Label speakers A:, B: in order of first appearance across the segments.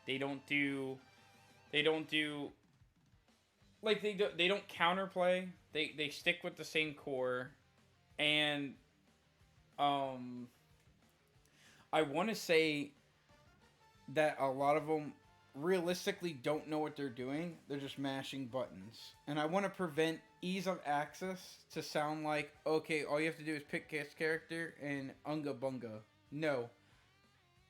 A: They don't do they don't do like they don't counterplay. They stick with the same core, and um I want to say that a lot of them realistically don't know what they're doing. They're just mashing buttons. And I want to prevent ease of access to sound like, okay, all you have to do is pick this character and unga bunga. No.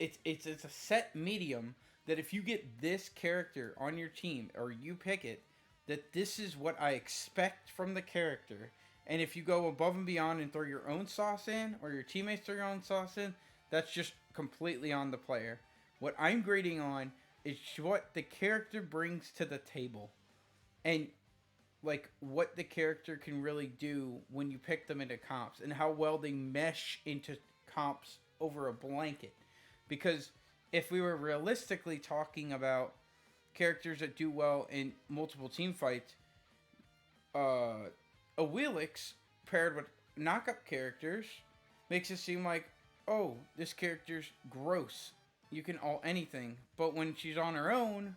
A: It's a set medium that if you get this character on your team or you pick it, that this is what I expect from the character. And if you go above and beyond and throw your own sauce in, or your teammates throw your own sauce in, that's just completely on the player. What I'm grading on is what the character brings to the table. And like what the character can really do when you pick them into comps and how well they mesh into comps over a blanket. Because if we were realistically talking about characters that do well in multiple team fights, a Wheelix paired with knockup characters makes it seem like, oh, this character's gross. You can all anything. But when she's on her own,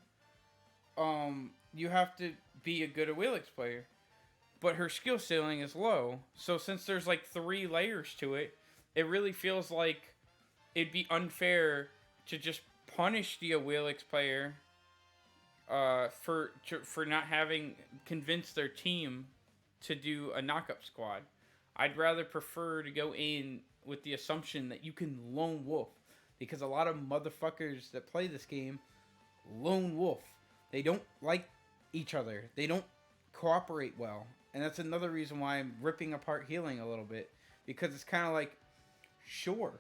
A: you have to be a good Wheelix player. But her skill ceiling is low. So since there's like 3 layers to it, it really feels like it'd be unfair to just punish the Wheelix player for not having convinced their team to do a knockup squad. I'd rather prefer to go in with the assumption that you can lone wolf, because a lot of motherfuckers that play this game lone wolf. They don't like each other. They don't cooperate well. And that's another reason why I'm ripping apart healing a little bit, because it's kind of like, sure,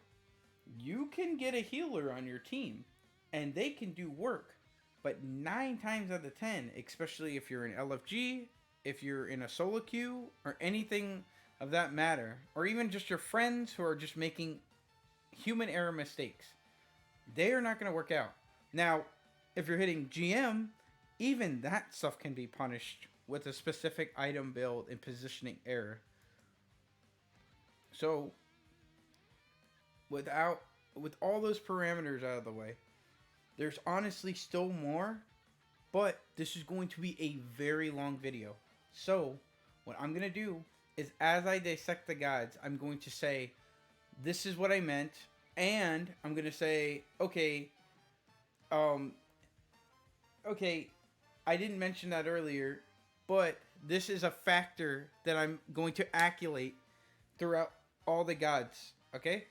A: you can get a healer on your team and they can do work, but 9 times out of 10, especially if you're in LFG, if you're in a solo queue or anything of that matter, or even just your friends who are just making human error mistakes, they are not going to work out. Now, if you're hitting GM, even that stuff can be punished with a specific item build and positioning error. So, with all those parameters out of the way, there's honestly still more, but this is going to be a very long video. So, what I'm going to do is, as I dissect the guides, I'm going to say, this is what I meant, and I'm going to say, okay, I didn't mention that earlier, but this is a factor that I'm going to acculate throughout all the guides, okay?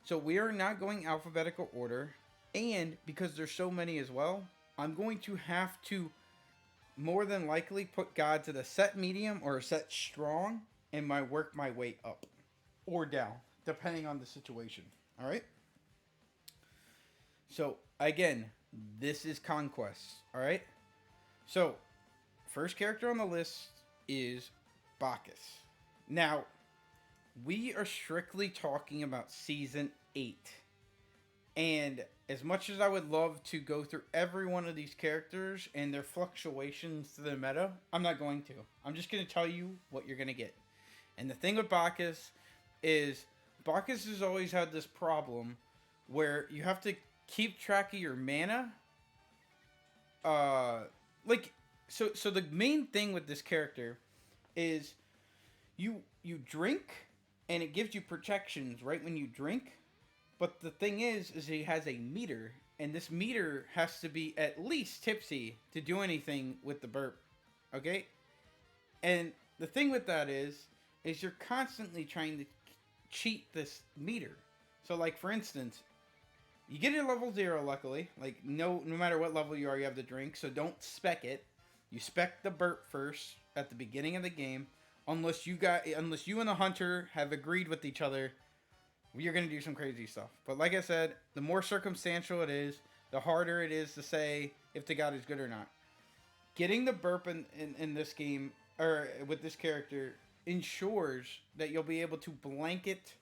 A: So we are not going alphabetical order, and because there's so many as well, I'm going to have to more than likely put gods at a set medium or a set strong, and work my way up or down, depending on the situation. All right? So, again, this is Conquest. All right? So, first character on the list is Bacchus. Now, we are strictly talking about Season 8. And as much as I would love to go through every one of these characters and their fluctuations to the meta, I'm not going to. I'm just going to tell you what you're going to get. And the thing with Bacchus is, Bacchus has always had this problem where you have to keep track of your mana. So the main thing with this character is you drink, and it gives you protections right when you drink. But the thing is he has a meter, and this meter has to be at least tipsy to do anything with the burp. Okay? And the thing with that is you're constantly trying to cheat this meter. So, like, for instance, you get to level 0, luckily. Like, no matter what level you are, you have the drink, so don't spec it. You spec the burp first at the beginning of the game, unless you and the hunter have agreed with each other, you're going to do some crazy stuff. But like I said, the more circumstantial it is, the harder it is to say if the god is good or not. Getting the burp in this game, or with this character, ensures that you'll be able to blanket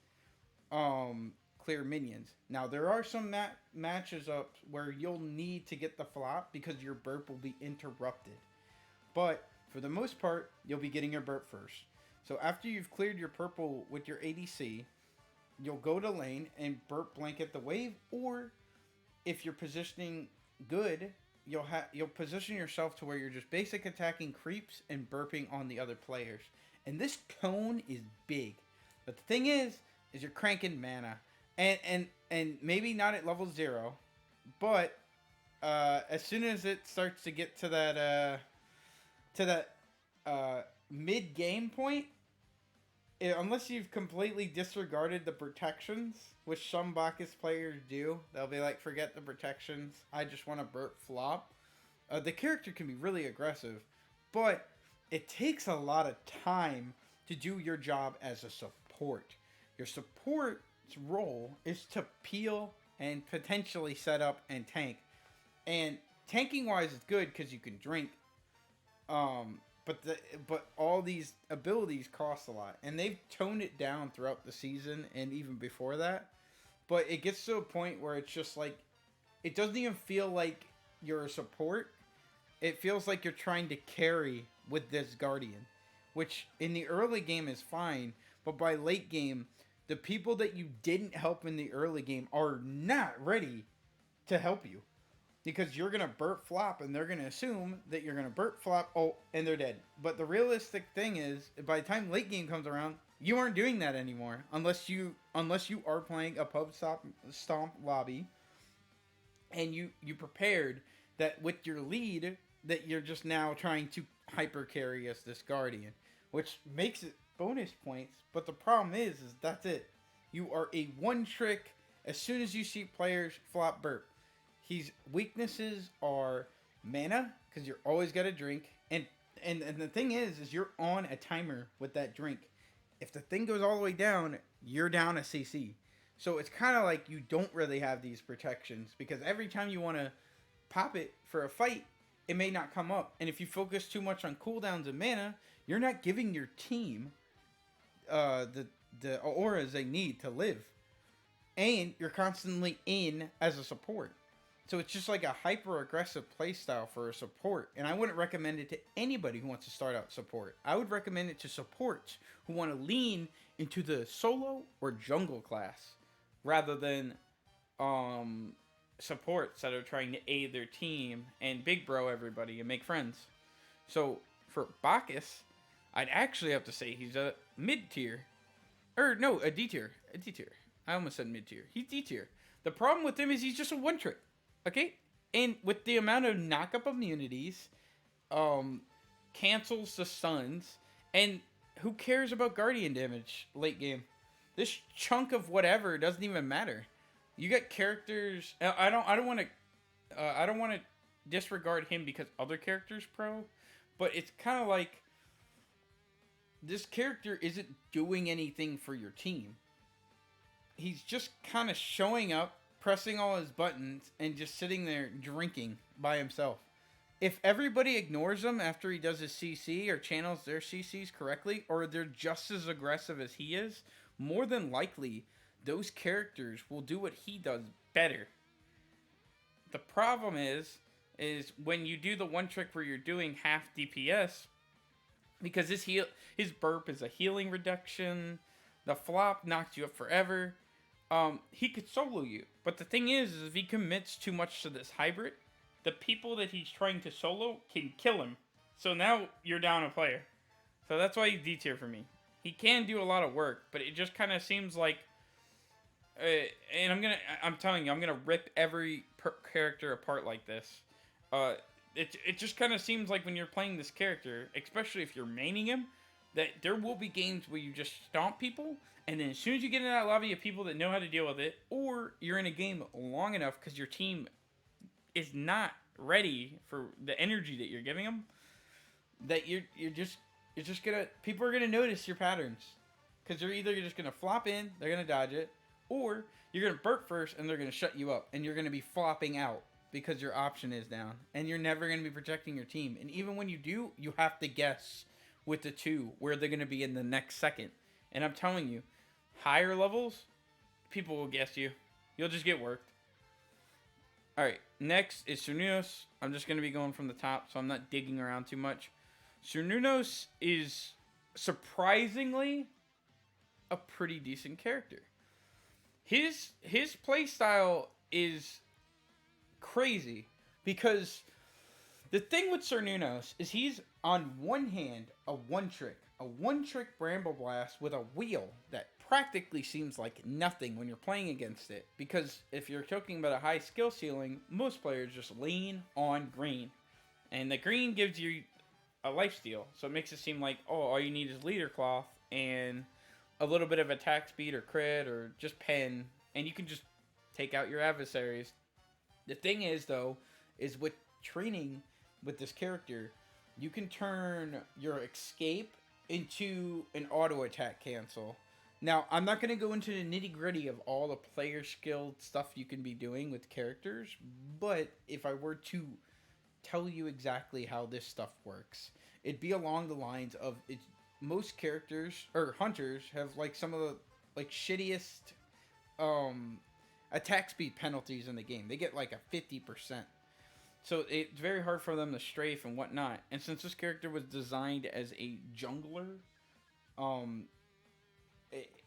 A: clear minions. Now, there are some matches up where you'll need to get the flop because your burp will be interrupted. But for the most part, you'll be getting your burp first. So after you've cleared your purple with your ADC, you'll go to lane and burp blanket the wave, or if you're positioning good, you'll position yourself to where you're just basic attacking creeps and burping on the other players. And this cone is big. But the thing is you're cranking mana. And maybe not at level 0, but as soon as it starts to get to that mid game point, unless you've completely disregarded the protections, which some Bacchus players do, they'll be like, forget the protections, I just want to burp flop. The character can be really aggressive, but it takes a lot of time to do your job as a support. Your support's role is to peel and potentially set up and tank. And tanking wise is good because you can drink. But all these abilities cost a lot, and they've toned it down throughout the season and even before that. But it gets to a point where it's just like, it doesn't even feel like you're a support. It feels like you're trying to carry with this guardian, which in the early game is fine, but by late game, the people that you didn't help in the early game are not ready to help you. Because you're going to burp flop, and they're going to assume that you're going to burp flop, and they're dead. But the realistic thing is, by the time late game comes around, you aren't doing that anymore. Unless you are playing a pub stomp lobby, and you prepared that with your lead, that you're just now trying to hyper carry as this guardian. Which makes it bonus points, but the problem is that's it. You are a one trick, as soon as you see players flop burp. His weaknesses are mana, because you're always got to drink. And the thing is you're on a timer with that drink. If the thing goes all the way down, you're down a CC. So it's kind of like you don't really have these protections, because every time you want to pop it for a fight, it may not come up. And if you focus too much on cooldowns and mana, you're not giving your team the auras they need to live. And you're constantly in as a support. So it's just like a hyper-aggressive playstyle for a support. And I wouldn't recommend it to anybody who wants to start out support. I would recommend it to supports who want to lean into the solo or jungle class, rather than supports that are trying to aid their team and big bro everybody and make friends. So for Bacchus, I'd actually have to say he's a mid-tier. Or no, a D-tier. A D-tier. I almost said mid-tier. He's D-tier. The problem with him is he's just a one-trick. Okay, and with the amount of knock-up immunities, cancels the stuns, and who cares about guardian damage late game? This chunk of whatever doesn't even matter. You got characters. I don't want to disregard him because other characters pro, but it's kind of like this character isn't doing anything for your team. He's just kind of showing up, pressing all his buttons, and just sitting there drinking by himself. If everybody ignores him after he does his CC or channels their CCs correctly, or they're just as aggressive as he is, more than likely, those characters will do what he does better. The problem is when you do the one trick where you're doing half DPS, because his burp is a healing reduction, the flop knocks you up forever. He could solo you. But the thing is if he commits too much to this hybrid, the people that he's trying to solo can kill him. So now you're down a player. So that's why he's D tier for me. He can do a lot of work, but it just kind of seems like, and I'm telling you, I'm gonna rip every character apart like this. It just kind of seems like when you're playing this character, especially if you're maining him, that there will be games where you just stomp people, and then as soon as you get in that lobby of people that know how to deal with it, or you're in a game long enough because your team is not ready for the energy that you're giving them, that you're just gonna, people are gonna notice your patterns, because they're either just gonna flop in, they're gonna dodge it, or you're gonna burp first and they're gonna shut you up, and you're gonna be flopping out because your option is down, and you're never gonna be protecting your team. And even when you do, you have to guess with the two where they're gonna be in the next second. And I'm telling you, higher levels, people will guess you. You'll just get worked. Alright, next is Nunos. I'm just going to be going from the top, so I'm not digging around too much. Nunos is surprisingly a pretty decent character. His playstyle is crazy, Because the thing with Sir Nunos is he's on one hand a one trick Bramble Blast with a wheel that practically seems like nothing when you're playing against it. Because if you're talking about a high skill ceiling, most players just lean on green. And the green gives you a lifesteal. So it makes it seem like, oh, all you need is Leader Cloth and a little bit of attack speed or crit or just pen. And you can just take out your adversaries. The thing is, though, is with training with this character, you can turn your escape into an auto attack cancel. Now, I'm not going to go into the nitty gritty of all the player skilled stuff you can be doing with characters, but if I were to tell you exactly how this stuff works, it'd be along the lines of most characters or hunters have like some of the like shittiest attack speed penalties in the game. They get like a 50%. So it's very hard for them to strafe and whatnot. And since this character was designed as a jungler,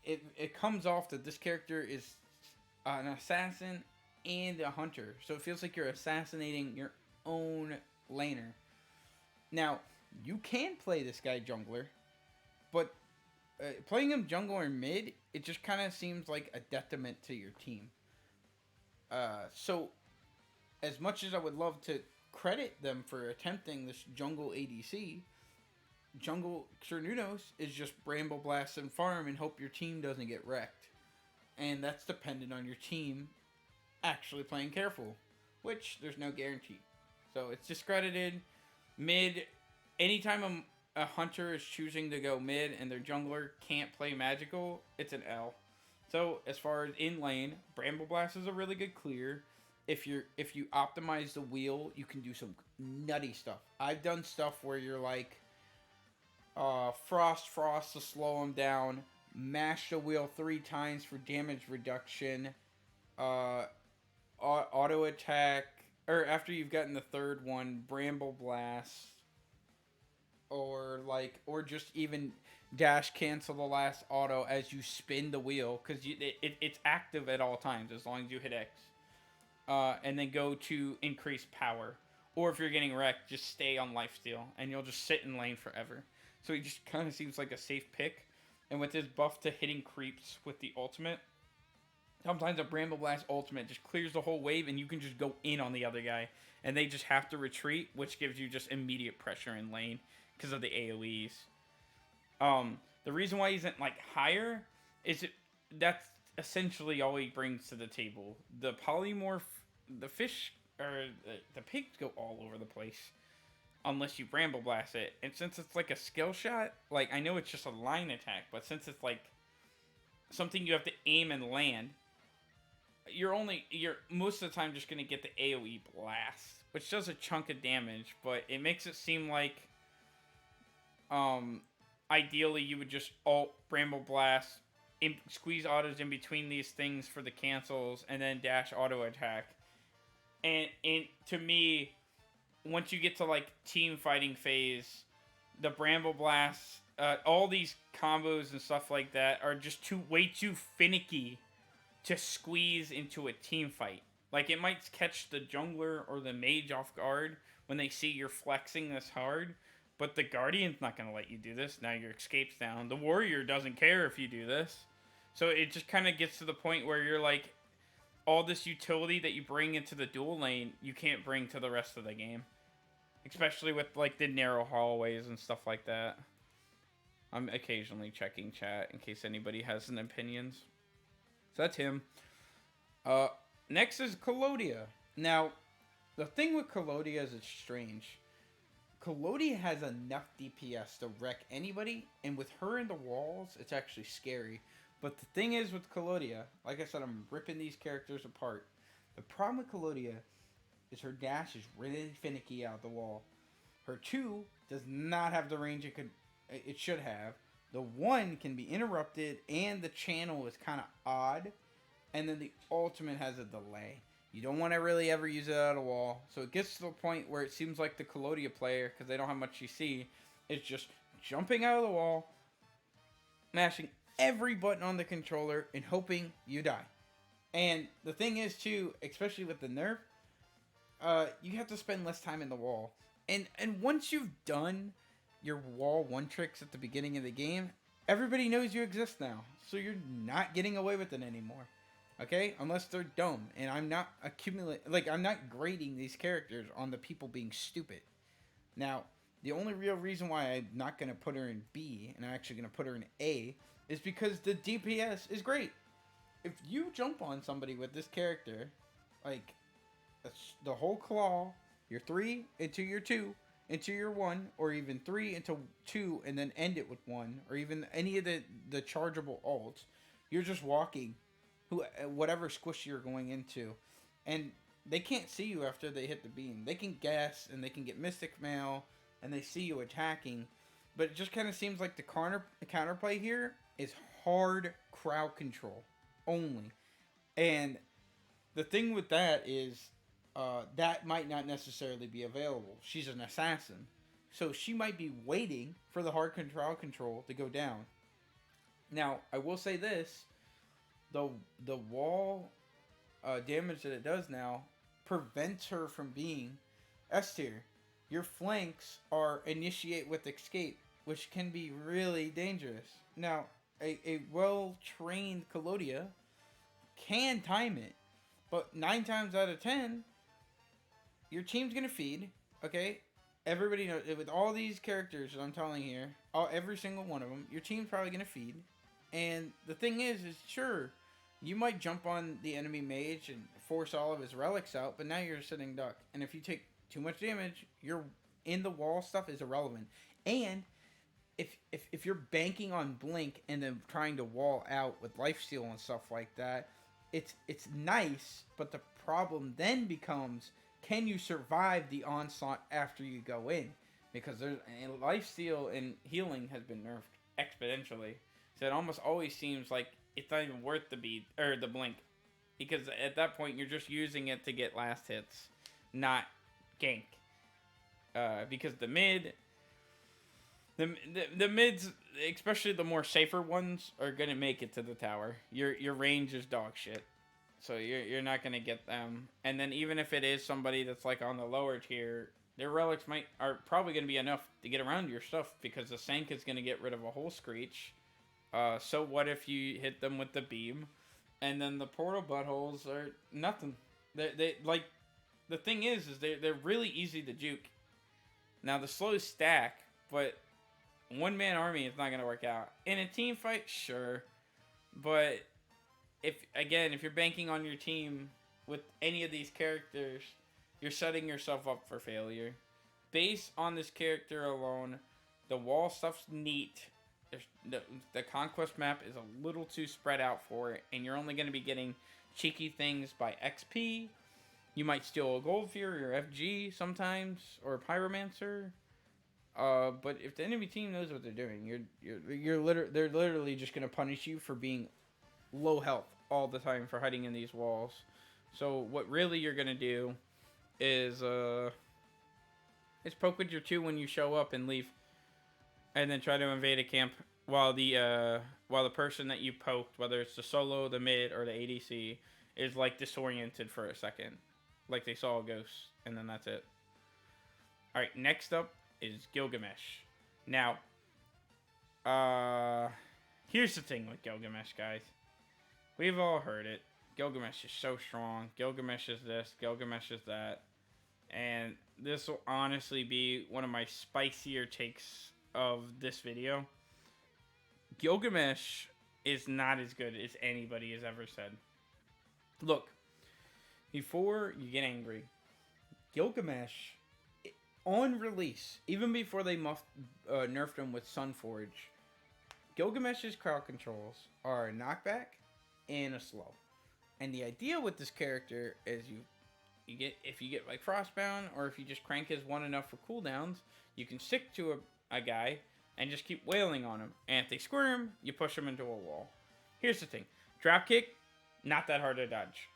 A: it comes off that this character is an assassin and a hunter. So it feels like you're assassinating your own laner. Now, you can play this guy jungler, but playing him jungler or mid, it just kind of seems like a detriment to your team. So as much as I would love to credit them for attempting this jungle ADC, jungle Sir Nunos is just Bramble Blast and farm and hope your team doesn't get wrecked. And that's dependent on your team actually playing careful, which there's no guarantee. So it's discredited. Mid, anytime a hunter is choosing to go mid and their jungler can't play magical, it's an L. So as far as in lane, Bramble Blast is a really good clear. If you optimize the wheel, you can do some nutty stuff. I've done stuff where you're like, frost to slow him down, mash the wheel 3 times for damage reduction, auto attack, or after you've gotten the third one, Bramble Blast, or just even dash cancel the last auto as you spin the wheel, because it's active at all times as long as you hit X. And then go to increase power. Or if you're getting wrecked, just stay on lifesteal, and you'll just sit in lane forever. So he just kind of seems like a safe pick. And with his buff to hitting creeps with the ultimate, sometimes a Bramble Blast ultimate just clears the whole wave, and you can just go in on the other guy. And they just have to retreat, which gives you just immediate pressure in lane because of the AoEs. The reason why he's like higher is that's essentially all he brings to the table. The polymorph, the fish, or the pigs go all over the place unless you Bramble Blast it. And since it's like a skill shot, like I know it's just a line attack, but since it's like something you have to aim and land, you're most of the time just gonna get the AoE blast, which does a chunk of damage, but it makes it seem like ideally you would just alt Bramble Blast, squeeze autos in between these things for the cancels, and then dash auto attack. And to me, once you get to like team fighting phase, the Bramble Blasts, all these combos and stuff like that are just way too finicky to squeeze into a team fight. Like it might catch the jungler or the mage off guard when they see you're flexing this hard, but the Guardian's not going to let you do this. Now your escape's down. The Warrior doesn't care if you do this. So it just kind of gets to the point where you're like, all this utility that you bring into the dual lane, you can't bring to the rest of the game. Especially with like the narrow hallways and stuff like that. I'm occasionally checking chat in case anybody has any opinions. So that's him. Next is Collodia. Now, the thing with Collodia is it's strange. Collodia has enough DPS to wreck anybody, and with her in the walls, it's actually scary. But the thing is with Collodia, like I said, I'm ripping these characters apart. The problem with Collodia is her dash is really finicky out the wall. Her 2 does not have the range it should have. The 1 can be interrupted, and the channel is kind of odd. And then the ultimate has a delay. You don't want to really ever use it out of the wall. So it gets to the point where it seems like the Collodia player, because they don't have much CC, is just jumping out of the wall, mashing every button on the controller, and hoping you die. And the thing is, too, especially with the nerf, you have to spend less time in the wall. And once you've done your wall one tricks at the beginning of the game, everybody knows you exist now. So you're not getting away with it anymore. Okay? Unless they're dumb. And I'm not I'm not grading these characters on the people being stupid. Now, the only real reason why I'm not going to put her in B and I'm actually going to put her in A is because the DPS is great. If you jump on somebody with this character, like the whole claw, your 3 into your 2 into your 1, or even 3 into 2 and then end it with 1, or even any of the chargeable ults, you're just walking whatever squish you're going into, and they can't see you after they hit the beam. They can guess and they can get Mystic Mail and they see you attacking, but it just kind of seems like the counterplay here is hard crowd control only. And the thing with that is that might not necessarily be available. She's an assassin, so she might be waiting for the hard crowd control to go down. Now, I will say this: the wall damage that it does now prevents her from being S tier. Your flanks are initiate with escape, which can be really dangerous. Now, a well-trained Collodia can time it, but 9 times out of 10, your team's gonna feed. Okay, everybody knows with all these characters that I'm telling here, every single one of them, your team's probably gonna feed. And the thing is sure, you might jump on the enemy mage and force all of his relics out, but now you're a sitting duck. And if you take too much damage, your in the wall stuff is irrelevant. And if you're banking on blink and then trying to wall out with lifesteal and stuff like that, it's nice, but the problem then becomes, can you survive the onslaught after you go in? Because there's lifesteal and healing has been nerfed exponentially, so it almost always seems like it's not even worth the beat or the blink, because at that point you're just using it to get last hits, not gank. Because the mids, especially the more safer ones, are gonna make it to the tower. Your range is dog shit, so you're not gonna get them. And then even if it is somebody that's like on the lower tier, their relics are probably gonna be enough to get around your stuff, because the Sank is gonna get rid of a whole screech. So what if you hit them with the beam, and then the portal buttholes are nothing. They like, the thing is they're really easy to juke. Now the slow stack, but one-man army is not gonna work out. In a team fight, sure, but if you're banking on your team with any of these characters, you're setting yourself up for failure. Based on this character alone, the wall stuff's neat. The Conquest map is a little too spread out for it, and you're only going to be getting cheeky things by XP. You might steal a Gold Fury or FG sometimes, or a Pyromancer. But if the enemy team knows what they're doing, they're literally just going to punish you for being low health all the time for hiding in these walls. So what really you're going to do is poke with your 2 when you show up and leave, and then try to invade a camp while the person that you poked, whether it's the solo, the mid, or the ADC, is like disoriented for a second, like they saw a ghost, and then that's it. All right, next up is Gilgamesh. Now, here's the thing with Gilgamesh, guys. We've all heard it. Gilgamesh is so strong. Gilgamesh is this. Gilgamesh is that. And this will honestly be one of my spicier takes of this video. Gilgamesh is not as good as anybody has ever said. Look, before you get angry, Gilgamesh, on release, even before they nerfed him with Sunforge, Gilgamesh's crowd controls are a knockback and a slow. And the idea with this character is if you get like Frostbound, or if you just crank his 1 enough for cooldowns, you can stick to a guy and just keep wailing on him. And if they squirm, you push them into a wall. Here's the thing. Dropkick, not that hard to dodge.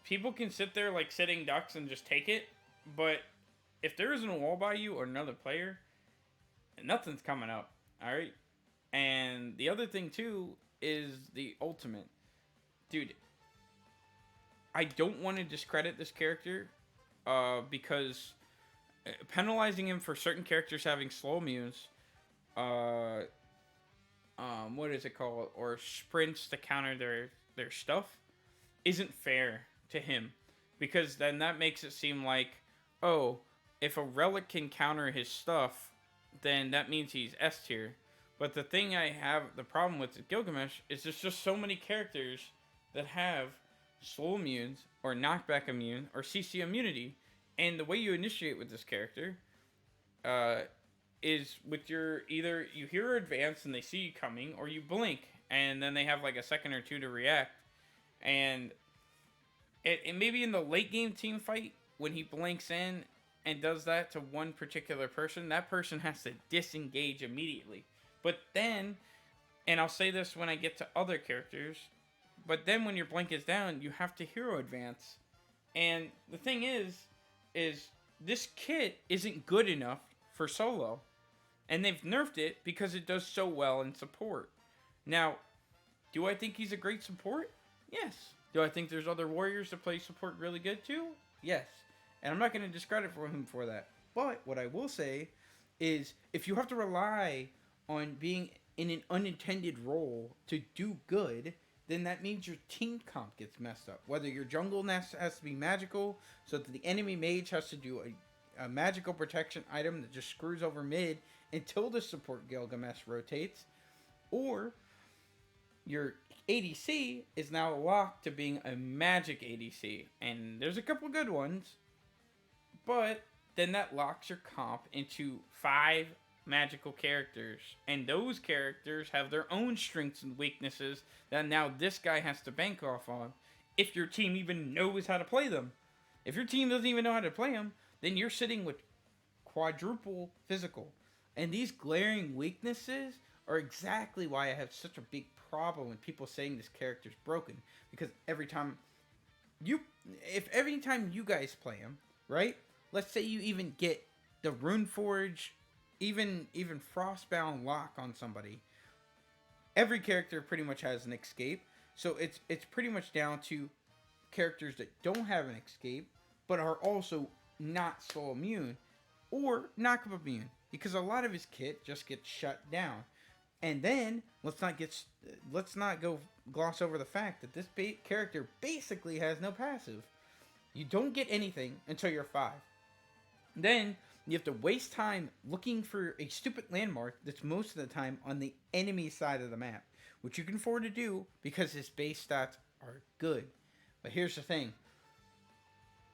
A: People can sit there like sitting ducks and just take it, but if there isn't a wall by you or another player, nothing's coming up. Alright? And the other thing too is the ultimate. Dude, I don't want to discredit this character, because penalizing him for certain characters having slow immunes, uh, what is it called, or sprints to counter their stuff, isn't fair to him, because then that makes it seem like, oh, if a relic can counter his stuff, then that means he's S tier. But the thing I have the problem with Gilgamesh is there's just so many characters that have slow immunes or knockback immune or CC immunity, and the way you initiate with this character uh, is with your, either you hear advance and they see you coming, or you blink and then they have like a second or two to react. And it maybe in the late game team fight, when he blinks in and does that to one particular person, that person has to disengage immediately. But then, and I'll say this when I get to other characters, but then when your blink is down, you have to hero advance. And the thing is this kit isn't good enough for solo. And they've nerfed it because it does so well in support. Now, do I think he's a great support? Yes. Do I think there's other warriors that play support really good too? Yes. And I'm not going to discredit him for that. But what I will say is, if you have to rely on being in an unintended role to do good, then that means your team comp gets messed up. Whether your jungle has to be magical, so that the enemy mage has to do a magical protection item that just screws over mid until the support Gilgamesh rotates, or your ADC is now locked to being a magic ADC. And there's a couple good ones, but then that locks your comp into 5 magical characters, and those characters have their own strengths and weaknesses that now this guy has to bank off on, if your team even knows how to play them. If your team doesn't even know how to play them, then you're sitting with quadruple physical. And these glaring weaknesses are exactly why I have such a big problem with people saying this character's broken. Because every time you guys play him, right? Let's say you even get the Runeforge, even Frostbound lock on somebody. Every character pretty much has an escape. So it's pretty much down to characters that don't have an escape, but are also not slow immune or knockup immune, because a lot of his kit just gets shut down. And then let's not go gloss over the fact that this character basically has no passive. You don't get anything until you're 5. Then you have to waste time looking for a stupid landmark that's most of the time on the enemy side of the map, which you can afford to do because his base stats are good. But here's the thing.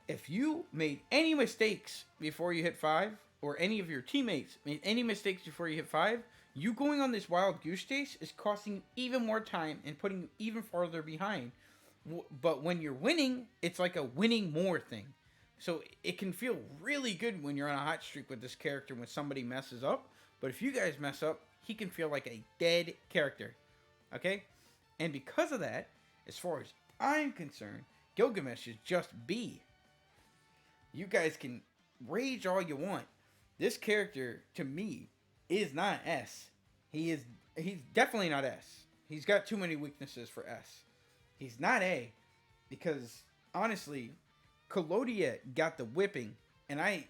A: If you made any mistakes before you hit 5, or any of your teammates made any mistakes before you hit 5, you going on this wild goose chase is costing you even more time and putting you even farther behind. But when you're winning, it's like a winning more thing. So it can feel really good when you're on a hot streak with this character when somebody messes up. But if you guys mess up, he can feel like a dead character. Okay? And because of that, as far as I'm concerned, Gilgamesh is just B. You guys can rage all you want. This character, to me, is not S. He's definitely not S. He's got too many weaknesses for S. He's not A, because honestly, Collodia got the whipping, and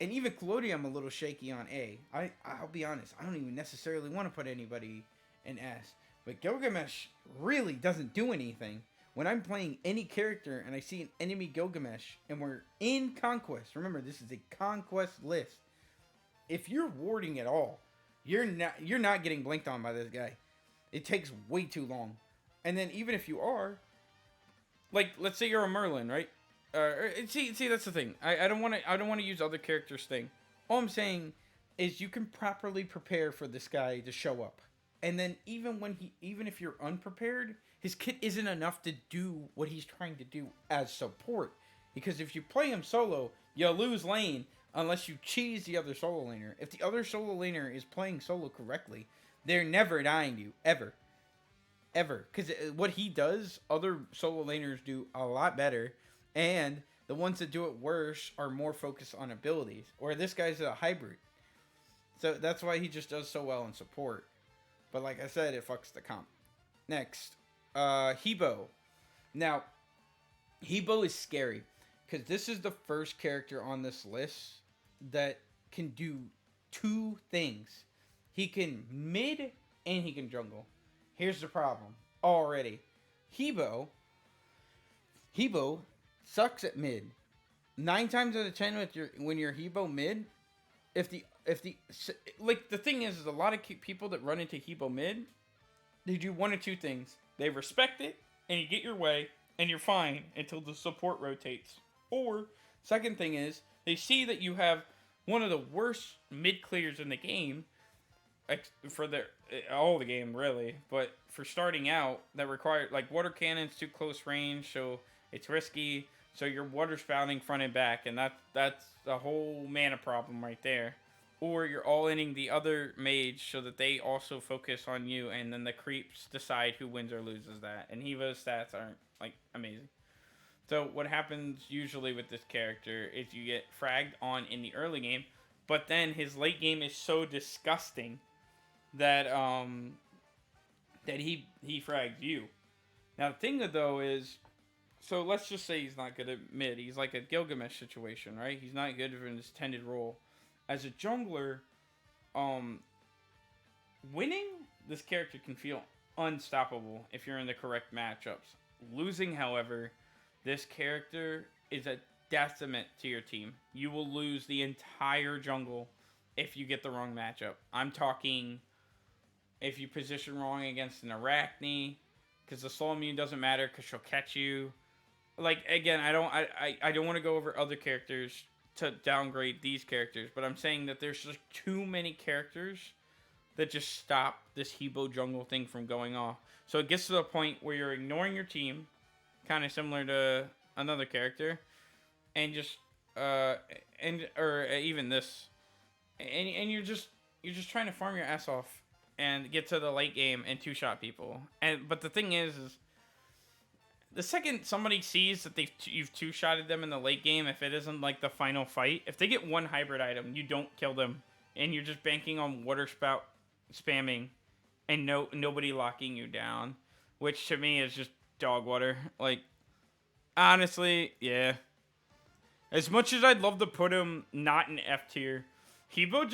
A: even Collodia I'm a little shaky on A. I'll be honest, I don't even necessarily want to put anybody in S. But Gilgamesh really doesn't do anything. When I'm playing any character and I see an enemy Gilgamesh and we're in Conquest, remember this is a Conquest list. If you're warding at all, you're not getting blinked on by this guy. It takes way too long. And then even if you are, like, let's say you're a Merlin, right? See, that's the thing. I don't want to use other characters' thing. All I'm saying is you can properly prepare for this guy to show up. And then even if you're unprepared, his kit isn't enough to do what he's trying to do as support. Because if you play him solo, you lose lane unless you cheese the other solo laner. If the other solo laner is playing solo correctly, they're never dying to you, ever. Ever. Because what he does, other solo laners do a lot better. And the ones that do it worse are more focused on abilities. Or this guy's a hybrid. So that's why he just does so well in support. But like I said, it fucks the comp. Next, Hebo. Now, Hebo is scary because this is the first character on this list that can do two things. He can mid and he can jungle. Here's the problem. Already. Hebo sucks at mid. 9 times out of 10 when you're Hebo mid, if the like the thing is a lot of people that run into Hebo mid, they do one of two things. They respect it and you get your way and you're fine until the support rotates. Or second thing is they see that you have one of the worst mid clears in the game for all the game really, but for starting out that require like water cannon's too close range, so it's risky. So you're water spouting front and back, and that's the whole mana problem right there. Or you're all-inning the other mage so that they also focus on you, and then the creeps decide who wins or loses that. And Hevo's stats aren't like amazing. So what happens usually with this character is you get fragged on in the early game, but then his late game is so disgusting that that he frags you. Now the thing though is, so let's just say he's not good at mid. He's like a Gilgamesh situation, right? He's not good in his tended role. As a jungler, winning this character can feel unstoppable if you're in the correct matchups. Losing, however, this character is a decimate to your team. You will lose the entire jungle if you get the wrong matchup. I'm talking if you position wrong against an Arachne, because the slow immune doesn't matter because she'll catch you. Like, again, I don't want to go over other characters to downgrade these characters, but I'm saying that there's just too many characters that just stop this Hebo jungle thing from going off. So it gets to the point where you're ignoring your team, kind of similar to another character, and just or even this, and you're just trying to farm your ass off and get to the late game and two-shot people. But the thing is the second somebody sees that you've two-shotted them in the late game, if it isn't like the final fight, if they get one hybrid item, you don't kill them, and you're just banking on water spout spamming and nobody locking you down, which to me is just dog water. Like, honestly, yeah. As much as I'd love to put him not in F tier, Hebo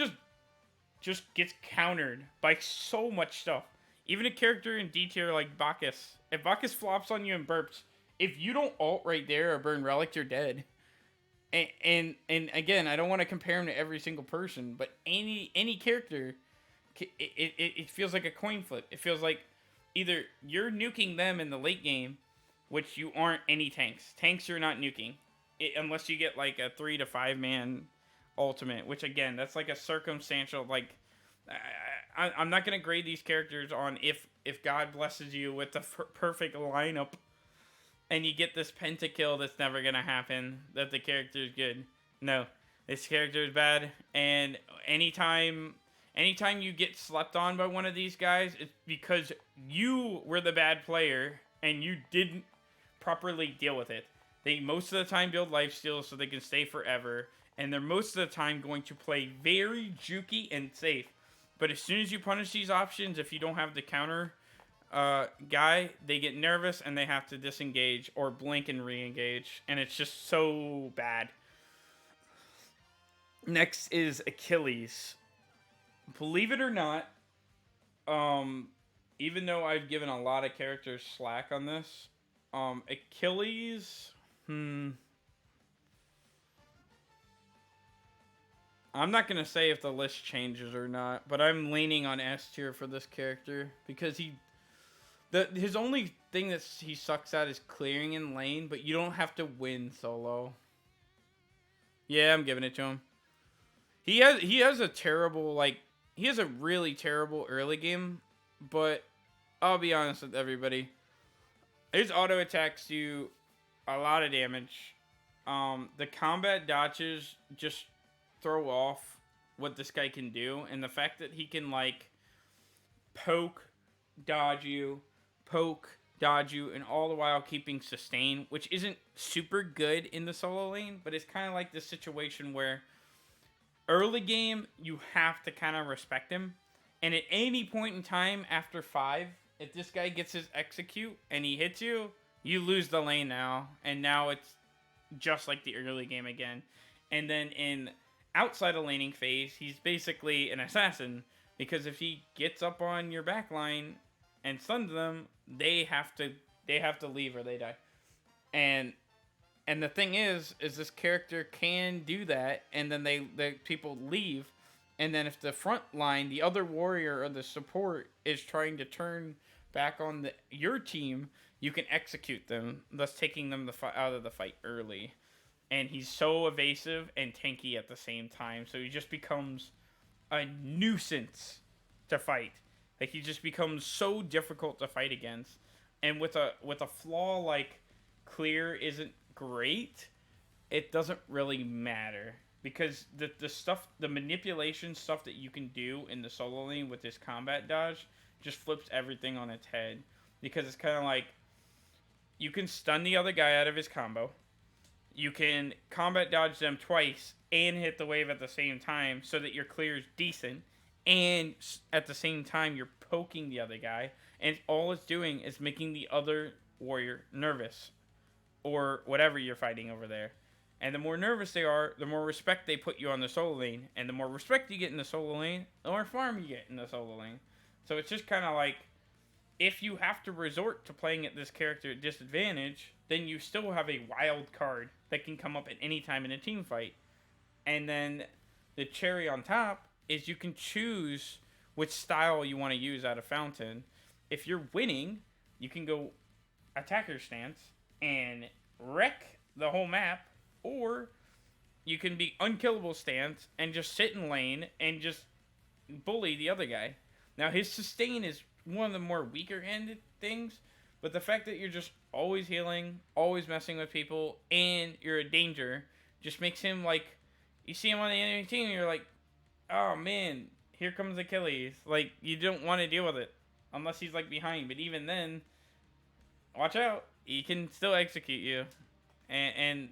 A: just gets countered by so much stuff. Even a character in D tier like Bacchus. If Bacchus flops on you and burps, if you don't ult right there or burn relic, you're dead. And again, I don't want to compare him to every single person, but any character, it feels like a coin flip. It feels like either you're nuking them in the late game, which you aren't any tanks. Tanks you're not nuking. Unless you get like a 3 to 5 man ultimate, which again, that's like a circumstantial, like, I'm not going to grade these characters on if God blesses you with the perfect lineup and you get this pentakill that's never going to happen, that the character is good. No, this character is bad, and anytime you get slept on by one of these guys, it's because you were the bad player and you didn't properly deal with it. They most of the time build lifesteals so they can stay forever, and they're most of the time going to play very jukey and safe. But as soon as you punish these options, if you don't have the counter guy, they get nervous and they have to disengage or blink and re-engage. And it's just so bad. Next is Achilles. Believe it or not, even though I've given a lot of characters slack on this, Achilles... I'm not going to say if the list changes or not, but I'm leaning on S tier for this character because his only thing that he sucks at is clearing in lane, but you don't have to win solo. Yeah, I'm giving it to him. He has a terrible, like, he has a really terrible early game, but I'll be honest with everybody. His auto attacks do a lot of damage. The combat dodges just throw off what this guy can do, and the fact that he can like poke, dodge you, and all the while keeping sustain, which isn't super good in the solo lane, but it's kind of like this situation where early game you have to kind of respect him, and at any point in time after 5, if this guy gets his execute and he hits you, you lose the lane now, and now just like the early game again. And then in outside of laning phase, he's basically an assassin because if he gets up on your back line and stuns them, they have to leave or they die. And the thing is this character can do that, and then the people leave, and then if the front line, the other warrior or the support is trying to turn back on your team, you can execute them, thus taking them out of the fight early. And he's so evasive and tanky at the same time, so he just becomes a nuisance to fight. Like, he just becomes so difficult to fight against. And with a flaw like clear isn't great, it doesn't really matter because the manipulation stuff that you can do in the solo lane with this combat dodge just flips everything on its head, because it's kind of like you can stun the other guy out of his combo, you can combat dodge them twice and hit the wave at the same time so that your clear is decent, and at the same time you're poking the other guy, and all it's doing is making the other warrior nervous or whatever you're fighting over there. And the more nervous they are, the more respect they put you on the solo lane. And the more respect you get in the solo lane, the more farm you get in the solo lane. So it's just kind of like, if you have to resort to playing at this character at disadvantage, then you still have a wild card that can come up at any time in a team fight. And then the cherry on top is you can choose which style you want to use out of Fountain. If you're winning, you can go attacker stance and wreck the whole map, or you can be unkillable stance and just sit in lane and just bully the other guy. Now, his sustain is one of the more weaker ended things, but the fact that you're just always healing, always messing with people, and you're a danger just makes him like, you see him on the enemy team and you're like, oh man, here comes Achilles. Like, you don't want to deal with it unless he's like behind, but even then, watch out, he can still execute you. And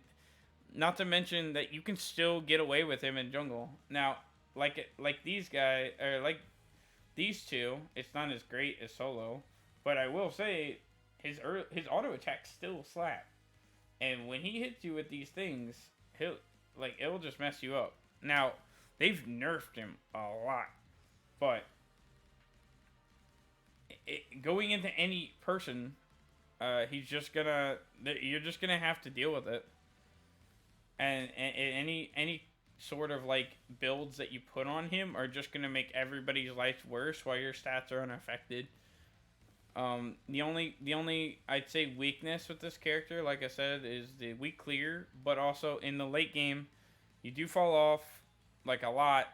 A: not to mention that you can still get away with him in jungle. Now, like these guys, or like these two, it's not as great as solo, but I will say his auto attacks still slap. And when he hits you with these things, it'll just mess you up. Now, they've nerfed him a lot, but going into any person, you're just gonna have to deal with it. And any sort of like builds that you put on him are just gonna make everybody's life worse while your stats are unaffected. The only I'd say weakness with this character, like I said, is the weak clear, but also in the late game, you do fall off like a lot,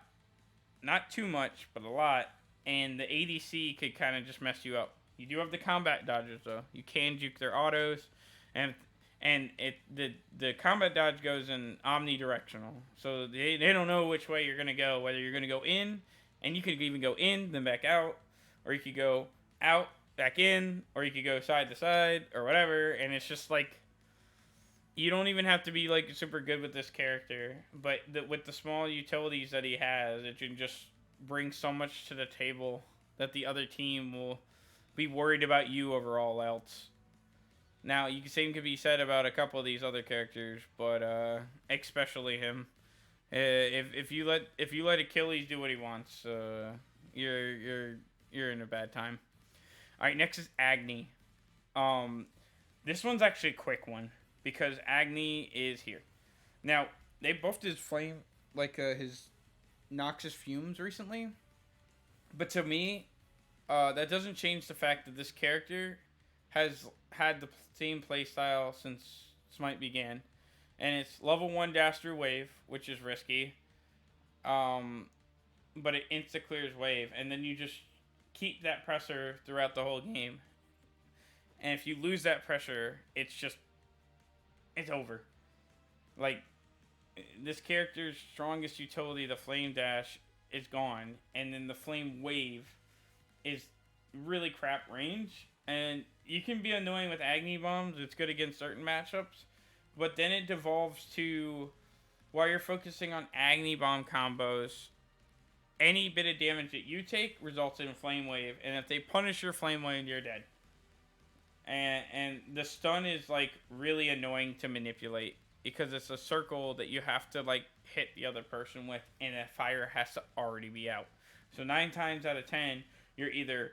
A: not too much, but a lot, and the ADC could kind of just mess you up. You do have the combat dodgers though. You can juke their autos, and the combat dodge goes in omnidirectional, so they don't know which way you're gonna go. Whether you're gonna go in, and you could even go in then back out, or you could go out back in, or you could go side to side or whatever. And it's just like, you don't even have to be like super good with this character, but with the small utilities that he has, it can just bring so much to the table that the other team will be worried about you over all else. Now, same could be said about a couple of these other characters, but especially him. If you let Achilles do what he wants, you're in a bad time. All right, next is Agni. This one's actually a quick one because Agni is here. Now, they buffed his flame, his noxious fumes recently, but to me, that doesn't change the fact that this character has had the same playstyle since Smite began, and it's level 1 dash through wave, which is risky, but it insta clears wave, and then you just keep that pressure throughout the whole game. And if you lose that pressure, it's over. Like, this character's strongest utility, the flame dash, is gone, and then the flame wave is really crap range, and you can be annoying with Agni bombs. It's good against certain matchups, but then it devolves to, while you're focusing on Agni bomb combos, any bit of damage that you take results in flame wave, and if they punish your flame wave, you're dead. And the stun is like really annoying to manipulate. because it's a circle that you have to like hit the other person with, and a fire has to already be out. So 9 times out of 10, you're either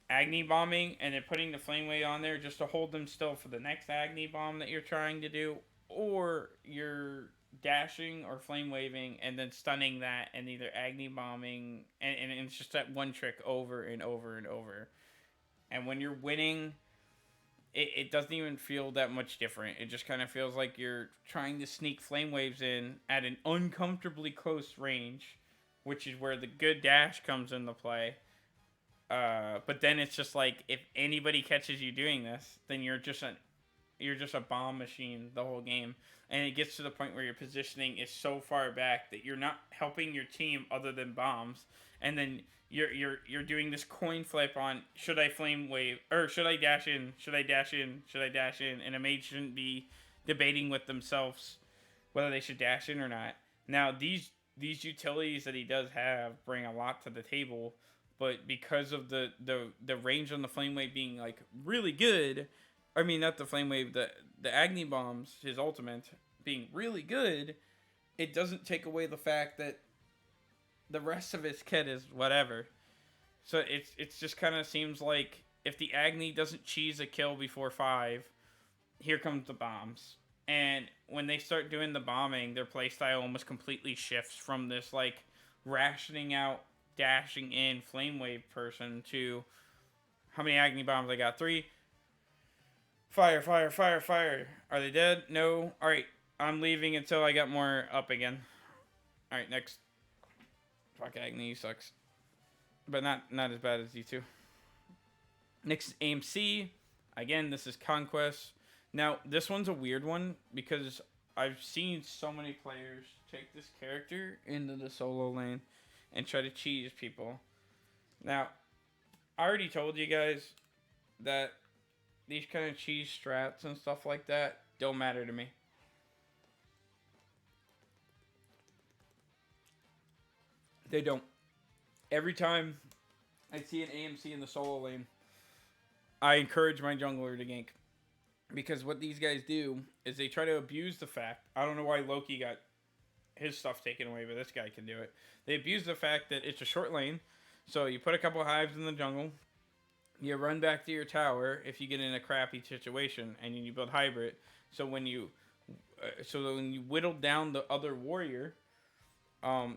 A: Agni bombing and then putting the flame wave on there just to hold them still for the next Agni bomb that you're trying to do, or you're dashing or flame waving and then stunning that and either Agni bombing, and it's just that one trick over and over and over. And when you're winning, it doesn't even feel that much different. It just kind of feels like you're trying to sneak flame waves in at an uncomfortably close range, which is where the good dash comes into play. But then it's just like, if anybody catches you doing this, then you're just a bomb machine the whole game. And it gets to the point where your positioning is so far back that you're not helping your team other than bombs. And then you're doing this coin flip on, should I flame wave or should I dash in? Should I dash in? Should I dash in? And a mage shouldn't be debating with themselves whether they should dash in or not. Now these utilities that he does have bring a lot to the table, but because of the range on the flame wave being like really good, I mean not the flame wave, the Agni bombs, his ultimate being really good, it doesn't take away the fact that the rest of his kit is whatever. So it's just kind of seems like if the Agni doesn't cheese a kill before 5, here comes the bombs. And when they start doing the bombing, their playstyle almost completely shifts from this like rationing out, dashing in flame wave person to how many Agni bombs I got? 3. Fire, fire, fire, fire. Are they dead? No. Alright, I'm leaving until I got more up again. Alright, next. Fuck, Agni sucks. But not as bad as you two. Next, AMC. Again, this is Conquest. Now, this one's a weird one because I've seen so many players take this character into the solo lane and try to cheese people. Now, I already told you guys that these kind of cheese strats and stuff like that don't matter to me. They don't. Every time I see an AMC in the solo lane, I encourage my jungler to gank. Because what these guys do is they try to abuse the fact, I don't know why Loki got his stuff taken away, but this guy can do it. They abuse the fact that it's a short lane, so you put a couple hives in the jungle, you run back to your tower if you get in a crappy situation, and you build hybrid. So when you whittle down the other warrior,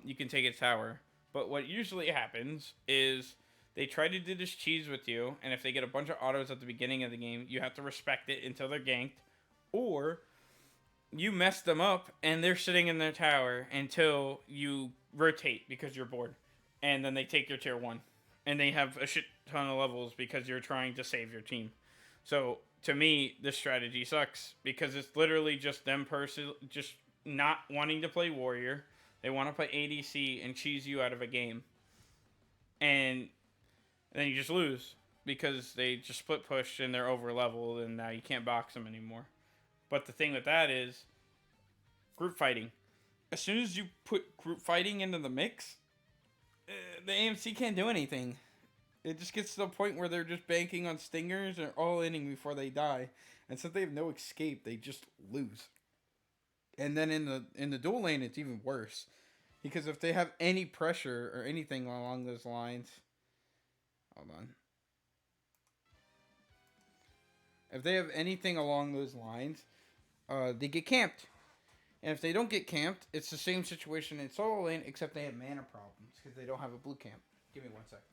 A: you can take its tower. But what usually happens is they try to do this cheese with you, and if they get a bunch of autos at the beginning of the game, you have to respect it until they're ganked, or you mess them up and they're sitting in their tower until you rotate because you're bored, and then they take your tier 1, and they have a shit ton of levels because you're trying to save your team. So to me, this strategy sucks because it's literally just them just not wanting to play warrior. They want to play ADC and cheese you out of a game. And then you just lose because they just split push and they're over leveled and now you can't box them anymore. But the thing with that is group fighting. As soon as you put group fighting into the mix, the AMC can't do anything. It just gets to the point where they're just banking on stingers or all-inning before they die. And since they have no escape, they just lose. And then in the dual lane, it's even worse. Because if they have any pressure or anything along those lines... Hold on. If they have anything along those lines, they get camped. And if they don't get camped, it's the same situation in solo lane, except they have mana problems because they don't have a blue camp. Give me 1 second.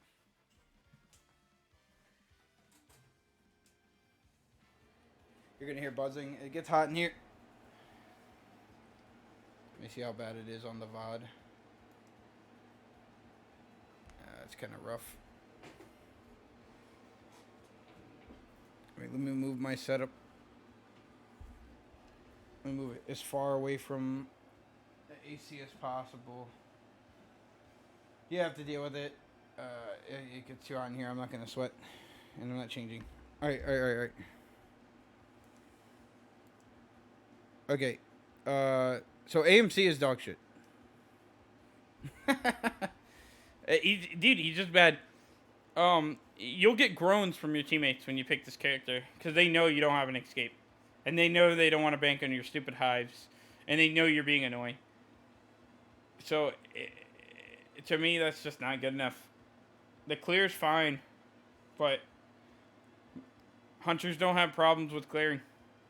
A: You're going to hear buzzing. It gets hot in here. Let me see how bad it is on the VOD. It's kind of rough. Wait, let me move my setup. Let me move it as far away from the AC as possible. You have to deal with it. It gets too hot in here. I'm not going to sweat. And I'm not changing. Alright. Okay. So AMC is dog shit. He's just bad. You'll get groans from your teammates when you pick this character because they know you don't have an escape, and they know they don't want to bank on your stupid hives. and they know you're being annoying. So, to me, that's just not good enough. The clear's fine, but hunters don't have problems with clearing.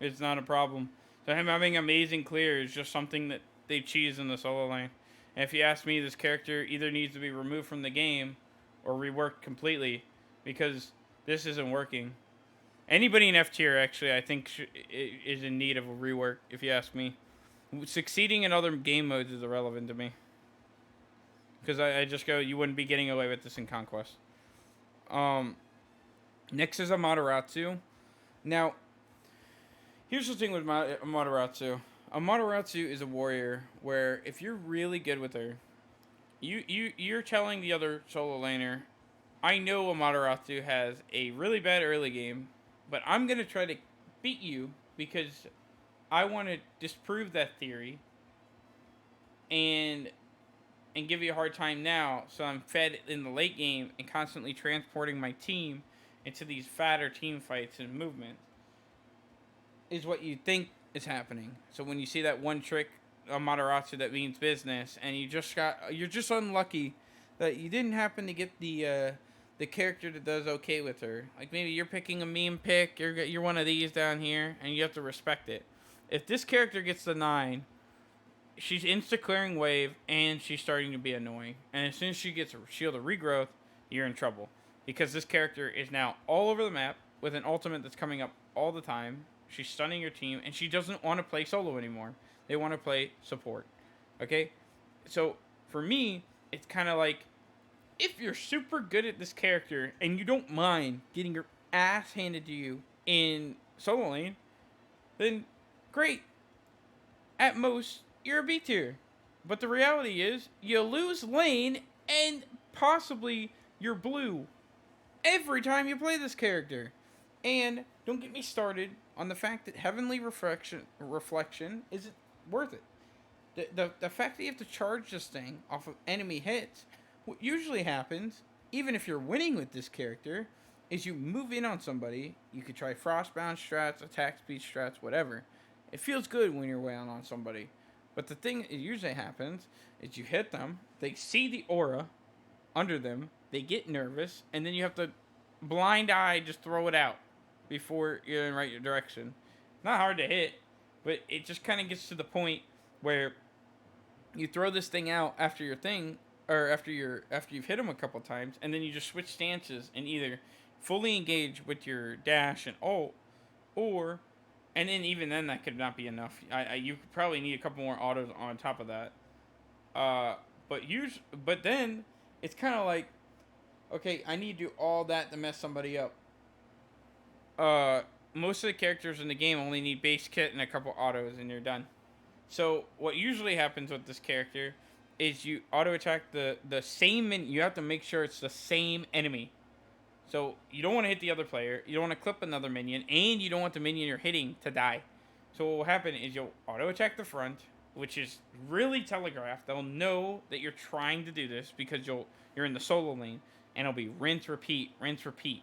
A: It's not a problem. So him having amazing clear is just something that they cheese in the solo lane. And if you ask me, this character either needs to be removed from the game or reworked completely because this isn't working. Anybody in F tier, actually, I think is in need of a rework, if you ask me. Succeeding in other game modes is irrelevant to me. Because I just go, you wouldn't be getting away with this in Conquest. Next is Amaterasu. Now, here's the thing with Amaterasu. Amaterasu is a warrior where if you're really good with her, you're telling the other solo laner, I know Amaterasu has a really bad early game, but I'm going to try to beat you because I want to disprove that theory and give you a hard time now, so I'm fed in the late game and constantly transporting my team into these fatter team fights and movements, is what you think is happening. So when you see that one trick, Amaterasu, that means business, and you're just unlucky that you didn't happen to get the character that does okay with her. Like maybe you're picking a meme pick, you're one of these down here, and you have to respect it. If this character gets the 9, she's insta-clearing wave, and she's starting to be annoying. And as soon as she gets a Shield of Regrowth, you're in trouble. Because this character is now all over the map with an ultimate that's coming up all the time. She's stunning your team, and she doesn't want to play solo anymore. They want to play support. Okay? So, for me, it's kind of like, if you're super good at this character, and you don't mind getting your ass handed to you in solo lane, then great. At most, you're a B tier. But the reality is, you lose lane, and possibly you're blue every time you play this character. And don't get me started on the fact that Heavenly Reflection isn't worth it. The fact that you have to charge this thing off of enemy hits, what usually happens, even if you're winning with this character, is you move in on somebody. You could try Frostbound strats, attack speed strats, whatever. It feels good when you're weighing on somebody. But the thing that usually happens is you hit them, they see the aura under them, they get nervous, and then you have to blind eye just throw it out before you're in the right direction. Not hard to hit, but it just kind of gets to the point where you throw this thing out after your thing, or after you've hit them a couple times, and then you just switch stances and either fully engage with your dash and ult, or, and then even then that could not be enough. You could probably need a couple more autos on top of that. But then it's kind of like, okay, I need to do all that to mess somebody up. Most of the characters in the game only need base kit and a couple autos, and you're done. So what usually happens with this character is you auto attack the same you have to make sure it's the same enemy. So you don't want to hit the other player, you don't want to clip another minion, and you don't want the minion you're hitting to die. So what will happen is you'll auto attack the front, which is really telegraphed. They'll know that you're trying to do this because you're in the solo lane, and it'll be rinse, repeat, rinse, repeat.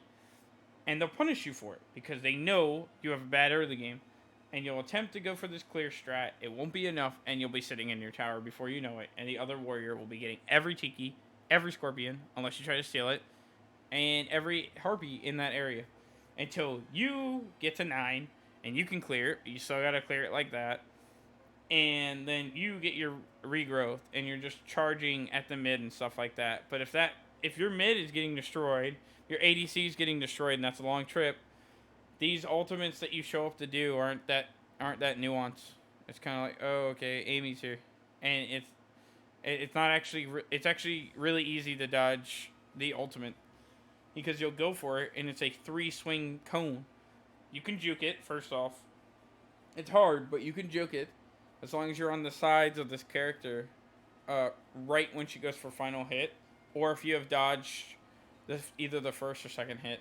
A: And they'll punish you for it because they know you have a bad early game. And you'll attempt to go for this clear strat. It won't be enough, and you'll be sitting in your tower before you know it. And the other warrior will be getting every Tiki, every Scorpion, unless you try to steal it, and every Harpy in that area. Until you get to 9, and you can clear it. You still gotta clear it like that. And then you get your regrowth, and you're just charging at the mid and stuff like that. But if your mid is getting destroyed, your ADC is getting destroyed, and that's a long trip, these ultimates that you show up to do aren't that nuanced. It's kind of like, oh, okay, Amy's here, and it's not actually it's actually really easy to dodge the ultimate because you'll go for it and it's a 3-swing cone. You can juke it first off. It's hard, but you can juke it as long as you're on the sides of this character, right when she goes for final hit, or if you have dodged either the first or second hit.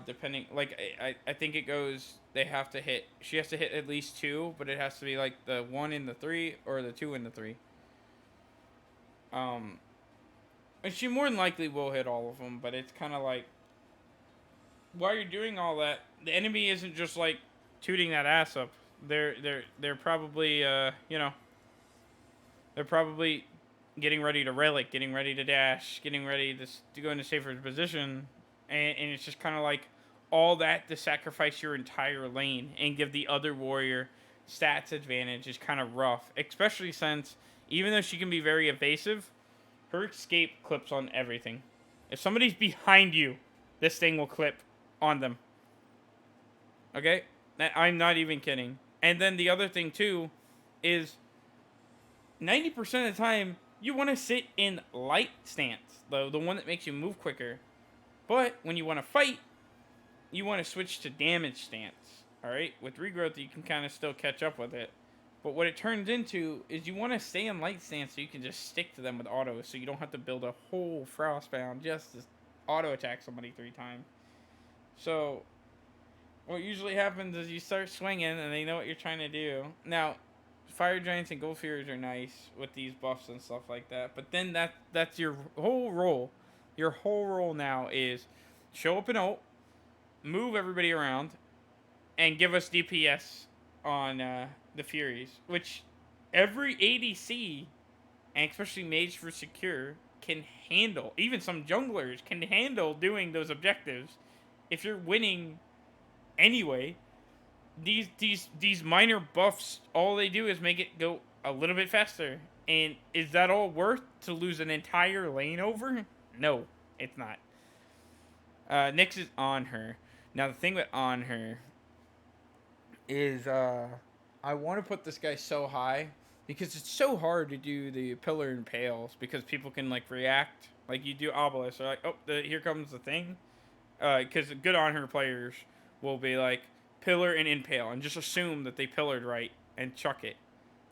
A: Depending, like, I think it goes, she has to hit at least 2, but it has to be like the 1 in the 3 or the 2 in the 3. And she more than likely will hit all of them, but it's kind of like, while you're doing all that, the enemy isn't just like tooting that ass up. They're probably they're probably getting ready to relic, getting ready to dash, getting ready to go into safer position, and it's just kind of like all that to sacrifice your entire lane and give the other warrior stats advantage is kind of rough, especially since even though she can be very evasive, her escape clips on everything. If somebody's behind you, this thing will clip on them. Okay? I'm not even kidding. And then the other thing too is 90% of the time you want to sit in light stance, though the one that makes you move quicker. But when you want to fight, you want to switch to damage stance. All right? With regrowth, you can kind of still catch up with it. But what it turns into is you want to stay in light stance so you can just stick to them with auto, so you don't have to build a whole frostbound just to auto attack somebody 3 times. So what usually happens is you start swinging and they know what you're trying to do. Now, fire giants and gold fears are nice with these buffs and stuff like that, but then that's your whole role. Your whole role now is show up in ult, move everybody around, and give us DPS on the Furies, which every ADC, and especially Mage for Secure, can handle. Even some junglers can handle doing those objectives. If you're winning anyway, these minor buffs, all they do is make it go a little bit faster. And is that all worth to lose an entire lane over? No, it's not. Nyx is on her. Now the thing with on her is I want to put this guy so high because it's so hard to do the pillar and pales because people can like react. Like you do obelisk, they're like, oh, here comes the thing. Because good on her players will be like pillar and impale and just assume that they pillared right and chuck it.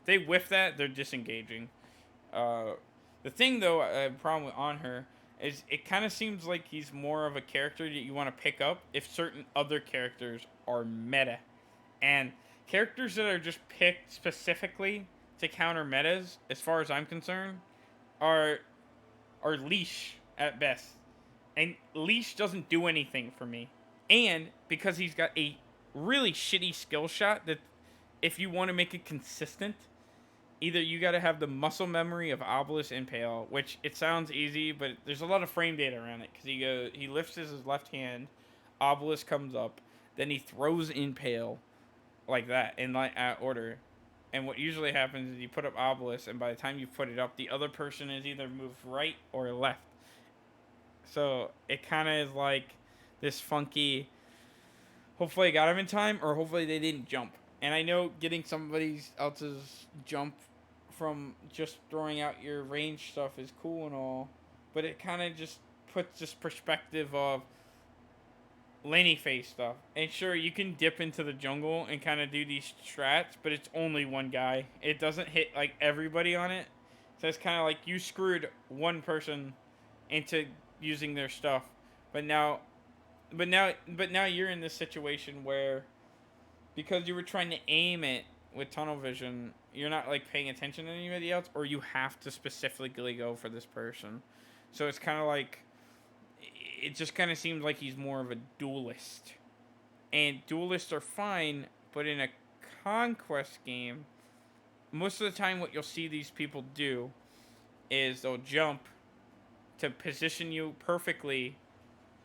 A: If they whiff that, they're disengaging. The thing though, problem with on her is it kind of seems like he's more of a character that you want to pick up if certain other characters are meta. And characters that are just picked specifically to counter metas, as far as I'm concerned, are leash at best. And leash doesn't do anything for me. And because he's got a really shitty skill shot that if you want to make it consistent, either you got to have the muscle memory of Obelisk Impale, which it sounds easy, but there's a lot of frame data around it because he lifts his left hand, Obelisk comes up, then he throws Impale like that in like order. And what usually happens is you put up Obelisk, and by the time you put it up, the other person is either moved right or left. So it kind of is like this funky. Hopefully I got him in time, or hopefully they didn't jump. And I know getting somebody else's jump from just throwing out your range stuff is cool and all, but it kind of just puts this perspective of laney face stuff. And sure, you can dip into the jungle and kind of do these strats, but it's only one guy. It doesn't hit like everybody on it. So it's kind of like you screwed one person into using their stuff, but now you're in this situation where because you were trying to aim it with tunnel vision, you're not like paying attention to anybody else, or you have to specifically go for this person. So it's kind of like it just kind of seems like he's more of a duelist, and duelists are fine, but in a conquest game, most of the time what you'll see these people do is they'll jump to position you perfectly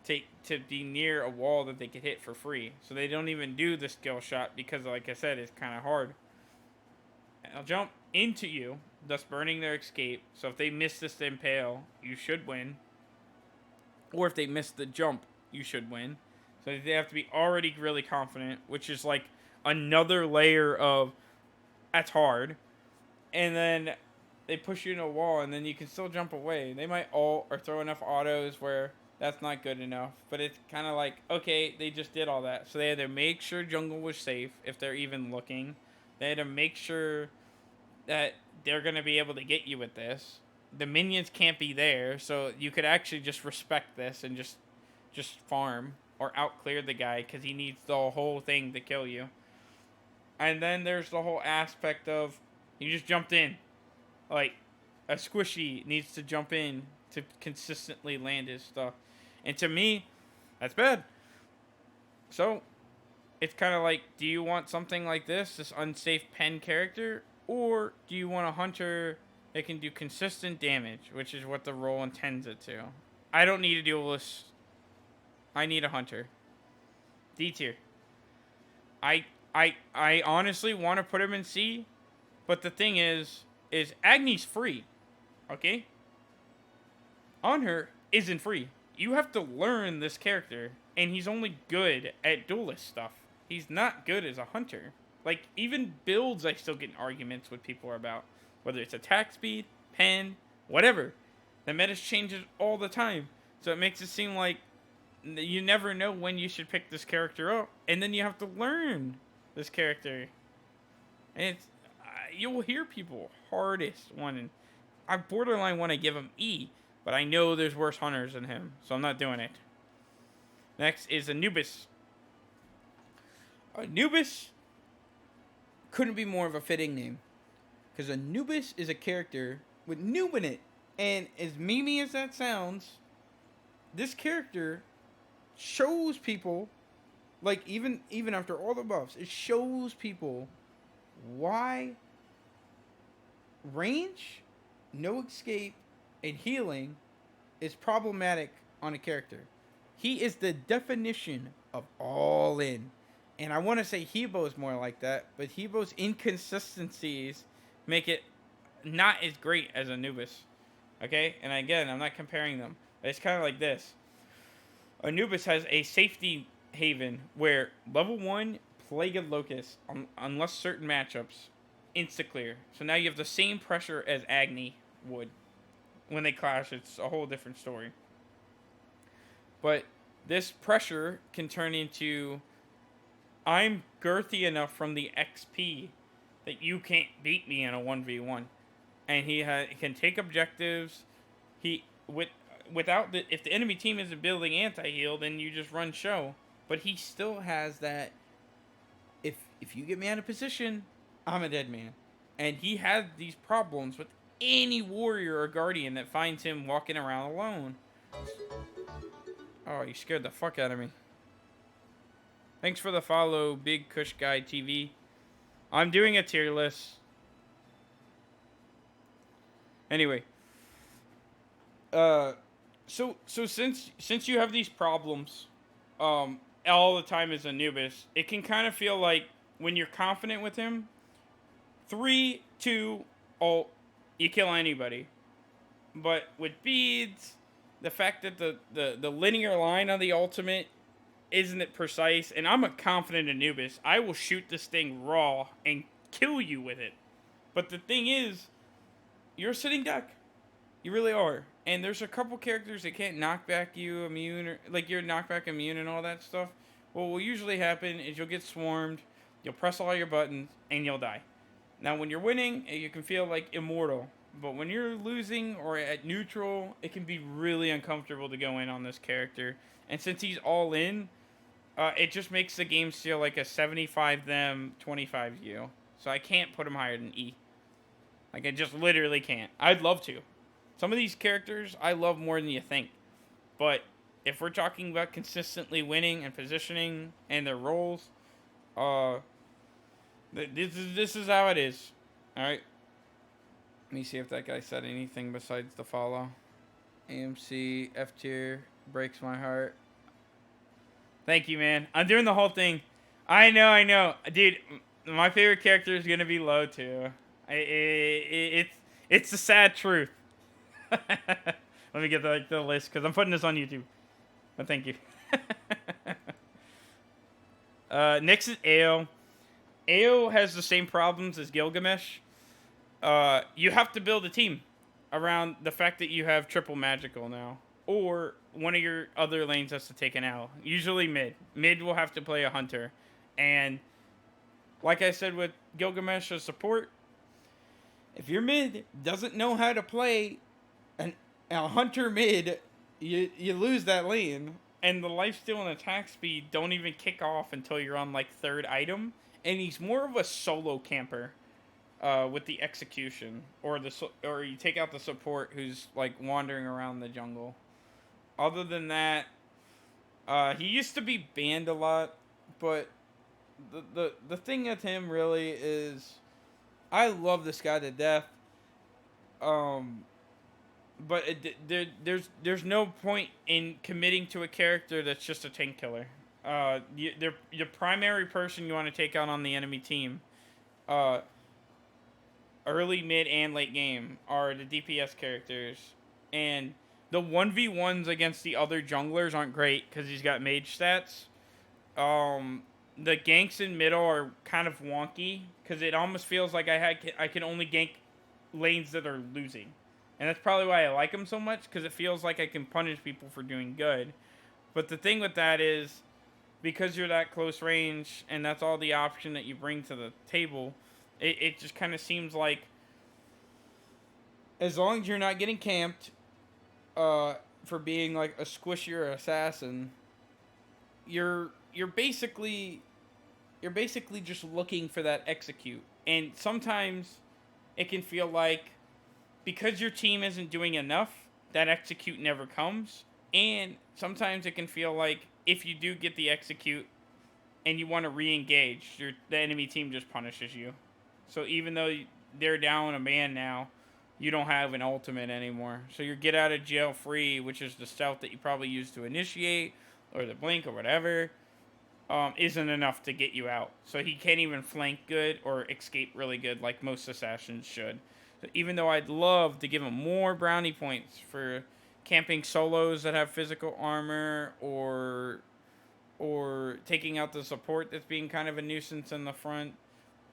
A: to be near a wall that they could hit for free. So they don't even do the skill shot because, like I said, it's kind of hard. And they'll jump into you, thus burning their escape. So if they miss this impale, you should win. Or if they miss the jump, you should win. So they have to be already really confident, which is like another layer of that's hard. And then they push you into a wall, and then you can still jump away. They might ult or throw enough autos where that's not good enough. But it's kind of like, okay, they just did all that. So they had to make sure jungle was safe if they're even looking. They had to make sure that they're going to be able to get you with this. The minions can't be there, so you could actually just respect this and just farm or out-clear the guy because he needs the whole thing to kill you. And then there's the whole aspect of you just jumped in. Like, a squishy needs to jump in to consistently land his stuff. And to me, that's bad. So, it's kind of like, do you want something like this unsafe pen character, or do you want a hunter that can do consistent damage, which is what the role intends it to. I don't need a duelist. I need a hunter. D tier. I honestly want to put him in C, but the thing is Agni's free, okay? Anhur isn't free. You have to learn this character, and he's only good at duelist stuff. He's not good as a hunter. Like, even builds I still get in arguments with people about. Whether it's attack speed, pen, whatever. The meta changes all the time. So it makes it seem like you never know when you should pick this character up. And then you have to learn this character. And it's, you'll hear people hardest one. I borderline want to give him E. But I know there's worse hunters than him. So I'm not doing it. Next is Anubis. Anubis couldn't be more of a fitting name. Because Anubis is a character with noob in it. And as memey as that sounds, this character shows people, like even after all the buffs, it shows people why range, no escape, and healing is problematic on a character. He is the definition of all in. And I want to say Hebo is more like that, but Hebo's inconsistencies make it not as great as Anubis. Okay? And again, I'm not comparing them. It's kind of like this. Anubis has a safety haven where level 1, Plague of Locust, unless certain matchups, insta-clear. So now you have the same pressure as Agni would. When they clash, it's a whole different story. But this pressure can turn into, I'm girthy enough from the XP that you can't beat me in a 1v1. And he can take objectives. If the enemy team isn't building anti-heal, then you just run show. But he still has that, if you get me out of position, I'm a dead man. And he had these problems with any warrior or guardian that finds him walking around alone. Oh, you scared the fuck out of me. Thanks for the follow, Big Kush Guy TV. I'm doing a tier list. Anyway. So since you have these problems, all the time as Anubis, it can kind of feel like when you're confident with him, 3, 2, ult, you kill anybody. But with beads, the fact that the linear line on the ultimate isn't precise, and I'm a confident Anubis, I will shoot this thing raw and kill you with it. But the thing is, you're a sitting duck. You really are. And there's a couple characters that can't knock back you immune, or like you're knockback immune and all that stuff. What will usually happen is you'll get swarmed, you'll press all your buttons, and you'll die. Now, when you're winning, you can feel like immortal. But when you're losing or at neutral, it can be really uncomfortable to go in on this character. And since he's all in, it just makes the game feel like a 75 them, 25 you. So I can't put him higher than E. Like, I just literally can't. I'd love to. Some of these characters I love more than you think. But if we're talking about consistently winning and positioning and their roles, this is how it is. Alright. Let me see if that guy said anything besides the follow. AMC, F tier, breaks my heart. Thank you, man. I'm doing the whole thing. I know. Dude, my favorite character is going to be low, too. It's the sad truth. Let me get the list, because I'm putting this on YouTube. But thank you. Next is Ao. Ao has the same problems as Gilgamesh. You have to build a team around the fact that you have triple magical now. Or one of your other lanes has to take an L. Usually mid. Mid will have to play a hunter. And like I said with Gilgamesh as support, if your mid doesn't know how to play a hunter mid, you lose that lane. And the lifesteal and attack speed don't even kick off until you're on like 3rd item. And he's more of a solo camper with the execution. Or you take out the support who's like wandering around the jungle. Other than that, he used to be banned a lot, but the thing with him really is, I love this guy to death. Um, but there's no point in committing to a character that's just a tank killer. The primary person you want to take out on the enemy team, uh, early, mid, and late game are the DPS characters, and the 1v1s against the other junglers aren't great because he's got mage stats. The ganks in middle are kind of wonky because it almost feels like I can only gank lanes that are losing, and that's probably why I like him so much, because it feels like I can punish people for doing good. But the thing with that is, because you're that close range and that's all the option that you bring to the table, it just kind of seems like, as long as you're not getting camped, for being like a squishier assassin, you're basically just looking for that execute. And sometimes it can feel like, because your team isn't doing enough, that execute never comes. And sometimes it can feel like, if you do get the execute and you want to re-engage, the enemy team just punishes you. So even though they're down a man now, you don't have an ultimate anymore. So your get out of jail free, which is the stealth that you probably use to initiate, or the blink, or whatever, isn't enough to get you out. So he can't even flank good or escape really good like most assassins should. So even though I'd love to give him more brownie points for camping solos that have physical armor, or taking out the support that's being kind of a nuisance in the front,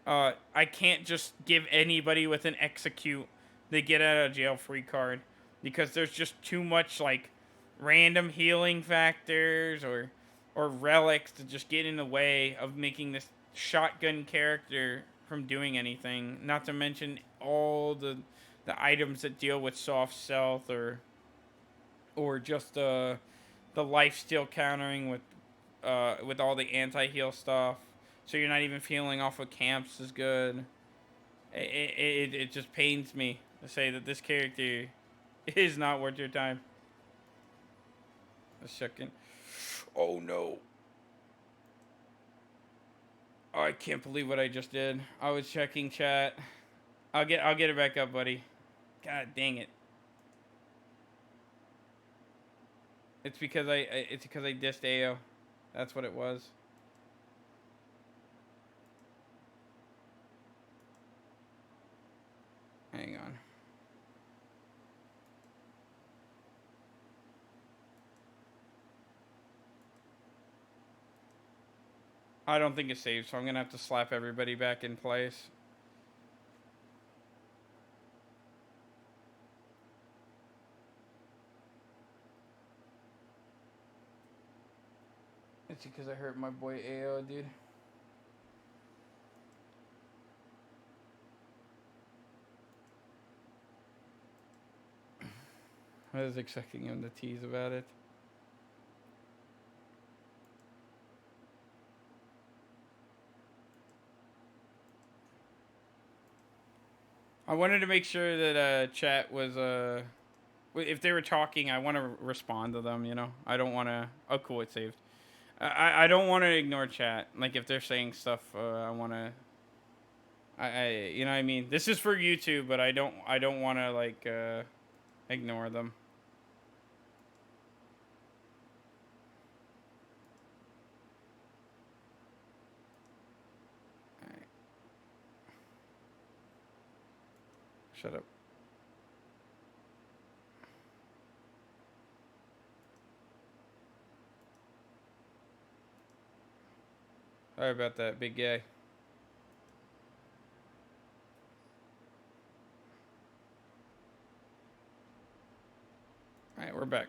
A: I can't just give anybody with an execute the get out of jail free card, because there's just too much like random healing factors or relics to just get in the way of making this shotgun character from doing anything. Not to mention all the items that deal with soft stealth, or just the life steal countering with all the anti-heal stuff. So you're not even feeling off of camps as good. It just pains me to say that this character is not worth your time. A second. Oh no. Oh, I can't believe what I just did. I was checking chat. I'll get it back up, buddy. God dang it. It's because I dissed AO. That's what it was. Hang on. I don't think it's saved, so I'm gonna have to slap everybody back in place. It's because I hurt my boy AO, dude. I was expecting him to tease about it. I wanted to make sure that chat was if they were talking, I want to respond to them. You know, I don't want to. Oh, cool, it's saved. I don't want to ignore chat. Like, if they're saying stuff, I want to. You know what I mean? This is for YouTube, but I don't want to like ignore them. All right. Shut up. Sorry about that, big guy. Alright, we're back.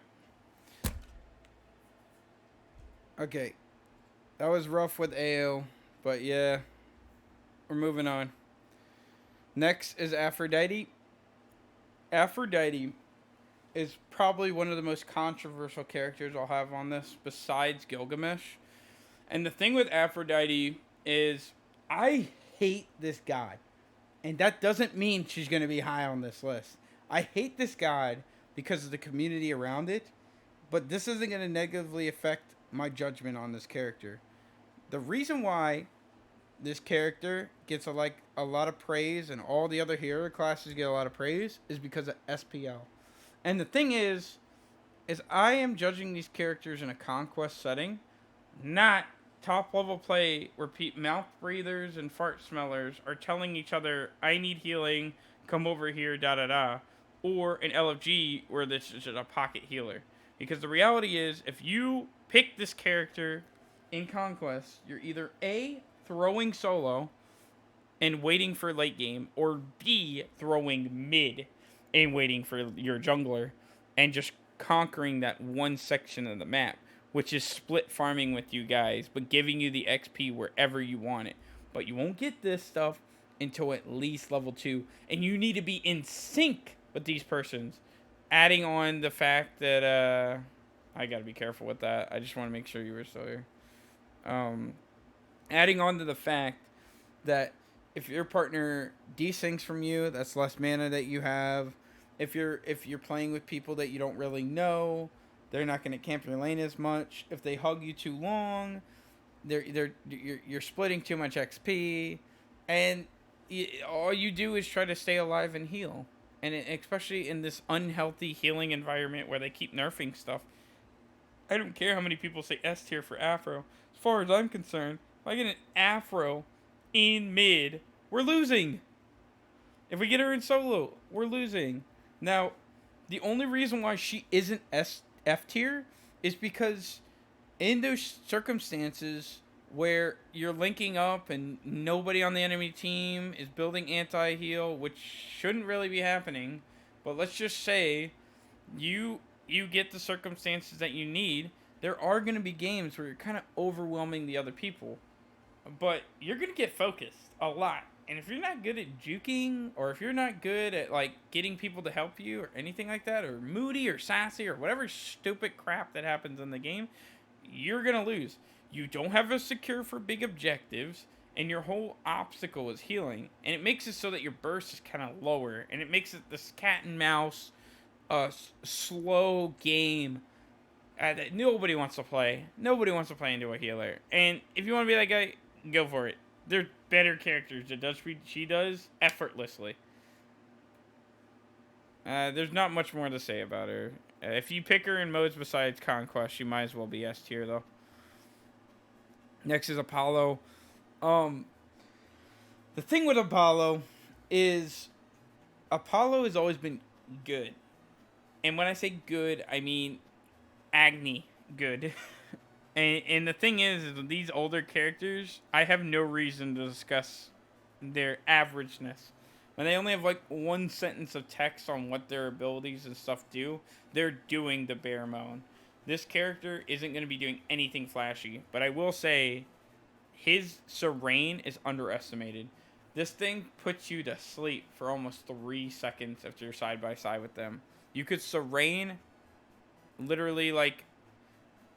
A: Okay. That was rough with AO, but yeah. We're moving on. Next is Aphrodite. Aphrodite is probably one of the most controversial characters I'll have on this, besides Gilgamesh. And the thing with Aphrodite is, I hate this god. And that doesn't mean she's going to be high on this list. I hate this god because of the community around it, but this isn't going to negatively affect my judgment on this character. The reason why this character gets a lot of praise, and all the other hero classes get a lot of praise, is because of SPL. And the thing is I am judging these characters in a conquest setting, not top level play where mouth breathers and fart smellers are telling each other, "I need healing, come over here, da da da," or an LFG where this is a pocket healer. Because the reality is, if you pick this character in Conquest, you're either A, throwing solo and waiting for late game, or B, throwing mid and waiting for your jungler and just conquering that one section of the map, which is split farming with you guys, but giving you the XP wherever you want it. But you won't get this stuff until at least level 2, and you need to be in sync with these persons. Adding on the fact that, I gotta be careful with that. I just want to make sure you were still here. Adding on to the fact that if your partner desyncs from you, that's less mana that you have. If you're playing with people that you don't really know, they're not going to camp your lane as much. If they hug you too long, you're splitting too much XP, and all you do is try to stay alive and heal. And especially in this unhealthy healing environment where they keep nerfing stuff. I don't care how many people say S tier for Afro. As far as I'm concerned, if I get an Afro in mid, we're losing. If we get her in solo, we're losing. Now, the only reason why she isn't F tier is because in those circumstances where you're linking up and nobody on the enemy team is building anti-heal, which shouldn't really be happening, but let's just say you get the circumstances that you need, there are going to be games where you're kind of overwhelming the other people. But you're going to get focused a lot. And if you're not good at juking, or if you're not good at, getting people to help you or anything like that, or moody or sassy or whatever stupid crap that happens in the game, you're going to lose. You don't have a secure for big objectives, and your whole obstacle is healing. And it makes it so that your burst is kind of lower. And it makes it this cat and mouse slow game that nobody wants to play. Nobody wants to play into a healer. And if you want to be that guy, go for it. There's better characters that does what she does effortlessly. There's not much more to say about her. If you pick her in modes besides Conquest, she might as well be S tier though. Next is Apollo. The thing with Apollo is Apollo has always been good. And when I say good, I mean Agni good. and the thing is these older characters, I have no reason to discuss their averageness. When they only have one sentence of text on what their abilities and stuff do, they're doing the bare moan. This character isn't going to be doing anything flashy, but I will say his Serene is underestimated. This thing puts you to sleep for almost 3 seconds if you're side by side with them. You could Serene literally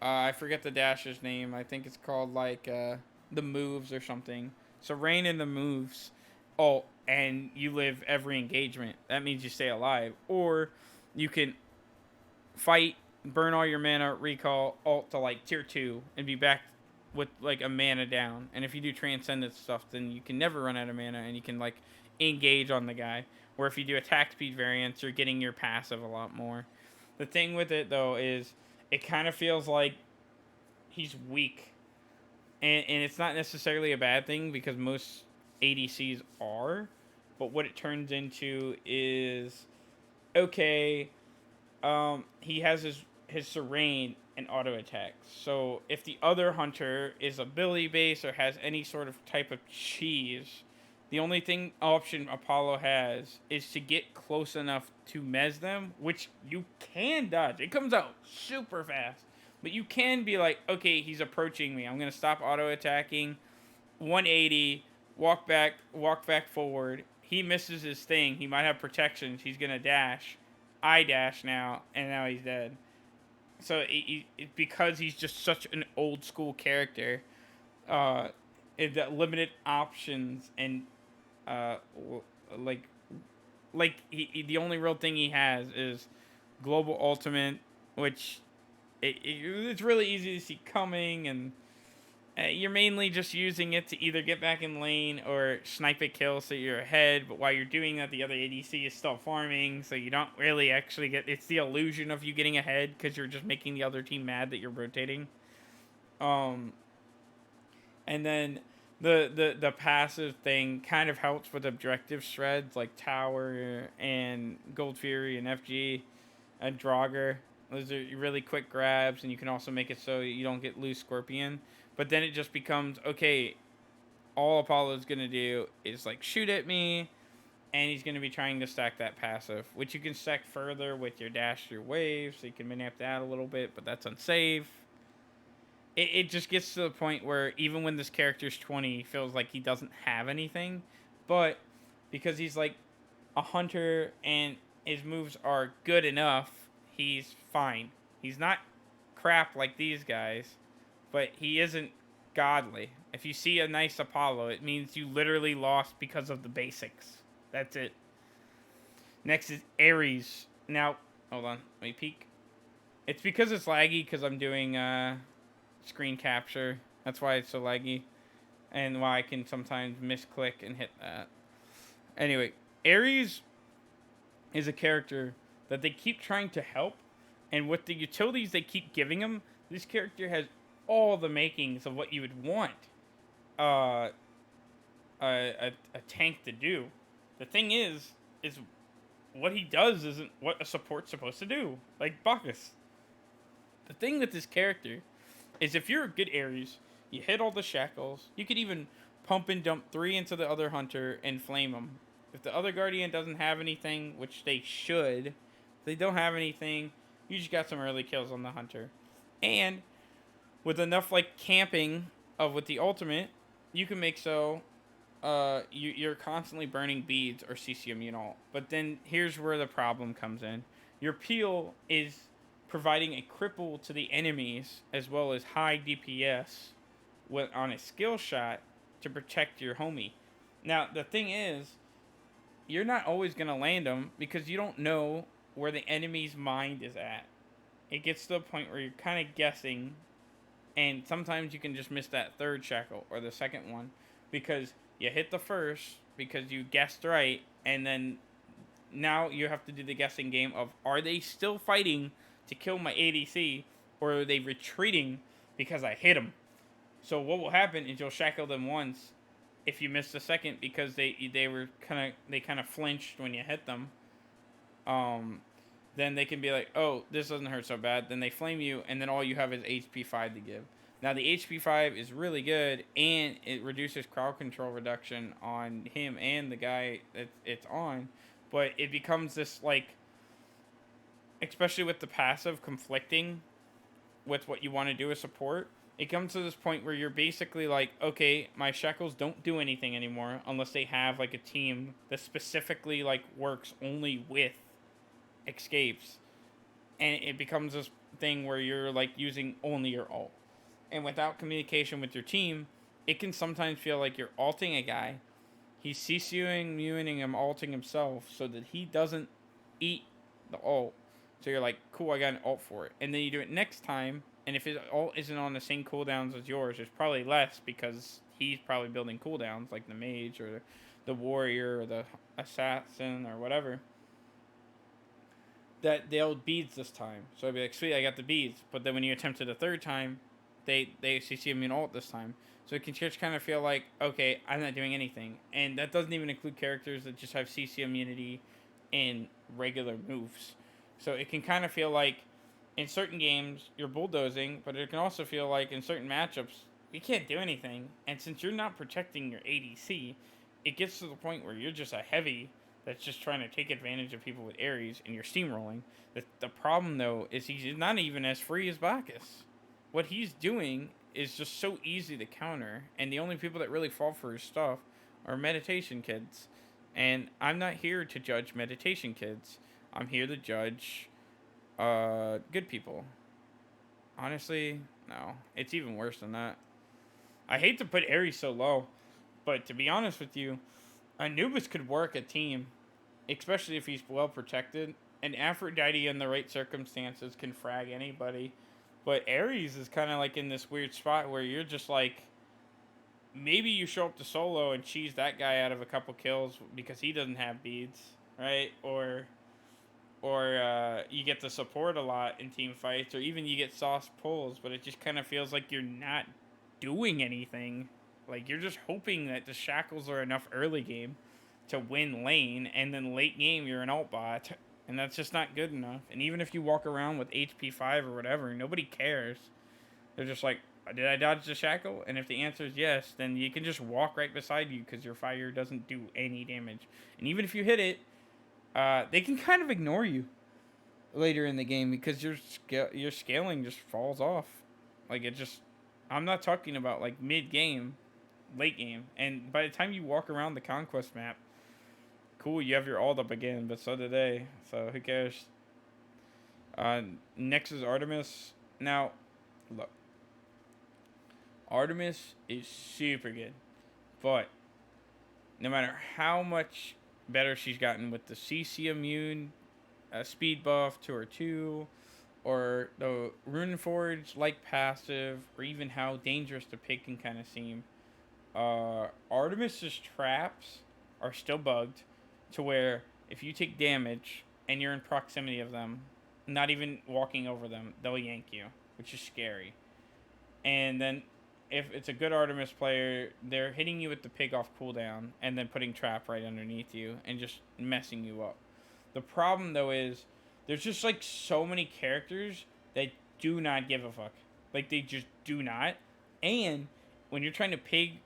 A: I forget the dasher's name. I think it's called the moves or something. Serene in the moves. Oh, and you live every engagement. That means you stay alive. Or you can fight, burn all your mana, recall, ult to tier 2, and be back with a mana down. And if you do transcendent stuff, then you can never run out of mana, and you can engage on the guy. Where if you do attack speed variants, you're getting your passive a lot more. The thing with it though is it kind of feels like he's weak. And it's not necessarily a bad thing because most ADCs are. But what it turns into is, okay, he has his Serene and auto attacks. So if the other hunter is ability based or has any sort of type of cheese, the only option Apollo has is to get close enough to mez them, which you can dodge. It comes out super fast. But you can be okay, he's approaching me. I'm going to stop auto-attacking. 180, walk back forward. He misses his thing. He might have protections. He's going to dash. I dash now, and now he's dead. So because he's just such an old school character, that limited options and the only real thing he has is global ultimate, which it's really easy to see coming, and You're mainly just using it to either get back in lane or snipe a kill so you're ahead, but while you're doing that, the other ADC is still farming, so you don't really actually get... It's the illusion of you getting ahead because you're just making the other team mad that you're rotating. And then the passive thing kind of helps with objective shreds like Tower and Gold Fury and FG and Draugr. Those are really quick grabs, and you can also make it so you don't get loose Scorpion. But then it just becomes, okay, all Apollo's going to do is like shoot at me, and he's going to be trying to stack that passive, which you can stack further with your dash, your wave, so you can manip that a little bit, but that's unsafe. It just gets to the point where even when this character's 20, he feels like he doesn't have anything, but because he's like a hunter and his moves are good enough, he's fine. He's not crap like these guys, but he isn't godly. If you see a nice Apollo, it means you literally lost because of the basics. That's it. Next is Aries. Now, hold on. Let me peek. It's because it's laggy because I'm doing screen capture. That's why it's so laggy. And why I can sometimes misclick and hit that. Anyway, Aries is a character that they keep trying to help. And with the utilities they keep giving him, this character has all the makings of what you would want a tank to do. The thing is what he does isn't what a support's supposed to do. Like Bacchus. The thing with this character is if you're a good Aries, you hit all the shackles. You could even pump and dump 3 into the other hunter and flame them. If the other Guardian doesn't have anything, which they should, if they don't have anything, you just got some early kills on the hunter. And with enough like camping with the ultimate, you can make so you're constantly burning beads or CC immune ult. But then here's where the problem comes in. Your peel is providing a cripple to the enemies as well as high DPS on a skill shot to protect your homie. Now the thing is, you're not always going to land them because you don't know where the enemy's mind is at. It gets to a point where you're kind of guessing, and sometimes you can just miss that third shackle or the second one because you hit the first because you guessed right, and then now you have to do the guessing game of, are they still fighting to kill my ADC, or are they retreating because I hit them? So what will happen is you'll shackle them once if you miss the second because they kind of flinched when you hit them. Then they can be like, oh, this doesn't hurt so bad. Then they flame you, and then all you have is HP 5 to give. Now, the HP 5 is really good, and it reduces crowd control reduction on him and the guy that it's on. But it becomes this, like, especially with the passive conflicting with what you want to do as support, it comes to this point where you're basically like, okay, my shackles don't do anything anymore unless they have, like, a team that specifically, like, works only with escapes, and it becomes this thing where you're like using only your ult, and without communication with your team, it can sometimes feel like you're ulting a guy, he's CCing, muting him, ulting himself so that he doesn't eat the ult, so you're like, cool, I got an ult for it, and then you do it next time, and if his ult isn't on the same cooldowns as yours, it's probably less because he's probably building cooldowns like the mage or the warrior or the assassin or whatever, that they'll beads this time. So I'd be like, sweet, I got the beads. But then when you attempt it a third time, they CC immune ult this time. So it can just kind of feel like, okay, I'm not doing anything. And that doesn't even include characters that just have CC immunity in regular moves. So it can kind of feel like in certain games you're bulldozing, but it can also feel like in certain matchups you can't do anything. And since you're not protecting your ADC, it gets to the point where you're just a heavy that's just trying to take advantage of people with Aries, and you're steamrolling. The problem, though, is he's not even as free as Bacchus. What he's doing is just so easy to counter, and the only people that really fall for his stuff are meditation kids. And I'm not here to judge meditation kids. I'm here to judge good people. Honestly, no. It's even worse than that. I hate to put Aries so low, but to be honest with you, Anubis could work a team, especially if he's well protected, and Aphrodite in the right circumstances can frag anybody. But Aries is kind of like in this weird spot where you're just like, maybe you show up to solo and cheese that guy out of a couple kills because he doesn't have beads, right? Or you get the support a lot in team fights, or even you get sauce pulls, but it just kind of feels like you're not doing anything. Like you're just hoping that the shackles are enough early game to win lane, and then late game you're an alt bot, and that's just not good enough. And even if you walk around with HP 5 or whatever, nobody cares. They're just like, did I dodge the shackle? And if the answer is yes, then you can just walk right beside you because your fire doesn't do any damage. And even if you hit it, they can kind of ignore you later in the game because your scaling just falls off. Like it just, I'm not talking about like mid game, late game, and by the time you walk around the Conquest map, cool, you have your ult up again, but so did they. So who cares? Next is Artemis. Now, look, Artemis is super good, but no matter how much better she's gotten with the CC immune speed buff to her 2, or the Runeforge like passive, or even how dangerous the pig can kind of seem, Artemis's traps are still bugged to where if you take damage and you're in proximity of them, not even walking over them, they'll yank you, which is scary. And then if it's a good Artemis player, they're hitting you with the pig off cooldown and then putting trap right underneath you and just messing you up. The problem though is there's just like so many characters that do not give a fuck. Like they just do not. And when you're trying to pig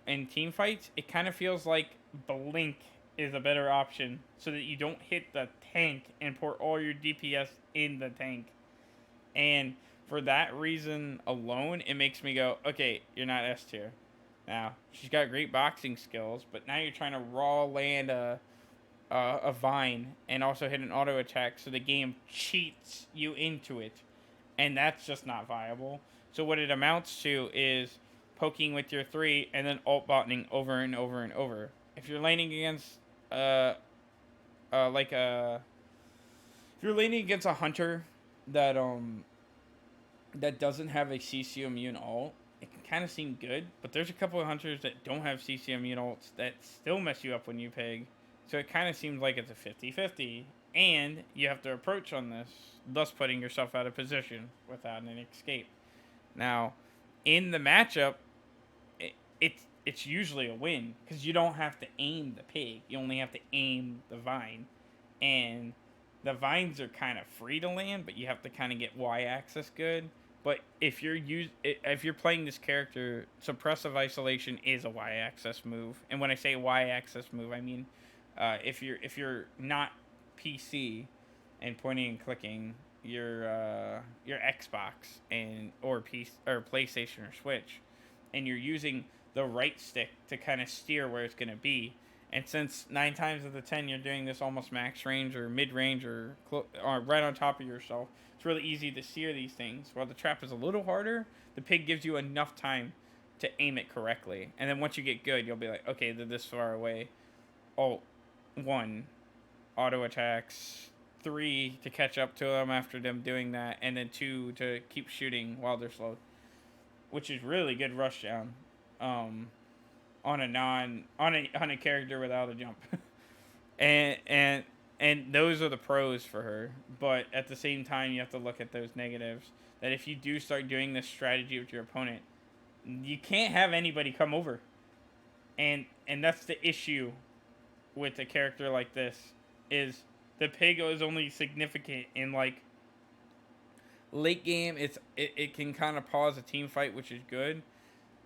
A: in team fights, it kind of feels like Blink is a better option so that you don't hit the tank and pour all your DPS in the tank. And for that reason alone, it makes me go, okay, you're not S tier. Now, she's got great boxing skills, but now you're trying to raw land a vine and also hit an auto attack so the game cheats you into it. And that's just not viable. So what it amounts to is poking with your 3 and then alt botting over and over and over. If you're laning against if you're laning against a hunter that that doesn't have a CC immune ult, it can kind of seem good, but there's a couple of hunters that don't have CC immune ults that still mess you up when you pig. So it kind of seems like it's a 50-50, and you have to approach on this, thus putting yourself out of position without an escape. Now, in the matchup, it's usually a win because you don't have to aim the pig. You only have to aim the vine, and the vines are kind of free to land, but you have to kind of get Y-axis good. But if you're playing this character, suppressive isolation is a Y-axis move. And when I say Y-axis move, I mean if you're not PC and pointing and clicking your Xbox or PlayStation or Switch, and you're using the right stick to kind of steer where it's going to be. And since 9 times out of the 10 you're doing this almost max range or mid range or right on top of yourself, it's really easy to steer these things. While the trap is a little harder, the pig gives you enough time to aim it correctly. And then once you get good, you'll be like, okay, they're this far away. Oh, 1, auto attacks, 3 to catch up to them after them doing that, and then 2 to keep shooting while they're slowed, which is really good rush down. On a character without a jump, and those are the pros for her. But at the same time, you have to look at those negatives. That if you do start doing this strategy with your opponent, you can't have anybody come over, and that's the issue with a character like this. Is the pig is only significant in like late game. It can kind of pause a team fight, which is good.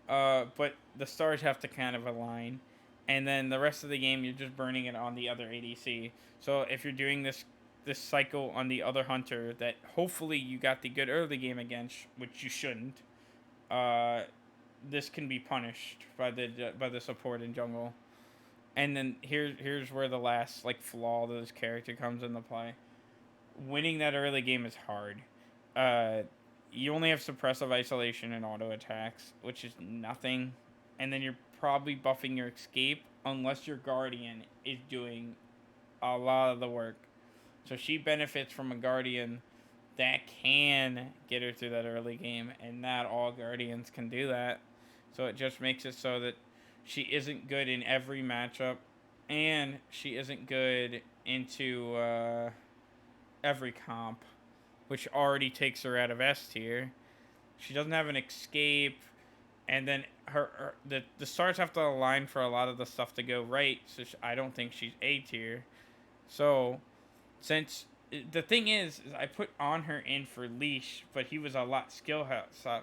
A: But the stars have to kind of align, and then the rest of the game you're just burning it on the other ADC. So if you're doing this cycle on the other hunter that hopefully you got the good early game against, which you shouldn't, this can be punished by the support in jungle. And then here's where the last like flaw of this character comes into play. Winning that early game is hard. You only have suppressive isolation and auto attacks, which is nothing. And then you're probably buffing your escape unless your guardian is doing a lot of the work. So she benefits from a guardian that can get her through that early game, and not all Guardians can do that. So it just makes it so that she isn't good in every matchup, and she isn't good into every comp, which already takes her out of S tier. She doesn't have an escape, and then the stars have to align for a lot of the stuff to go right. So I don't think she's A tier. So since the thing is I put on her in for leash, but he was a lot skill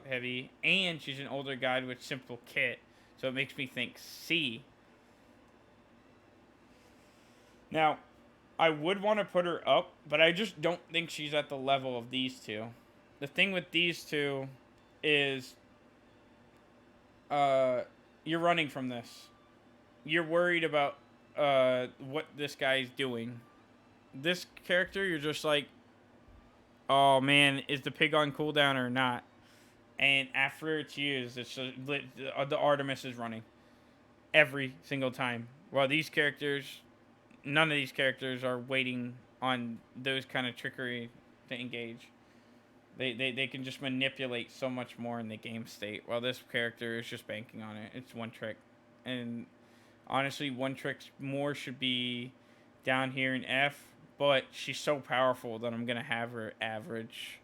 A: heavy, and she's an older guide with simple kit, so it makes me think C. Now, I would want to put her up, but I just don't think she's at the level of these two. The thing with these two is you're running from this. You're worried about what this guy's doing. This character, you're just like, oh man, is the pig on cooldown or not? And after it's used, it's just, the Artemis is running every single time. While these characters, none of these characters are waiting on those kind of trickery to engage. They can just manipulate so much more in the game state, while this character is just banking on it. It's one trick. And honestly, one trick more should be down here in F, but she's so powerful that I'm going to have her average.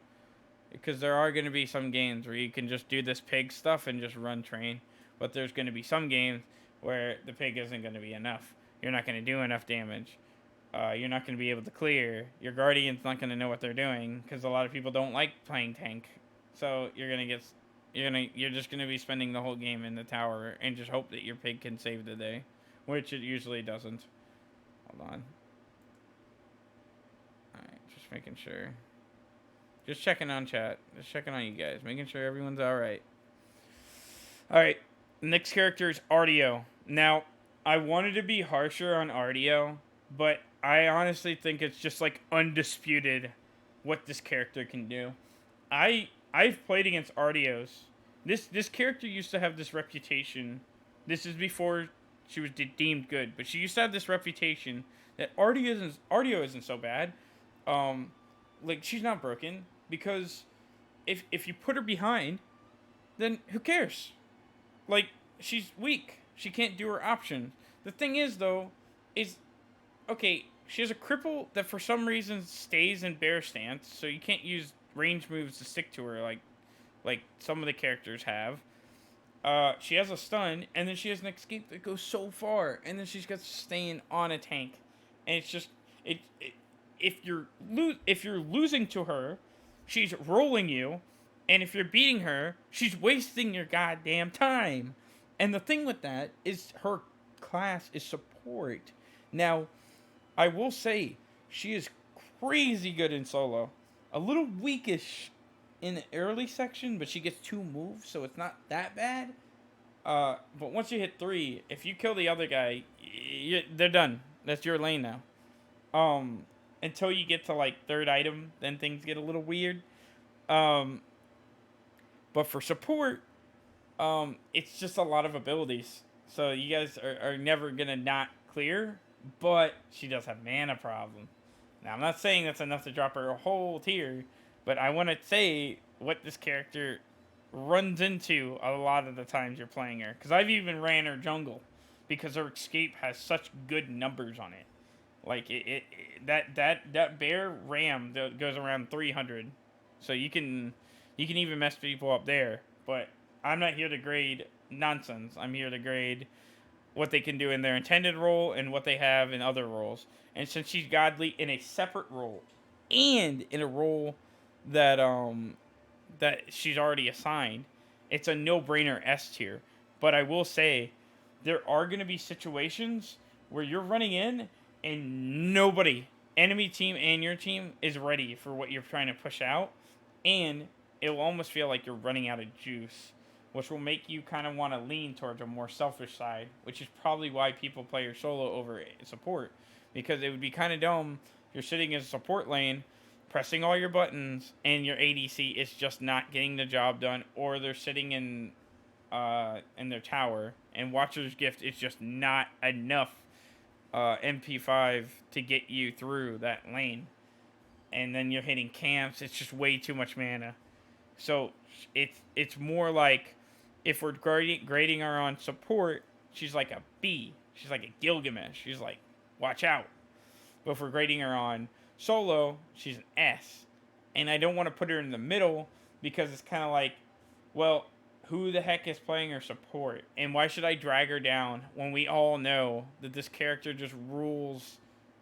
A: Because there are going to be some games where you can just do this pig stuff and just run train. But there's going to be some games where the pig isn't going to be enough. You're not going to do enough damage. You're not going to be able to clear. Your Guardian's not going to know what they're doing, because a lot of people don't like playing tank. So you're just going to be spending the whole game in the tower and just hope that your pig can save the day, which it usually doesn't. Hold on. Alright, just making sure. Just checking on chat. Just checking on you guys. Making sure everyone's alright. Alright. Next character is Artio. Now, I wanted to be harsher on Artio, but I honestly think it's just like undisputed what this character can do. I've played against Artios. This character used to have this reputation. This is before she was deemed good, but she used to have this reputation that Artio isn't so bad. Like, she's not broken, because if you put her behind, then who cares? Like, she's weak. She can't do her options. The thing is, though, is, okay, she has a cripple that for some reason stays in bear stance, so you can't use range moves to stick to her like some of the characters have. She has a stun, and then she has an escape that goes so far, and then she's got staying on a tank, and it's just if you're losing to her, she's rolling you, and if you're beating her, she's wasting your goddamn time. And the thing with that is her class is support. Now, I will say she is crazy good in solo. A little weakish in the early section, but she gets 2 moves, so it's not that bad. But once you hit 3, if you kill the other guy, they're done. That's your lane now. Until you get to like 3rd item, then things get a little weird. But for support, it's just a lot of abilities. So you guys are never gonna not clear, but she does have mana problem. Now, I'm not saying that's enough to drop her a whole tier, but I want to say what this character runs into a lot of the times you're playing her. Because I've even ran her jungle, because her escape has such good numbers on it. Like, that bear ram that goes around 300. So you can even mess people up there. But I'm not here to grade nonsense. I'm here to grade what they can do in their intended role and what they have in other roles. And since she's godly in a separate role and in a role that that she's already assigned, it's a no-brainer S tier. But I will say, there are going to be situations where you're running in and nobody, enemy team and your team, is ready for what you're trying to push out, and it will almost feel like you're running out of juice, which will make you kind of want to lean towards a more selfish side, which is probably why people play your solo over support, because it would be kind of dumb if you're sitting in a support lane, pressing all your buttons, and your ADC is just not getting the job done, or they're sitting in their tower, and Watcher's Gift is just not enough MP5 to get you through that lane. and then you're hitting camps. It's just way too much mana. So it's more like if we're grading her on support, she's like a B. She's like a Gilgamesh. She's like, watch out. But if we're grading her on solo, she's an S. And I don't want to put her in the middle because it's kind of like, well, who the heck is playing her support? And why should I drag her down when we all know that this character just rules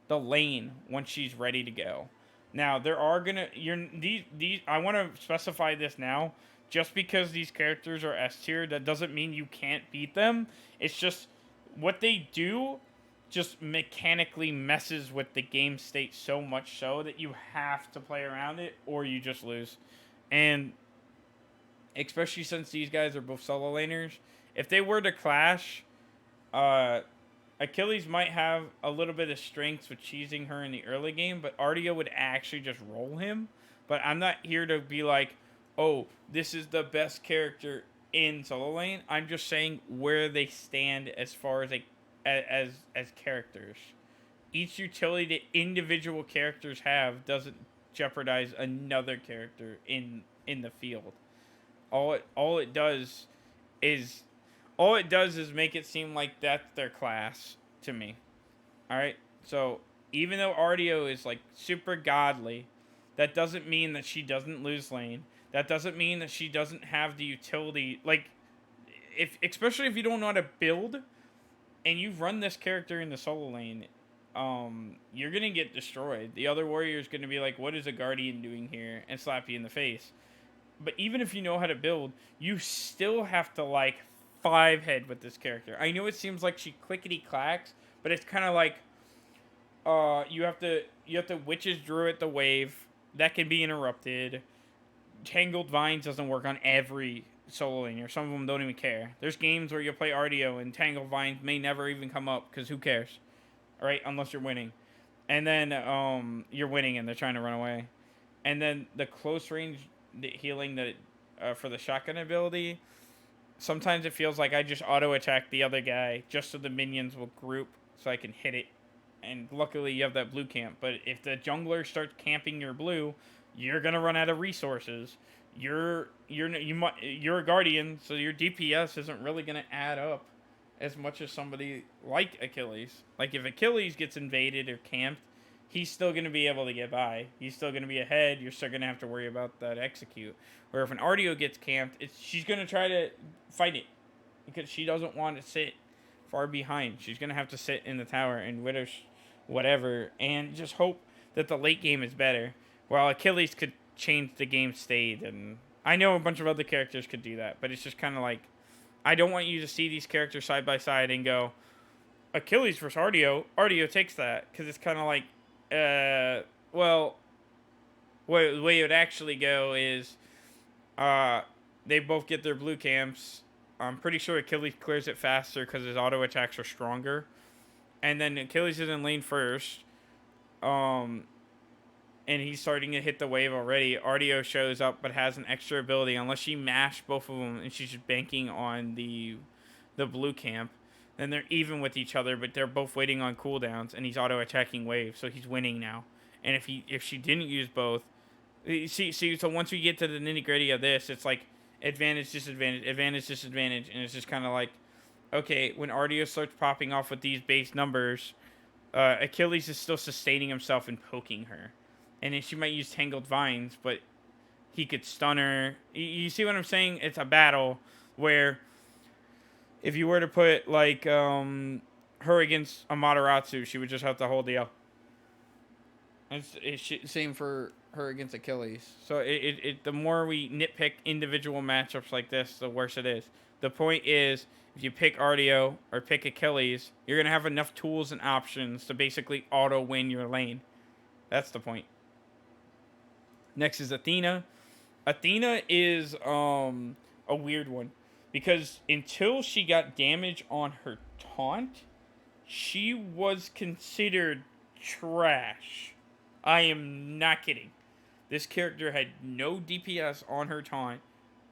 A: the lane once she's ready to go? Now, there are these I want to specify this now. Just because these characters are S tier, that doesn't mean you can't beat them. It's just what they do just mechanically messes with the game state so much so that you have to play around it or you just lose. And especially since these guys are both solo laners, if they were to clash, Achilles might have a little bit of strengths with cheesing her in the early game, but Artio would actually just roll him. But I'm not here to be like, oh, this is the best character in solo lane. I'm just saying where they stand as far as as characters. Each utility that individual characters have doesn't jeopardize another character in the field. All it does is make it seem like that's their class to me. All right? So, even though Artio is like super godly, that doesn't mean that she doesn't lose lane. That doesn't mean that she doesn't have the utility, like especially if you don't know how to build and you run this character in the solo lane, you're going to get destroyed. The other warrior is going to be like, what is a guardian doing here? And slap you in the face. But even if you know how to build, you still have to, like, 5-head with this character. I know it seems like she clickety-clacks, but it's kind of like, you have to Witch's Druid the wave. That can be interrupted. Tangled Vines doesn't work on every solo laner. Some of them don't even care. There's games where you play Artio and Tangled Vines may never even come up because who cares? Alright, unless you're winning. And then you're winning and they're trying to run away. And then the close range healing that for the shotgun ability, sometimes it feels like I just auto attack the other guy just so the minions will group so I can hit it. And luckily you have that blue camp. But if the jungler starts camping your blue, you're gonna run out of resources. You're a guardian, so your DPS isn't really gonna add up as much as somebody like Achilles. Like if Achilles gets invaded or camped, he's still gonna be able to get by. He's still gonna be ahead. You're still gonna have to worry about that execute. Where if an Artio gets camped, she's gonna try to fight it because she doesn't want to sit far behind. She's gonna have to sit in the tower and withers whatever, and just hope that the late game is better. While Achilles could change the game state, and I know a bunch of other characters could do that, but it's just kind of like, I don't want you to see these characters side by side and go, Achilles versus Artio. Artio takes that, because it's kind of like, well, the way it would actually go is, they both get their blue camps. I'm pretty sure Achilles clears it faster because his auto attacks are stronger. And then Achilles is in lane first. And he's starting to hit the wave already. Artio shows up but has an extra ability. Unless she mashed both of them and she's just banking on the blue camp. Then they're even with each other, but they're both waiting on cooldowns. And he's auto-attacking wave, so he's winning now. And if she didn't use both... See, so once we get to the nitty-gritty of this, it's like advantage, disadvantage, advantage, disadvantage. And it's just kind of like... Okay, when Artio starts popping off with these base numbers, Achilles is still sustaining himself and poking her. And then she might use Tangled Vines, but he could stun her. You see what I'm saying? It's a battle where if you were to put, like, her against Amaterasu, she would just have to hold the L. Same for her against Achilles. So the more we nitpick individual matchups like this, the worse it is. The point is, if you pick Artio or pick Achilles, you're going to have enough tools and options to basically auto-win your lane. That's the point. Next is Athena. Athena is a weird one. Because until she got damage on her taunt, she was considered trash. I am not kidding. This character had no DPS on her taunt.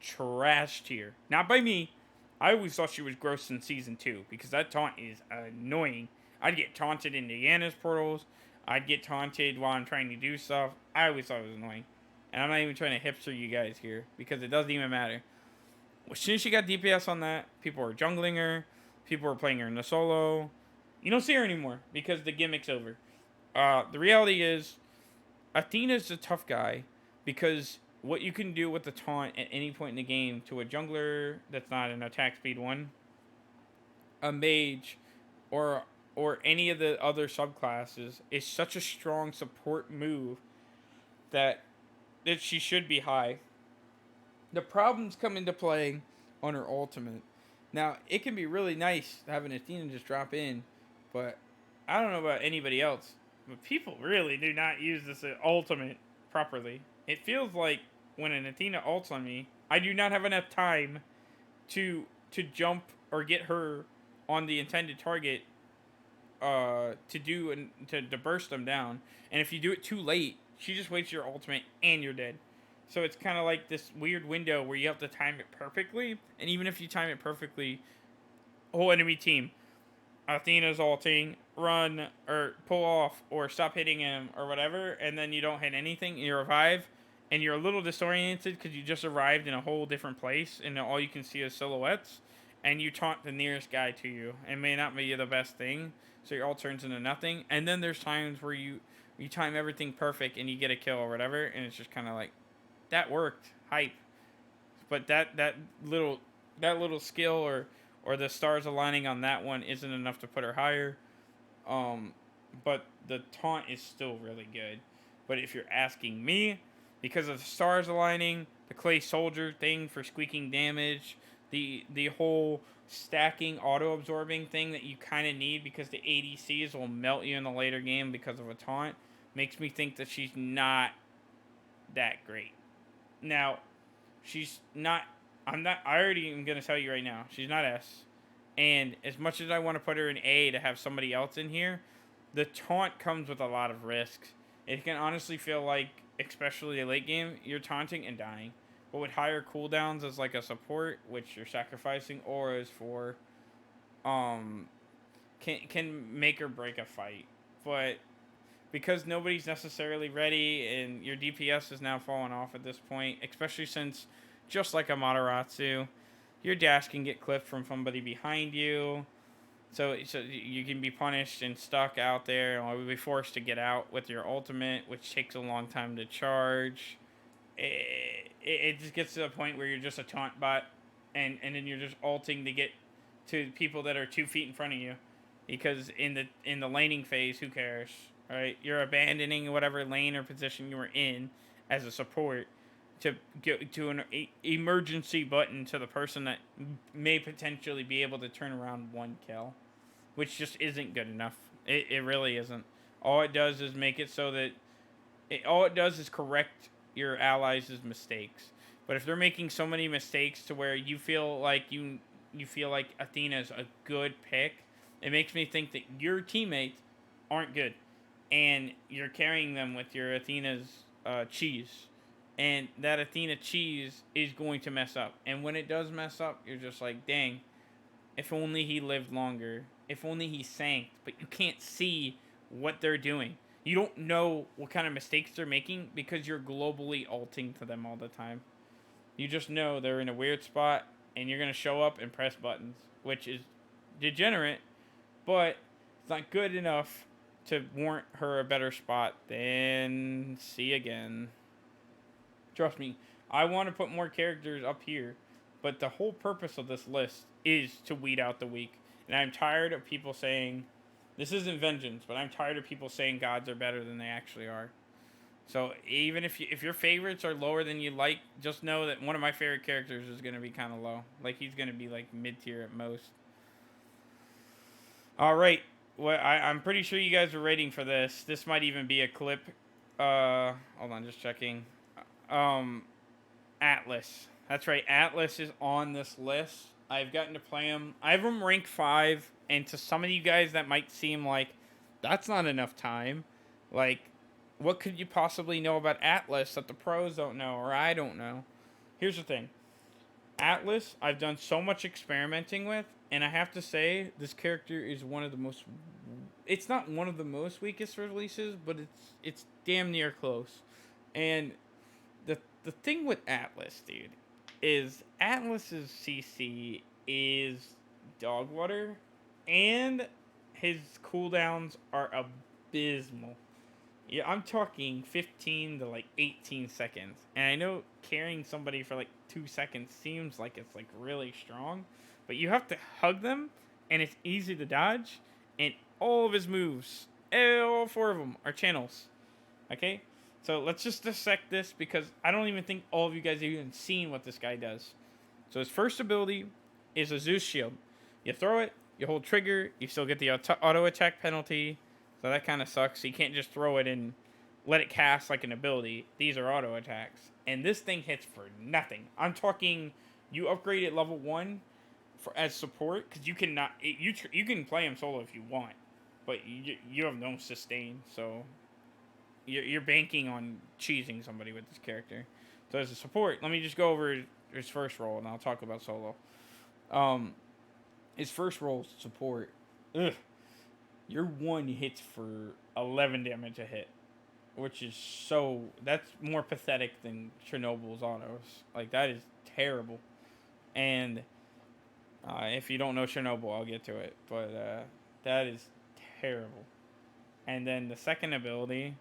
A: Trash tier. Not by me. I always thought she was gross in Season 2, because that taunt is annoying. I'd get taunted in Diana's portals. I'd get taunted while I'm trying to do stuff. I always thought it was annoying. And I'm not even trying to hipster you guys here because it doesn't even matter. As soon as she got DPS on that, people were jungling her. People were playing her in the solo. You don't see her anymore because the gimmick's over. The reality is, Athena's a tough guy because what you can do with the taunt at any point in the game to a jungler that's not an attack speed 1, a mage, or any of the other subclasses is such a strong support move that she should be high. The problems come into play on her ultimate. Now, it can be really nice having Athena just drop in, but I don't know about anybody else, but people really do not use this ultimate properly. It feels like when an Athena ults on me, I do not have enough time to jump or get her on the intended target to burst them down. And if you do it too late, she just wastes your ultimate and you're dead. So it's kind of like this weird window where you have to time it perfectly. And even if you time it perfectly, whole enemy team, Athena's ulting, run, or pull off, or stop hitting him, or whatever, and then you don't hit anything, you revive, and you're a little disoriented because you just arrived in a whole different place, and all you can see is silhouettes, and you taunt the nearest guy to you. It may not be the best thing, so your ult turns into nothing. And then there's times where you time everything perfect, and you get a kill or whatever, and it's just kind of like, that worked, hype. But that little skill or the stars aligning on that one isn't enough to put her higher. But the taunt is still really good. But if you're asking me, because of the stars aligning, the clay soldier thing for squeaking damage, the whole stacking auto absorbing thing that you kind of need because the ADCs will melt you in the later game because of a taunt, makes me think that she's not that great. Now, she's not. I already am gonna tell you right now, she's not S. And as much as I want to put her in A to have somebody else in here, the taunt comes with a lot of risks. It can honestly feel like, especially a late game, you're taunting and dying. But with higher cooldowns as like a support, which you're sacrificing auras for, can make or break a fight. But because nobody's necessarily ready and your DPS is now falling off at this point, especially since, just like a Mataratsu, your dash can get clipped from somebody behind you. So you can be punished and stuck out there, or be forced to get out with your ultimate, which takes a long time to charge. It just gets to the point where you're just a taunt bot, and then you're just ulting to get to people that are 2 feet in front of you, because in the laning phase, who cares, right? You're abandoning whatever lane or position you were in as a support to get to an emergency button to the person that may potentially be able to turn around one kill, which just isn't good enough. It really isn't. All it does is make it so that all it does is correct your allies' mistakes. But if they're making so many mistakes to where you feel like you feel like Athena's a good pick, it makes me think that your teammates aren't good, and you're carrying them with your Athena's cheese. And that Athena cheese is going to mess up. And when it does mess up, you're just like, dang, if only he lived longer. If only he sank. But you can't see what they're doing. You don't know what kind of mistakes they're making because you're globally ulting to them all the time. You just know they're in a weird spot and you're going to show up and press buttons, which is degenerate, but it's not good enough to warrant her a better spot than C again. Trust me, I want to put more characters up here, but the whole purpose of this list is to weed out the weak. And I'm tired of people saying, this isn't vengeance, but I'm tired of people saying gods are better than they actually are. So even if your favorites are lower than you like, just know that one of my favorite characters is going to be kind of low. Like, he's going to be like mid-tier at most. All right. Well, I'm pretty sure you guys are waiting for this. This might even be a clip. Hold on, just checking. Atlas. That's right, Atlas is on this list. I've gotten to play him. I have him ranked 5, and to some of you guys that might seem like that's not enough time. Like, what could you possibly know about Atlas that the pros don't know or I don't know? Here's the thing. Atlas, I've done so much experimenting with, and I have to say, this character is one of the most... It's not one of the most weakest releases, but it's damn near close. And the thing with Atlas, dude, is Atlas's CC is dog water, and his cooldowns are abysmal. Yeah, I'm talking 15 to like 18 seconds. And I know carrying somebody for like 2 seconds seems like it's like really strong, but you have to hug them and it's easy to dodge, and all of his moves, all four of them are channels. Okay? So let's just dissect this because I don't even think all of you guys have even seen what this guy does. So his first ability is a Zeus shield. You throw it, you hold trigger, you still get the auto attack penalty. So that kind of sucks. You can't just throw it and let it cast like an ability. These are auto attacks. And this thing hits for nothing. I'm talking you upgrade it level 1 as support because you cannot you can play him solo if you want, but you have no sustain. So you're banking on cheesing somebody with this character. So as a support, let me just go over his first role and I'll talk about solo. His first role is support. Ugh. Your one hits for 11 damage a hit, which is that's more pathetic than Chernobyl's autos. Like, that is terrible. And if you don't know Chernobyl, I'll get to it. But that is terrible. And then the second ability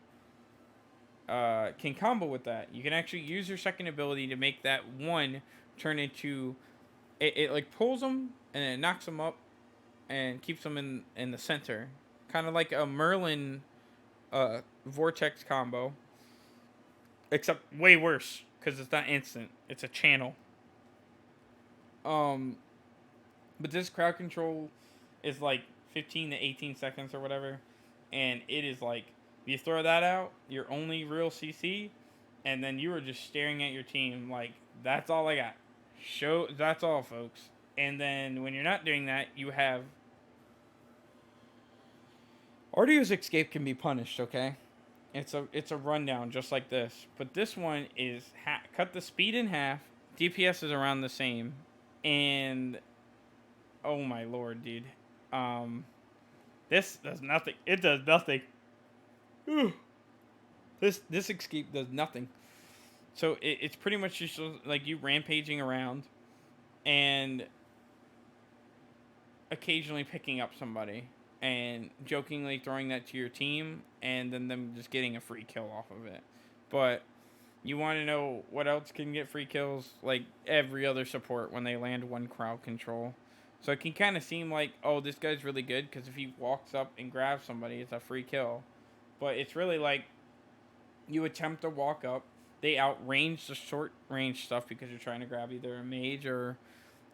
A: can combo with that. You can actually use your second ability to make that one turn into... It like pulls them and it knocks them up and keeps them in the center. Kind of like a Merlin Vortex combo. Except way worse, because it's not instant. It's a channel. But this crowd control is like 15 to 18 seconds or whatever. And it is like, you throw that out, your only real CC, and then you are just staring at your team like, that's all I got. That's all, folks. And then when you're not doing that, you have... Artio's escape can be punished, okay? It's a rundown just like this. But this one is cut the speed in half. DPS is around the same. And... oh my lord, dude. This does nothing. It does nothing. This escape does nothing. So it's pretty much just like you rampaging around and occasionally picking up somebody and jokingly throwing that to your team and then them just getting a free kill off of it. But you want to know what else can get free kills? Like every other support when they land one crowd control. So it can kind of seem like, oh, this guy's really good because if he walks up and grabs somebody, it's a free kill. But it's really like you attempt to walk up. They outrange the short range stuff because you're trying to grab either a mage or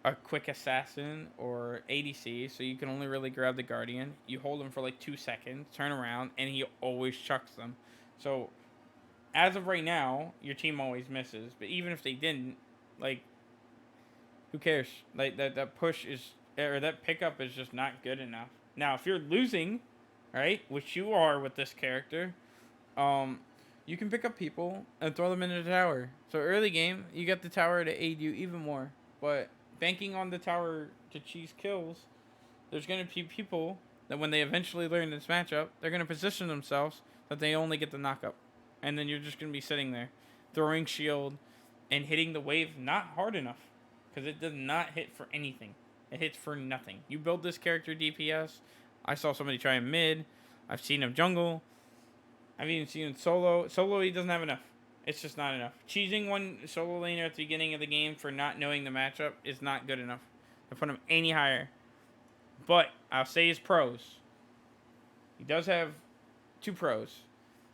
A: a quick assassin or ADC. So you can only really grab the guardian. You hold him for like 2 seconds, turn around, and he always chucks them. So as of right now, your team always misses. But even if they didn't, like, who cares? Like that push is, or that pickup is just not good enough. Now, if you're losing, right, which you are with this character, you can pick up people and throw them into the tower. So early game, you get the tower to aid you even more. But banking on the tower to cheese kills, there's going to be people that when they eventually learn this matchup, they're going to position themselves that they only get the knockup. And then you're just going to be sitting there, throwing shield and hitting the wave not hard enough. Because it does not hit for anything. It hits for nothing. You build this character DPS. I saw somebody try him mid. I've seen him jungle. I've even seen him solo. Solo, he doesn't have enough. It's just not enough. Cheesing one solo laner at the beginning of the game for not knowing the matchup is not good enough to put him any higher. But I'll say his pros. He does have 2 pros.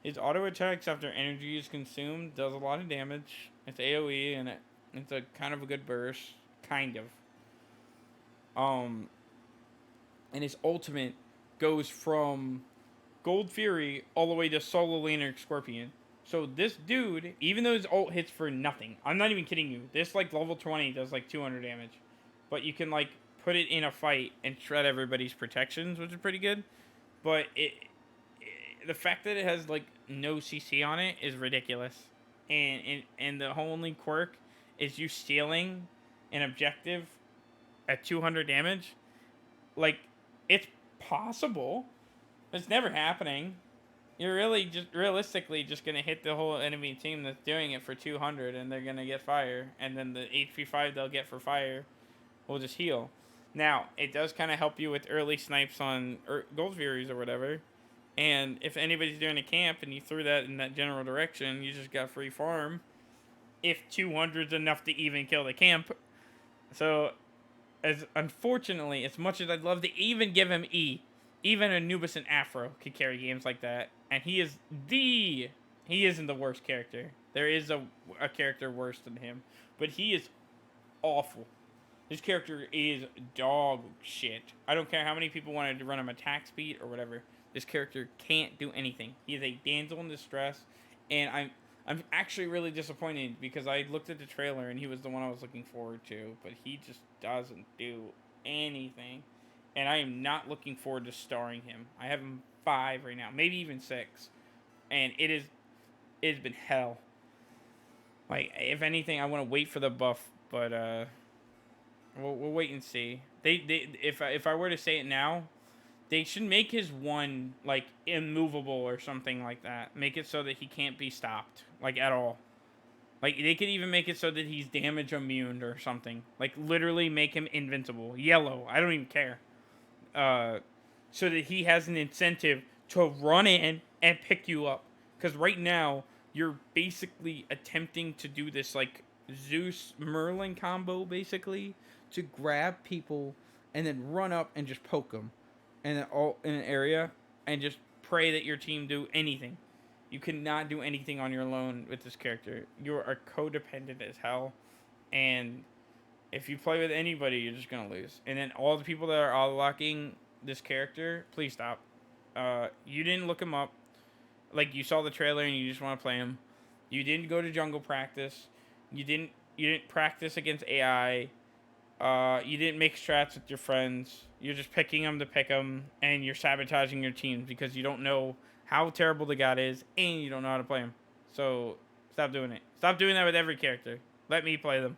A: His auto attacks after energy is consumed does a lot of damage. It's AoE and it's a kind of a good burst. Kind of. And his ultimate goes from Gold Fury all the way to solo laner Scorpion. So this dude, even though his ult hits for nothing, I'm not even kidding you. This like level 20 does like 200 damage. But you can like put it in a fight and shred everybody's protections, which is pretty good. But the fact that it has like no CC on it is ridiculous. And the only quirk is you stealing an objective at 200 damage. Like, it's possible. It's never happening. you're really just realistically just gonna hit the whole enemy team that's doing it for 200, and they're gonna get fire, and then the HP5 they'll get for fire will just heal. Now it does kind of help you with early snipes on gold furies or whatever. And if anybody's doing a camp and you threw that in that general direction, you just got free farm. If 200's enough to even kill the camp. So, as unfortunately, as much as I'd love to even give him E, even Anubis and Afro could carry games like that. And he isn't the worst character. There is a character worse than him. But he is awful. His character is dog shit. I don't care how many people wanted to run him attack speed or whatever. This character can't do anything. He is a damsel in distress, and I'm actually really disappointed because I looked at the trailer and he was the one I was looking forward to, but he just doesn't do anything, and I am not looking forward to starring him. I have him 5 right now, maybe even 6, and it's been hell. Like, if anything, I want to wait for the buff, but we'll wait and see. If I were to say it now, they should make his one, like, immovable or something like that. Make it so that he can't be stopped, like, at all. Like, they could even make it so that he's damage immune or something. Like, literally make him invincible. Yellow. I don't even care. So that he has an incentive to run in and pick you up. Because right now, you're basically attempting to do this, like, Zeus-Merlin combo, basically, to grab people and then run up and just poke them. And all in an area, and just pray that your team do anything. You cannot do anything on your own with this character. You are codependent as hell, and if you play with anybody, you're just gonna lose. And then all the people that are unlocking this character, please stop. You didn't look him up. Like, you saw the trailer and you just want to play him. You didn't go to jungle practice. You didn't practice against AI. You didn't make strats with your friends. You're just picking them to pick them, and you're sabotaging your teams because you don't know how terrible the god is, and you don't know how to play him. So, stop doing it. Stop doing that with every character. Let me play them.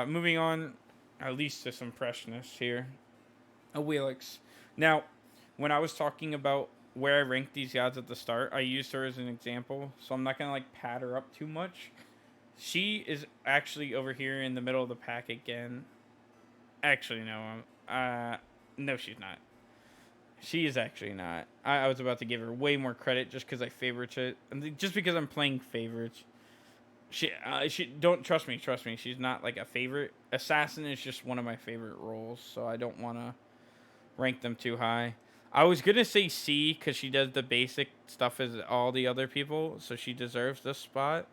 A: Moving on, at least to some freshness here. A Wheelix. Now, when I was talking about where I ranked these gods at the start, I used her as an example, so I'm not going to, like, pad her up too much. She is actually over here in the middle of the pack again. Actually, no. No, she's not. She is actually not. I was about to give her way more credit just because I favorite it. Just because I'm playing favorites. She don't trust me. She's not like a favorite. Assassin is just one of my favorite roles, so I don't want to rank them too high. I was gonna say C because she does the basic stuff as all the other people, so she deserves this spot.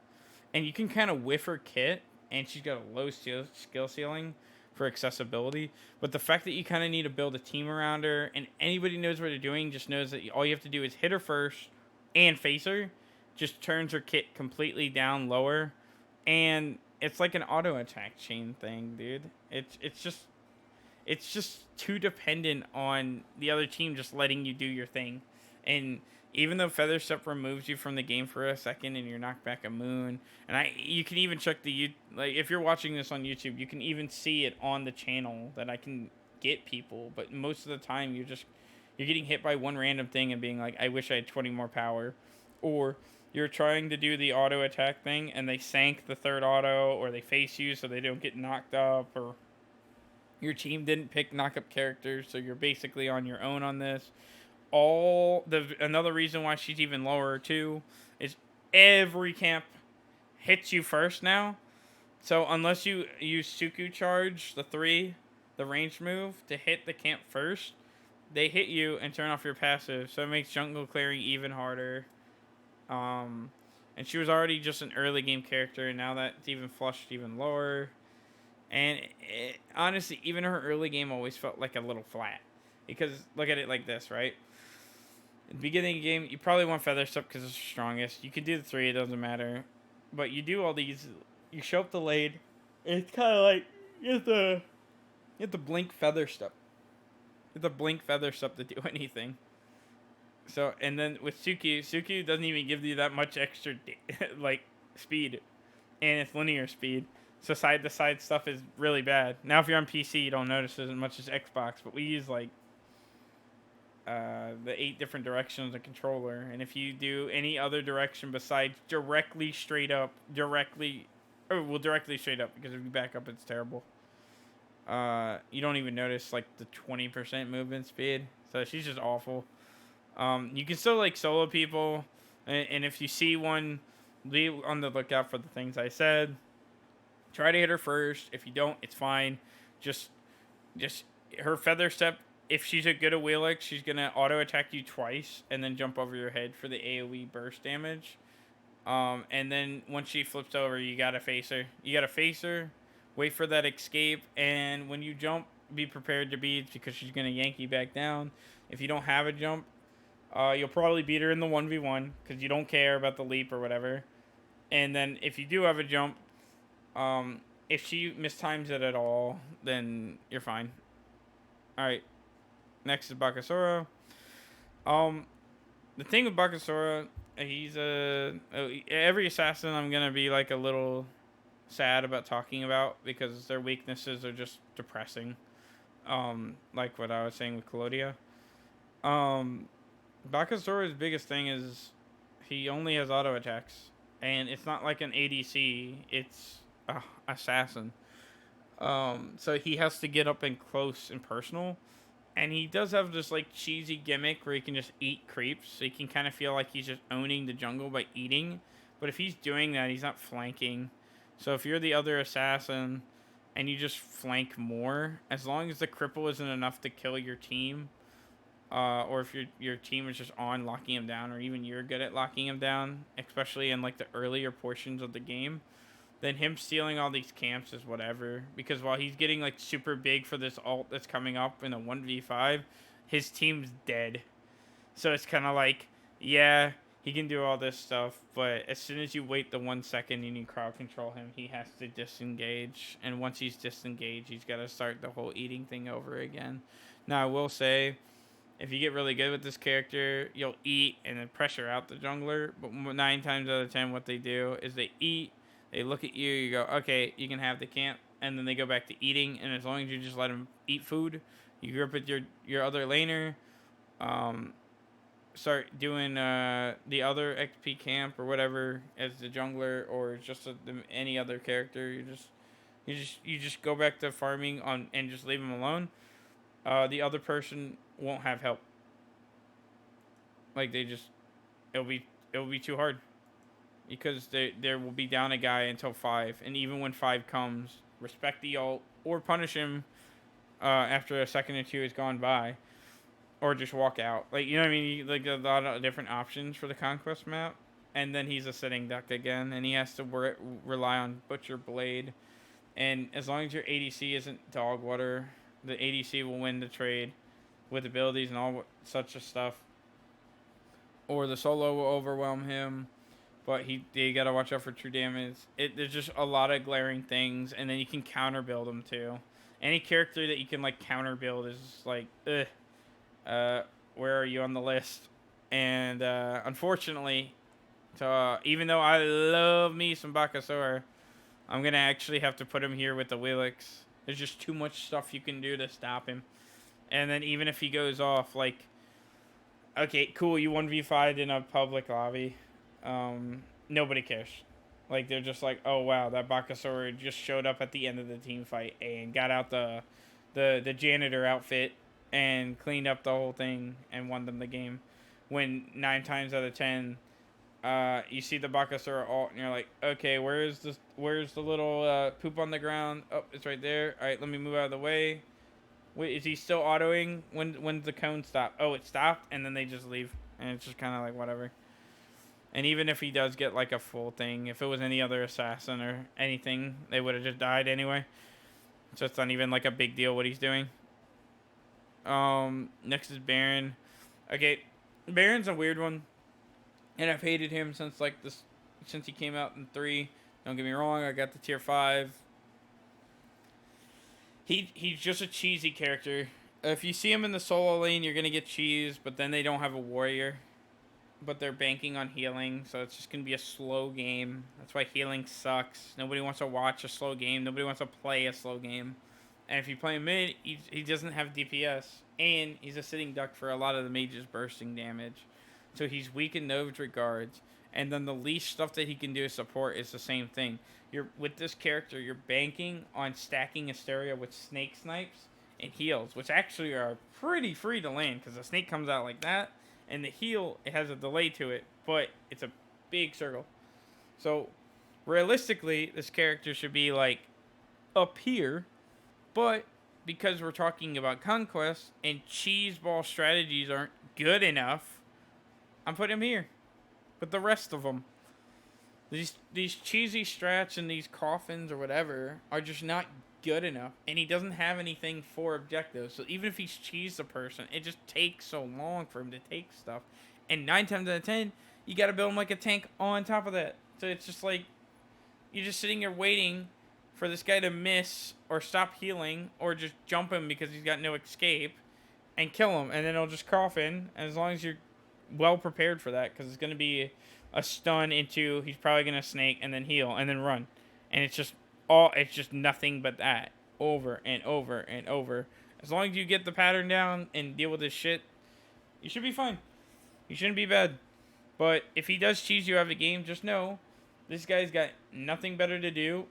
A: And you can kind of whiff her kit, and she's got a low skill ceiling for accessibility. But the fact that you kind of need to build a team around her, and anybody knows what they're doing, just knows that all you have to do is hit her first and face her, just turns her kit completely down lower. And it's like an auto attack chain thing, dude. It's just too dependent on the other team just letting you do your thing. And even though Feather Step removes you from the game for a second and you're knocked back a moon, and you can even check like if you're watching this on YouTube, you can even see it on the channel that I can get people, but most of the time you're getting hit by one random thing and being like, I wish I had 20 more power, or you're trying to do the auto attack thing and they sank the third auto, or they face you so they don't get knocked up, or your team didn't pick knock-up characters, so you're basically on your own on this. Another reason why she's even lower too is every camp hits you first now. So unless you use Suku Charge, the range move, to hit the camp first, they hit you and turn off your passive. So it makes jungle clearing even harder. And she was already just an early game character, and now that's even flushed even lower. And honestly, even her early game always felt like a little flat. Because look at it like this, right? At the beginning of the game, you probably want Feather Step because it's the strongest. You can do the 3, it doesn't matter. But you do all these, you show up delayed. It's kind of like, you have to blink Feather Step. You have to blink Feather Step to do anything. So, and then with Suki doesn't even give you that much extra, like, speed. And it's linear speed. So side-to-side stuff is really bad. Now, if you're on PC, you don't notice as much as Xbox. But we use, like, the 8 different directions of the controller, and if you do any other direction besides directly straight up, directly straight up, because if you back up, it's terrible. You don't even notice like the 20% movement speed, so she's just awful. You can still like solo people, and if you see one, be on the lookout for the things I said. Try to hit her first. If you don't, it's fine. Just her feather step. If she's a good at Wheelix, she's gonna auto attack you twice and then jump over your head for the AOE burst damage. And then once she flips over, you gotta face her. Wait for that escape, and when you jump, be prepared to beat because she's gonna yank you back down. If you don't have a jump, you'll probably beat her in the 1v1 because you don't care about the leap or whatever. And then if you do have a jump, if she mistimes it at all, then you're fine. Alright. Next is Barkasora. The thing with Barkasora, he's every assassin I'm gonna be like a little sad about talking about because their weaknesses are just depressing. Like what I was saying with Collodia. Bacchusora's biggest thing is he only has auto attacks, and it's not like an ADC. It's assassin. So he has to get up and close and personal, and he does have this like cheesy gimmick where he can just eat creeps. So you can kind of feel like he's just owning the jungle by eating. But if he's doing that, he's not flanking. So if you're the other assassin and you just flank more, as long as the cripple isn't enough to kill your team, or if your team is just on locking him down, or even you're good at locking him down, especially in like the earlier portions of the game, then him stealing all these camps is whatever. Because while he's getting like super big for this ult that's coming up in a 1v5, his team's dead. So it's kind of like, yeah, he can do all this stuff, but as soon as you wait the 1 second and you crowd control him, he has to disengage. And once he's disengaged, he's got to start the whole eating thing over again. Now, I will say, if you get really good with this character, you'll eat and then pressure out the jungler. But 9 times out of 10, what they do is they eat, they look at you, you go, okay, you can have the camp. And then they go back to eating. And as long as you just let them eat food, you grip with your other laner, start doing the other XP camp or whatever as the jungler, or just any other character. You just go back to farming on and just leave them alone. The other person won't have help. Like it'll be too hard because there will be down a guy until 5, and even when 5 comes, respect the ult or punish him after a second or two has gone by. Or just walk out. Like, you know what I mean? Like, a lot of different options for the Conquest map. And then he's a sitting duck again. And he has to rely on Butcher Blade. And as long as your ADC isn't dog water, the ADC will win the trade with abilities and all such a stuff. Or the solo will overwhelm him. But you gotta watch out for true damage. There's just a lot of glaring things. And then you can counter build them too. Any character that you can, like, counter build is like, ugh. Where are you on the list? And unfortunately, even though I love me some Barkasora, I'm gonna actually have to put him here with the Wheelix. There's just too much stuff you can do to stop him. And then even if he goes off, like, okay, cool, you 1v5'd in a public lobby, nobody cares. Like, they're just like, oh wow, that Barkasora just showed up at the end of the team fight and got out the janitor outfit and cleaned up the whole thing and won them the game. When 9 times out of 10, you see the Bacchus ult and you're like, okay, where's the little poop on the ground? Oh, it's right there. All right, let me move out of the way. Wait, is he still autoing? When's the cone stop? Oh, it stopped, and then they just leave, and it's just kind of like whatever. And even if he does get like a full thing, if it was any other assassin or anything, they would have just died anyway. So it's not even like a big deal what he's doing. Next is Baron. Okay, Baron's a weird one, and I've hated him since he came out in 3. Don't get me wrong, I got the tier 5. He's just a cheesy character. If you see him in the solo lane, you're gonna get cheese, but then they don't have a warrior, but they're banking on healing, so it's just gonna be a slow game. That's why healing sucks. Nobody wants to watch a slow game. Nobody wants to play a slow game. And if you play him mid, he doesn't have DPS, and he's a sitting duck for a lot of the mages bursting damage. So he's weak in those regards. And then the least stuff that he can do as support is the same thing. You're with this character, you're banking on stacking Asteria with snake snipes and heals, which actually are pretty free to land because the snake comes out like that, and the heal, it has a delay to it, but it's a big circle. So realistically, this character should be like up here, but because we're talking about Conquest and cheeseball strategies aren't good enough, I'm putting him here with the rest of them. These cheesy strats and these coffins or whatever are just not good enough, and he doesn't have anything for objectives. So even if he's cheesed a person, it just takes so long for him to take stuff. And 9 times out of 10, you got to build him like a tank on top of that. So it's just like you're just sitting there waiting for this guy to miss or stop healing or just jump him because he's got no escape and kill him, and then he'll just coffin. And as long as you're well prepared for that, because it's going to be a stun into, he's probably going to snake and then heal and then run, and it's just nothing but that over and over and over. As long as you get the pattern down and deal with this shit, you should be fine. You shouldn't be bad. But if he does cheese you out of the game, just know this guy's got nothing better to do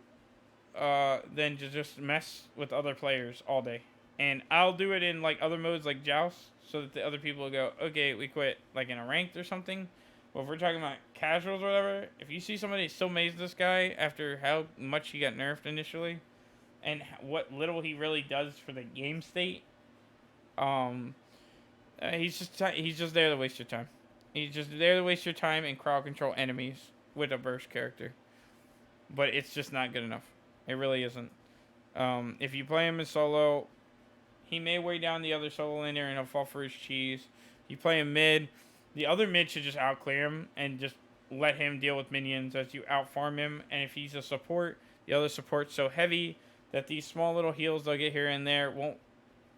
A: than to just mess with other players all day. And I'll do it in like other modes like Joust, so that the other people will go, okay, we quit, like in a ranked or something. But if we're talking about casuals or whatever, if you see somebody still maze this guy after how much he got nerfed initially, and what little he really does for the game state, he's just there to waste your time. He's just there to waste your time and crowd control enemies with a burst character. But it's just not good enough. It really isn't. If you play him in solo, he may weigh down the other solo laner and he'll fall for his cheese. You play him mid, the other mid should just outclear him and just let him deal with minions as you outfarm him. And if he's a support, the other support's so heavy that these small little heals they'll get here and there won't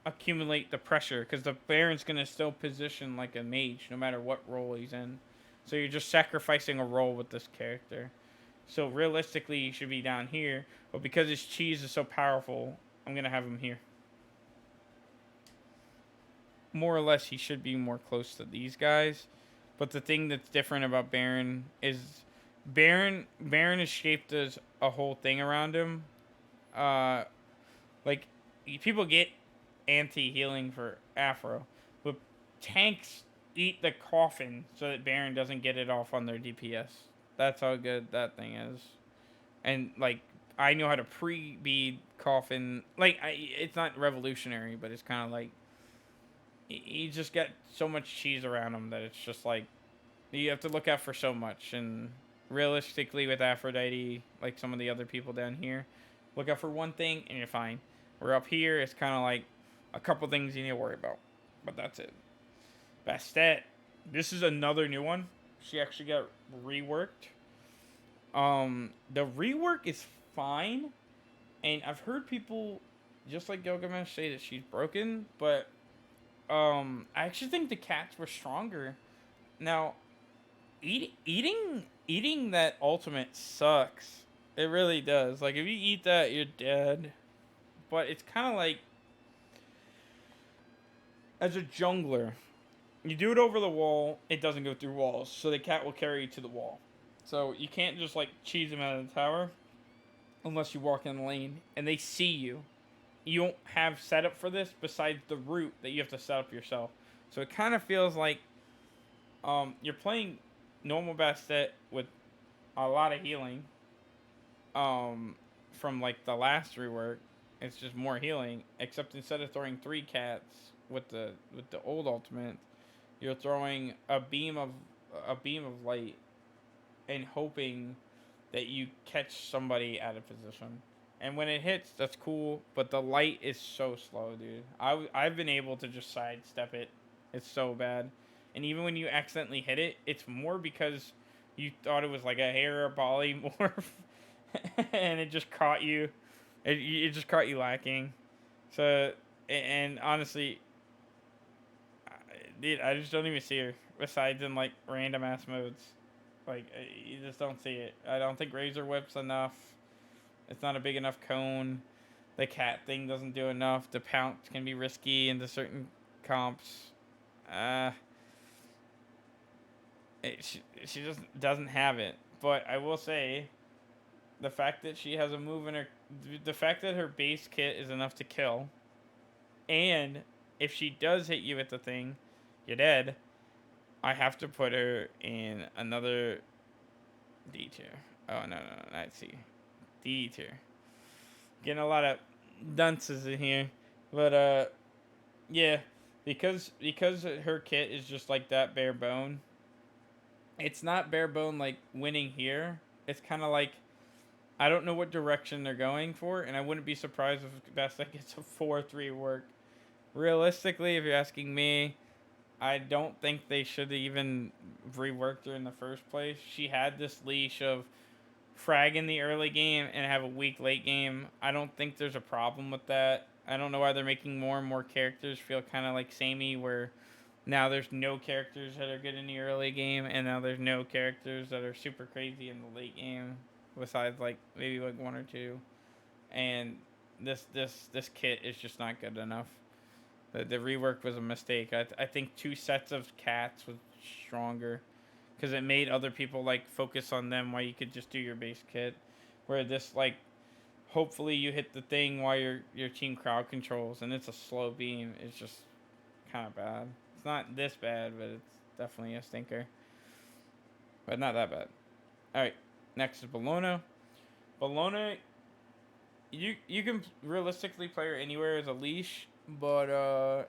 A: accumulate the pressure, because the Baron's going to still position like a mage no matter what role he's in. So you're just sacrificing a role with this character. So realistically, he should be down here. But because his cheese is so powerful, I'm going to have him here. More or less, he should be more close to these guys. But the thing that's different about Baron is Baron is shaped as a whole thing around him. Like, people get anti-healing for Afro. But tanks eat the coffin so that Baron doesn't get it off on their DPS. That's how good that thing is. And, like, I know how to pre-bead coffin. Like, it's not revolutionary, but it's kind of like, you just got so much cheese around him that it's just like, you have to look out for so much. And realistically with Aphrodite, like some of the other people down here, look out for one thing and you're fine. We're up here, it's kind of like a couple things you need to worry about. But that's it. Bastet, this is another new one. She actually got reworked. The rework is fine. And I've heard people, just like Gilgamesh, say that she's broken, but I actually think the cats were stronger. Now, eating that ultimate sucks. It really does. Like, if you eat that, you're dead. But it's kind of like, as a jungler, you do it over the wall, it doesn't go through walls. So the cat will carry you to the wall. So you can't just, like, cheese them out of the tower unless you walk in the lane and they see you. You don't have setup for this besides the route that you have to set up yourself. So it kind of feels like you're playing normal Bastet with a lot of healing from like the last rework. It's just more healing, except instead of throwing 3 cats with the old ultimate, you're throwing a beam of light and hoping that you catch somebody out of position. And when it hits, that's cool, but the light is so slow, dude. I've been able to just sidestep it. It's so bad. And even when you accidentally hit it, it's more because you thought it was like a hair or polymorph, and it just caught you. It just caught you lacking. So, and honestly, dude, I just don't even see her, besides in, like, random-ass modes. Like, you just don't see it. I don't think Razor Whip's enough. It's not a big enough cone. The cat thing doesn't do enough. The pounce can be risky into certain comps. Uh, she just doesn't have it. But I will say, the fact that she has a move in her, the fact that her base kit is enough to kill, and if she does hit you with the thing, you're dead. I have to put her in another D tier. Oh no, not C, D tier. Getting a lot of dunces in here, but yeah, because her kit is just like that bare bone. It's not bare bone like winning here. It's kind of like I don't know what direction they're going for, and I wouldn't be surprised if Bastet gets a 4-3 work. Realistically, if you're asking me, I don't think they should even reworked her in the first place. She had this leash of frag in the early game and have a weak late game. I don't think there's a problem with that. I don't know why they're making more and more characters feel kind of like samey, where now there's no characters that are good in the early game, and now there's no characters that are super crazy in the late game, besides like maybe like one or two. And this kit is just not good enough. The rework was a mistake. I think two sets of cats was stronger, because it made other people like focus on them while you could just do your base kit. Where this like hopefully you hit the thing while your team crowd controls, and it's a slow beam. It's just kind of bad. It's not this bad, but it's definitely a stinker. But not that bad. All right, next is Bologna. Bologna, you can realistically play her anywhere as a leash, but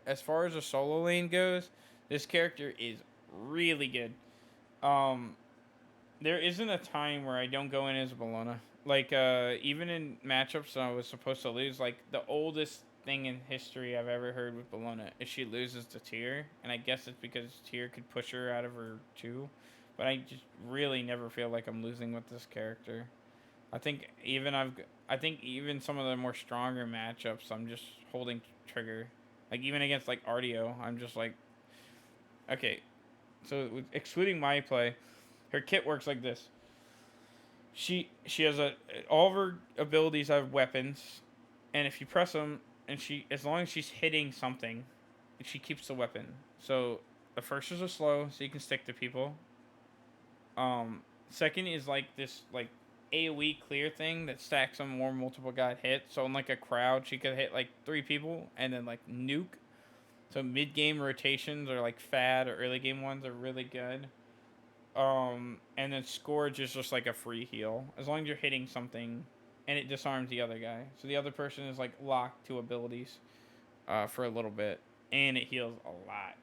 A: as far as a solo lane goes, this character is really good. Um, there isn't a time where I don't go in as a Bologna. Like even in matchups I was supposed to lose, like the oldest thing in history I've ever heard with Bologna is she loses to Tyr, and I guess it's because Tyr could push her out of her two. But I just really never feel like I'm losing with this character. I think I think even some of the more stronger matchups, I'm just holding trigger. Like even against like Artio, I'm just like, okay. So excluding my play, her kit works like this. She has all of her abilities have weapons, and if you press them, and she as long as she's hitting something, she keeps the weapon. So the first is a slow, so you can stick to people. Second is like this like AoE clear thing that stacks on more multiple guy hit. So in like a crowd, she could hit like 3 people and then like nuke. So mid game rotations or like fad or early game ones are really good. And then Scourge is just like a free heal as long as you're hitting something, and it disarms the other guy. So the other person is like locked to abilities, for a little bit, and it heals a lot.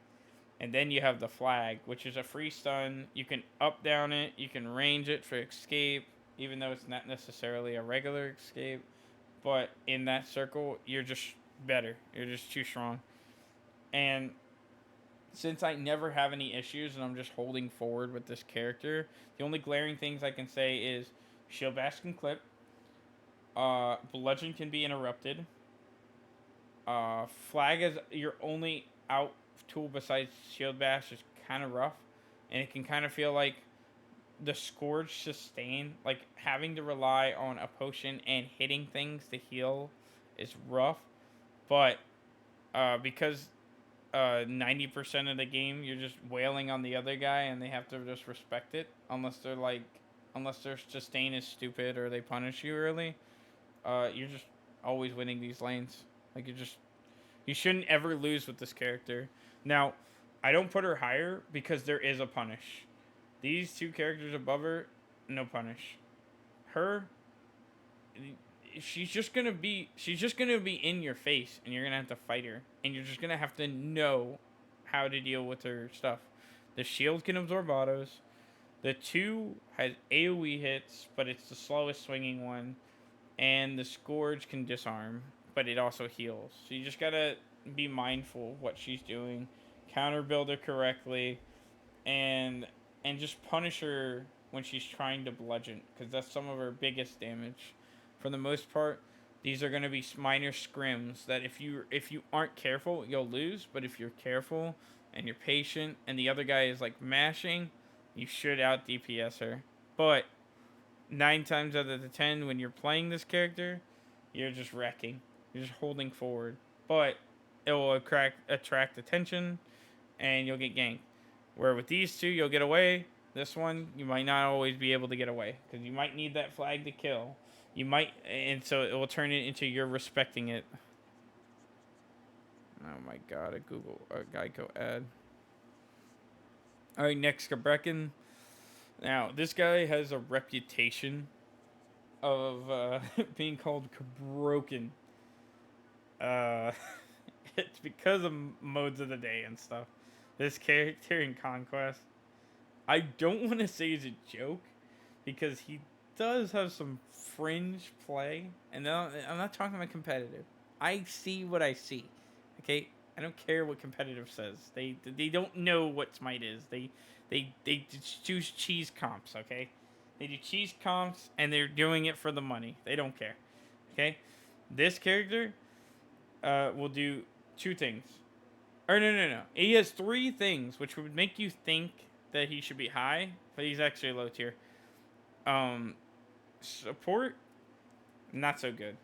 A: And then you have the flag, which is a free stun. You can up down it. You can range it for escape, even though it's not necessarily a regular escape. But in that circle, you're just better. You're just too strong. And since I never have any issues and I'm just holding forward with this character, the only glaring things I can say is Shield Bash can clip, Bludgeon can be interrupted, Flag is your only out tool besides Shield Bash is kind of rough, and it can kind of feel like the Scourge sustain, like having to rely on a potion and hitting things to heal is rough, but because 90% of the game you're just wailing on the other guy and they have to just respect it unless their sustain is stupid or they punish you early. You're just always winning these lanes. Like you shouldn't ever lose with this character. Now, I don't put her higher because there is a punish. These two characters above her, no punish. Her, she's just gonna be in your face, and you're gonna have to fight her, and you're just gonna have to know how to deal with her stuff. The shield can absorb autos. The 2 has AoE hits, but it's the slowest swinging one, and the Scourge can disarm, but it also heals. So you just gotta be mindful of what she's doing, counter build her correctly, and just punish her when she's trying to bludgeon, because that's some of her biggest damage. For the most part, these are going to be minor scrims that if you aren't careful, you'll lose. But if you're careful and you're patient, and the other guy is like mashing, you should out DPS her. But 9 times out of the 10, when you're playing this character, you're just wrecking. You're just holding forward, but it will attract attention, and you'll get ganked. Where with these two, you'll get away. This one, you might not always be able to get away because you might need that flag to kill. You might, and so it will turn it into you're respecting it. Oh my god, a Geico ad. All right, next Cabrekken. Now this guy has a reputation of being called broken. Uh, it's because of modes of the day and stuff. This character in Conquest, I don't want to say he's a joke because he does have some fringe play, and I'm not talking about competitive. I see what I see. Okay, I don't care what competitive says. They don't know what Smite is. They just choose cheese comps. Okay, they do cheese comps, and they're doing it for the money. They don't care. Okay, this character will do two things. Or no. He has three things which would make you think that he should be high, but he's actually low tier. Support, not so good.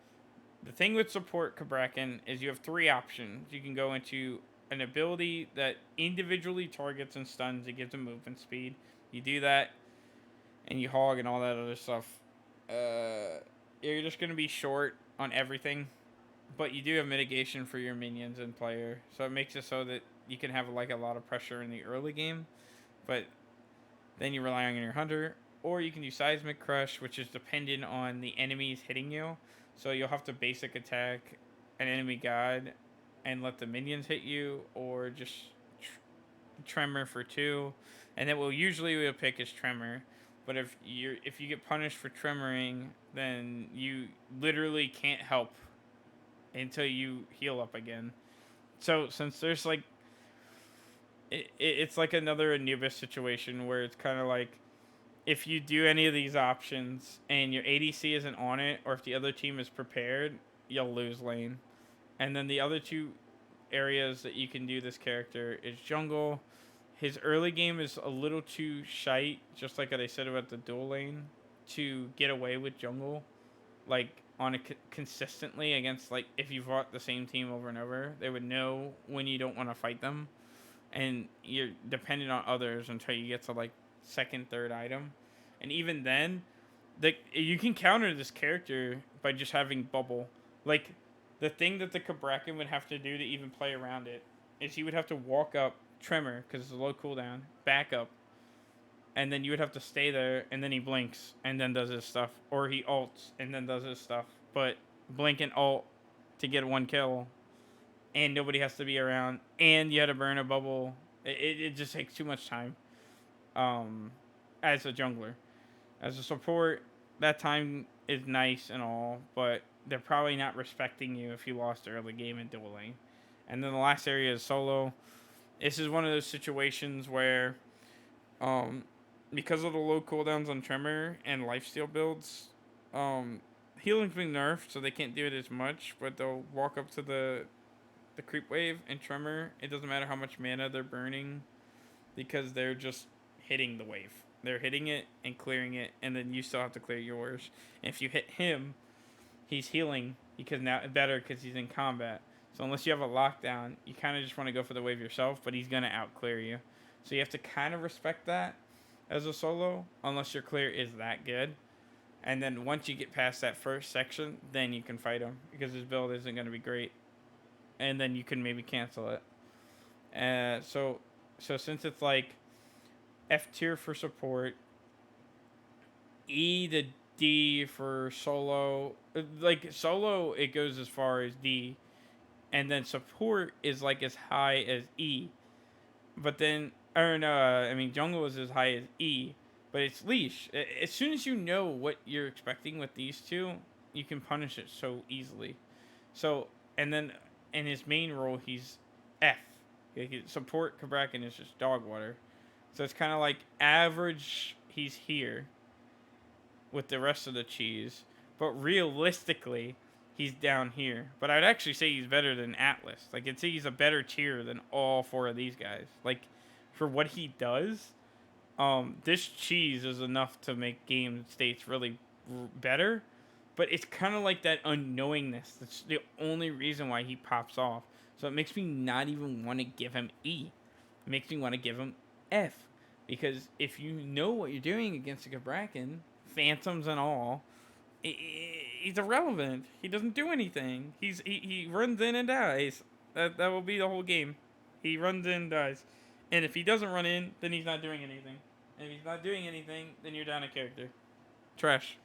A: The thing with support Cabrekken is you have three options. You can go into an ability that individually targets and stuns. It gives him movement speed. You do that, and you hog and all that other stuff. You're just gonna be short on everything, but you do have mitigation for your minions and player, so it makes it so that you can have like a lot of pressure in the early game, but then you rely on your hunter, or you can do seismic crush, which is dependent on the enemies hitting you. So you'll have to basic attack an enemy god and let the minions hit you, or just tremor for 2, and then we'll pick is tremor. But if you get punished for tremoring, then you literally can't help until you heal up again. So since there's like it's like another Anubis situation where it's kind of like if you do any of these options and your ADC isn't on it, or if the other team is prepared, you'll lose lane. And then the other two areas that you can do this character is jungle. His early game is a little too shite, just like I said about the dual lane, to get away with jungle, like on a consistently against, like, if you fought the same team over and over, they would know when you don't want to fight them, and you're dependent on others until you get to like second, third item, and even then, you can counter this character by just having bubble. Like, the thing that the Cabrekken would have to do to even play around it is he would have to walk up, tremor because it's a low cooldown, back up, and then you would have to stay there, and then he blinks and then does his stuff, or he ults and then does his stuff. But blink and ult to get one kill, and nobody has to be around, and you had to burn a bubble. It just takes too much time. As a jungler, as a support, that time is nice and all, but they're probably not respecting you if you lost early game in dual lane. And then the last area is solo. This is one of those situations where, because of the low cooldowns on Tremor and lifesteal builds, healing's been nerfed, so they can't do it as much, but they'll walk up to the creep wave and Tremor. It doesn't matter how much mana they're burning, because they're just hitting the wave. They're hitting it and clearing it, and then you still have to clear yours. And if you hit him, he's healing because he's in combat. So unless you have a lockdown, you kind of just want to go for the wave yourself, but he's going to out-clear you. So you have to kind of respect that as a solo, unless your clear is that good. And then once you get past that first section, then you can fight him, because his build isn't going to be great. And then you can maybe cancel it. So since it's like F tier for support, E to D for solo. Like, solo, it goes as far as D, and then support is like as high as E. But then, jungle is as high as E, but it's leash. As soon as you know what you're expecting with these two, you can punish it so easily. So, and then in his main role, he's F. Support Cabrekken is just dog water. So it's kind of like average, he's here with the rest of the cheese, but realistically, he's down here. But I'd actually say he's better than Atlas. Like, I'd say he's a better tier than all 4 of these guys. Like, for what he does, this cheese is enough to make game states really better. But it's kind of like that unknowingness. That's the only reason why he pops off. So it makes me not even want to give him E. It makes me want to give him F. Because if you know what you're doing against a Cabrekken, phantoms and all, he's irrelevant. He doesn't do anything. He runs in and dies. That will be the whole game. He runs in and dies. And if he doesn't run in, then he's not doing anything. And if he's not doing anything, then you're down a character. Trash.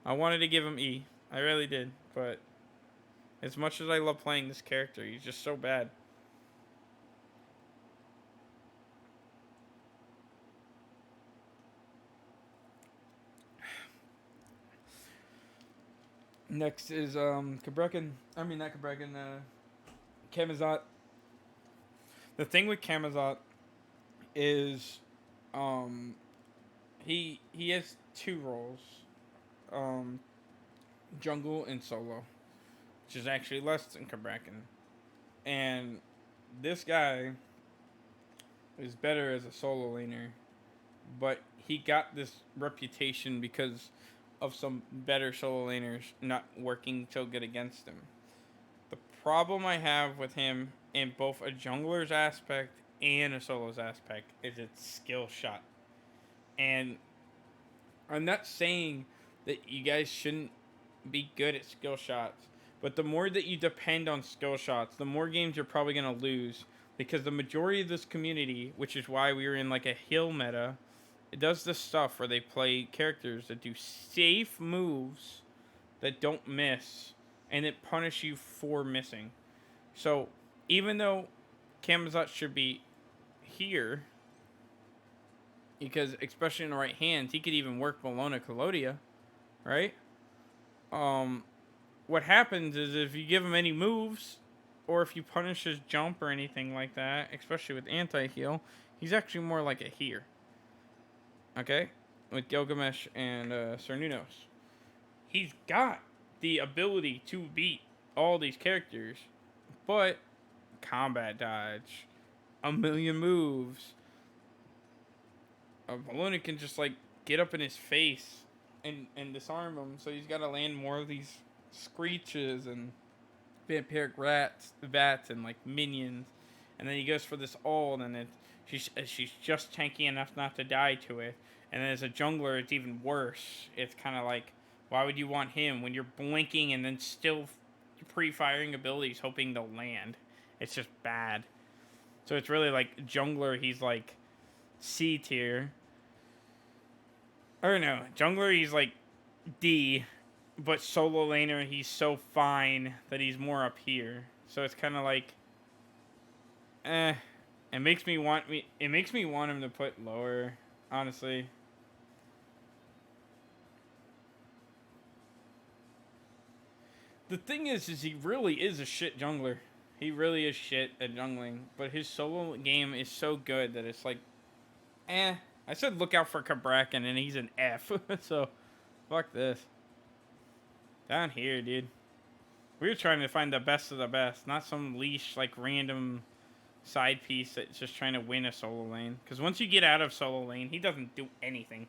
A: I wanted to give him E. I really did. But as much as I love playing this character, he's just so bad. Next is Cabrekken. I mean, not Cabrekken. Camazot. The thing with Camazot is he has two roles, jungle and solo, which is actually less than Cabrekken. And this guy is better as a solo laner, but he got this reputation because of some better solo laners not working so good against him. The problem I have with him in both a jungler's aspect and a solo's aspect is its skill shot. And I'm not saying that you guys shouldn't be good at skill shots, but the more that you depend on skill shots, the more games you're probably going to lose, because the majority of this community, which is why we were in like a heal meta, it does this stuff where they play characters that do safe moves that don't miss, and it punish you for missing. So even though Camazot should be here, because especially in the right hands, he could even work Bologna Collodia, right? What happens is if you give him any moves, or if you punish his jump or anything like that, especially with anti-heal, he's actually more like a here. Okay? With Gilgamesh and Sir Nunos. He's got the ability to beat all these characters, but combat dodge, a million moves. Bologna can just like get up in his face and disarm him, so he's got to land more of these screeches and vampiric bats and like minions, and then he goes for this ult, and she's just tanky enough not to die to it. And then as a jungler, it's even worse. It's kind of like, why would you want him when you're blinking and then still pre-firing abilities hoping they'll land? It's just bad. So it's really like jungler, he's like C tier. Or no, jungler, he's like D. But solo laner, he's so fine that he's more up here. So it's kind of like, It makes me want him to put lower, honestly. The thing is he really is a shit jungler. He really is shit at jungling, but his solo game is so good that it's like, I said look out for Cabrekken, and he's an F. So, fuck this. Down here, dude. We were trying to find the best of the best, not some leash, like, random side piece that's just trying to win a solo lane. Because once you get out of solo lane, he doesn't do anything.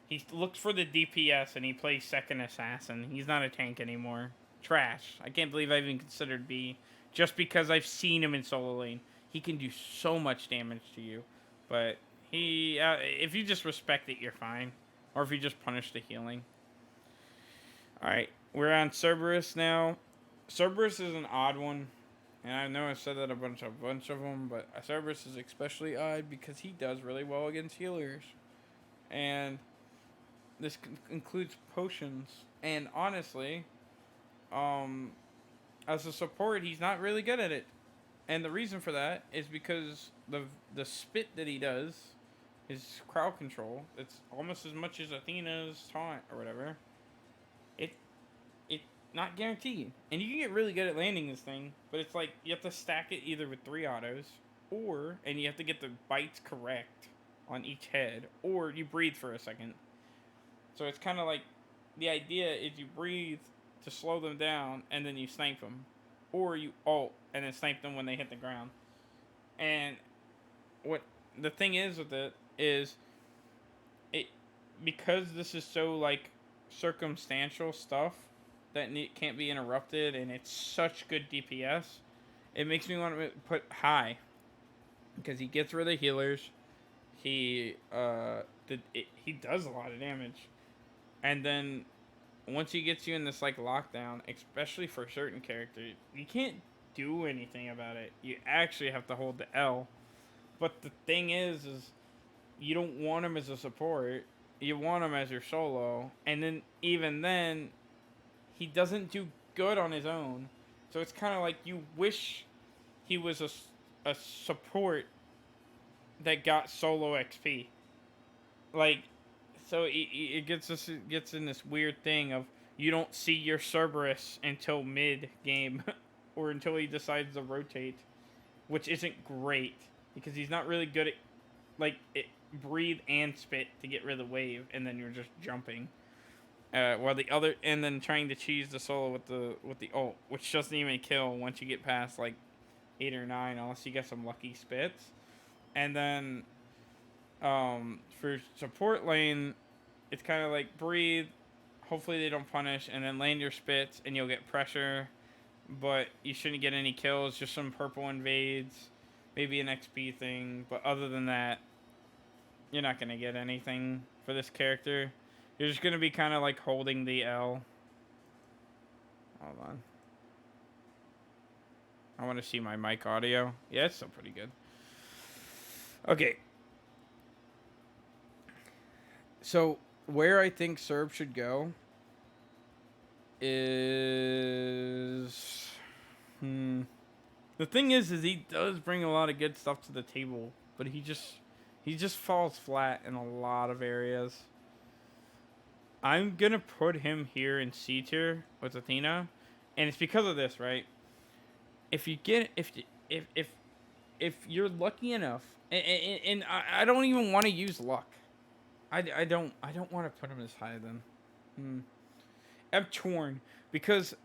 A: He looks for the DPS, and he plays second assassin. He's not a tank anymore. Trash. I can't believe I even considered B. Just because I've seen him in solo lane. He can do so much damage to you. But if you just respect it, you're fine. Or if you just punish the healing. Alright. We're on Cerberus now. Cerberus is an odd one, and I know I said that a bunch of them, but Cerberus is especially odd because he does really well against healers, and this includes potions. And honestly, as a support, he's not really good at it, and the reason for that is because the spit that he does is crowd control. It's almost as much as Athena's taunt or whatever. Not guaranteed. And you can get really good at landing this thing, but it's like you have to stack it either with 3 autos, and you have to get the bites correct on each head, or you breathe for a second. So it's kind of like, the idea is you breathe to slow them down, and then you snipe them. Or you ult, and then snipe them when they hit the ground. And what the thing is with it is, because this is so like circumstantial stuff, that can't be interrupted, and it's such good DPS. It makes me want to put high because he gets rid of healers. He does a lot of damage, and then once he gets you in this like lockdown, especially for certain characters, you can't do anything about it. You actually have to hold the L. But the thing is you don't want him as a support. You want him as your solo, and then even then, he doesn't do good on his own. So it's kind of like you wish he was a support that got solo XP. Like, so it gets in this weird thing of you don't see your Cerberus until mid game, or until he decides to rotate, which isn't great because he's not really good at breathe and spit to get rid of the wave, and then you're just jumping. While the other, and then trying to cheese the solo with the ult, which doesn't even kill once you get past like 8 or 9, unless you get some lucky spits. And then for support lane, it's kind of like breathe. Hopefully they don't punish, and then land your spits, and you'll get pressure. But you shouldn't get any kills. Just some purple invades, maybe an XP thing. But other than that, you're not gonna get anything for this character. You're just gonna be kind of like holding the L. Hold on. I want to see my mic audio. Yeah, it's still pretty good. Okay. So where I think Serb should go is the thing is he does bring a lot of good stuff to the table, but he just falls flat in a lot of areas. I'm gonna put him here in C tier with Athena, and it's because of this, right? If you're lucky enough, and I don't even want to use luck. I don't want to put him as high then. I'm torn because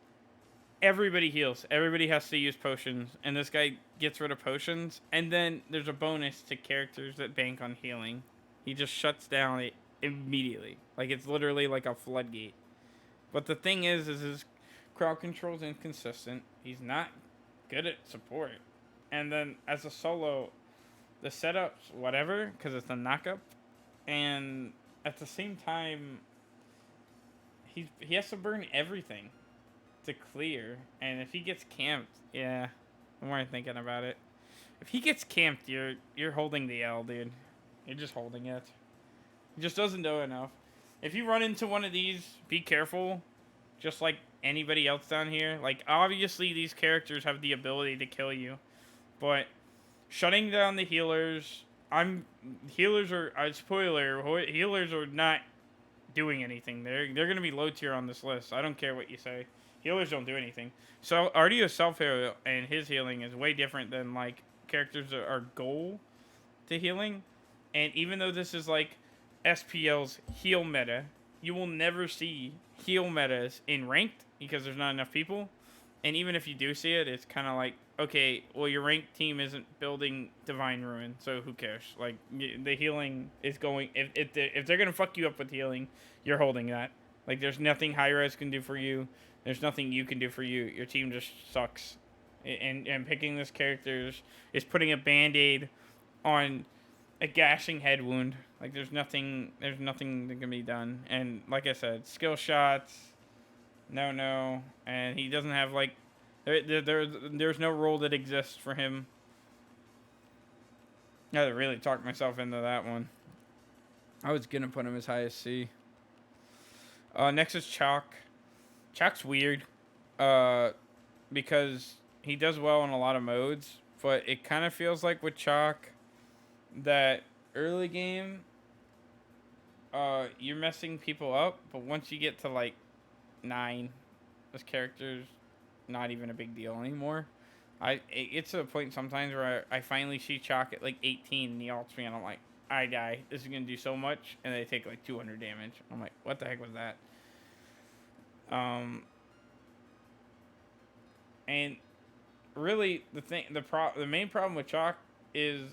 A: everybody heals. Everybody has to use potions, and this guy gets rid of potions, and then there's a bonus to characters that bank on healing. He just shuts down it immediately. Like, it's literally like a floodgate. But the thing is his crowd control is inconsistent. He's not good at support. And then as a solo, the setup's whatever, because it's a knockup. And at the same time, he has to burn everything to clear. And if he gets camped, yeah, the more I'm thinking about it, if he gets camped, you're holding the L, dude. You're just holding it. He just doesn't do enough. If you run into one of these, be careful. Just like anybody else down here. Like, obviously these characters have the ability to kill you, but shutting down the healers, healers are not doing anything. They're gonna be low tier on this list. I don't care what you say. Healers don't do anything. So Artio's self heal and his healing is way different than like characters that are goal to healing. And even though this is like SPL's heal meta, you will never see heal metas in ranked because there's not enough people. And even if you do see it, it's kind of like, okay, well, your ranked team isn't building Divine Ruin, so who cares? Like, the healing is going... If they're going to fuck you up with healing, you're holding that. Like, there's nothing high-res can do for you. There's nothing you can do for you. Your team just sucks. And picking this character is putting a Band-Aid on a gashing head wound. Like, there's nothing that can be done. And like I said, skill shots, no. And he doesn't have, like... There's no role that exists for him. I had to really talk myself into that one. I was going to put him as high as C. Next is Chalk. Chalk's weird. Because he does well in a lot of modes. But it kind of feels like with Chalk that early game, you're messing people up. But once you get to like 9, this character's not even a big deal anymore. It's to a point sometimes where I finally see Chalk at like 18 and he ults me and I'm like, I die. This is gonna do so much, and they take like 200 damage. I'm like, what the heck was that? And really the main problem with Chalk is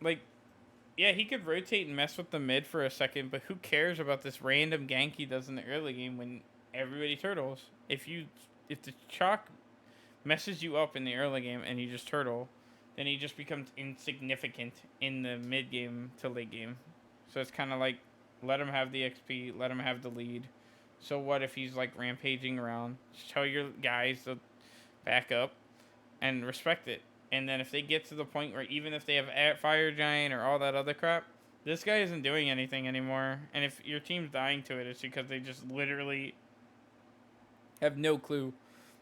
A: like, yeah, he could rotate and mess with the mid for a second, but who cares about this random gank he does in the early game when everybody turtles. If the chalk messes you up in the early game and you just turtle, then he just becomes insignificant in the mid game to late game. So it's kind of like, let him have the XP, let him have the lead. So what if he's like rampaging around? Just tell your guys to back up and respect it. And then if they get to the point where even if they have Fire Giant or all that other crap, this guy isn't doing anything anymore. And if your team's dying to it, it's because they just literally have no clue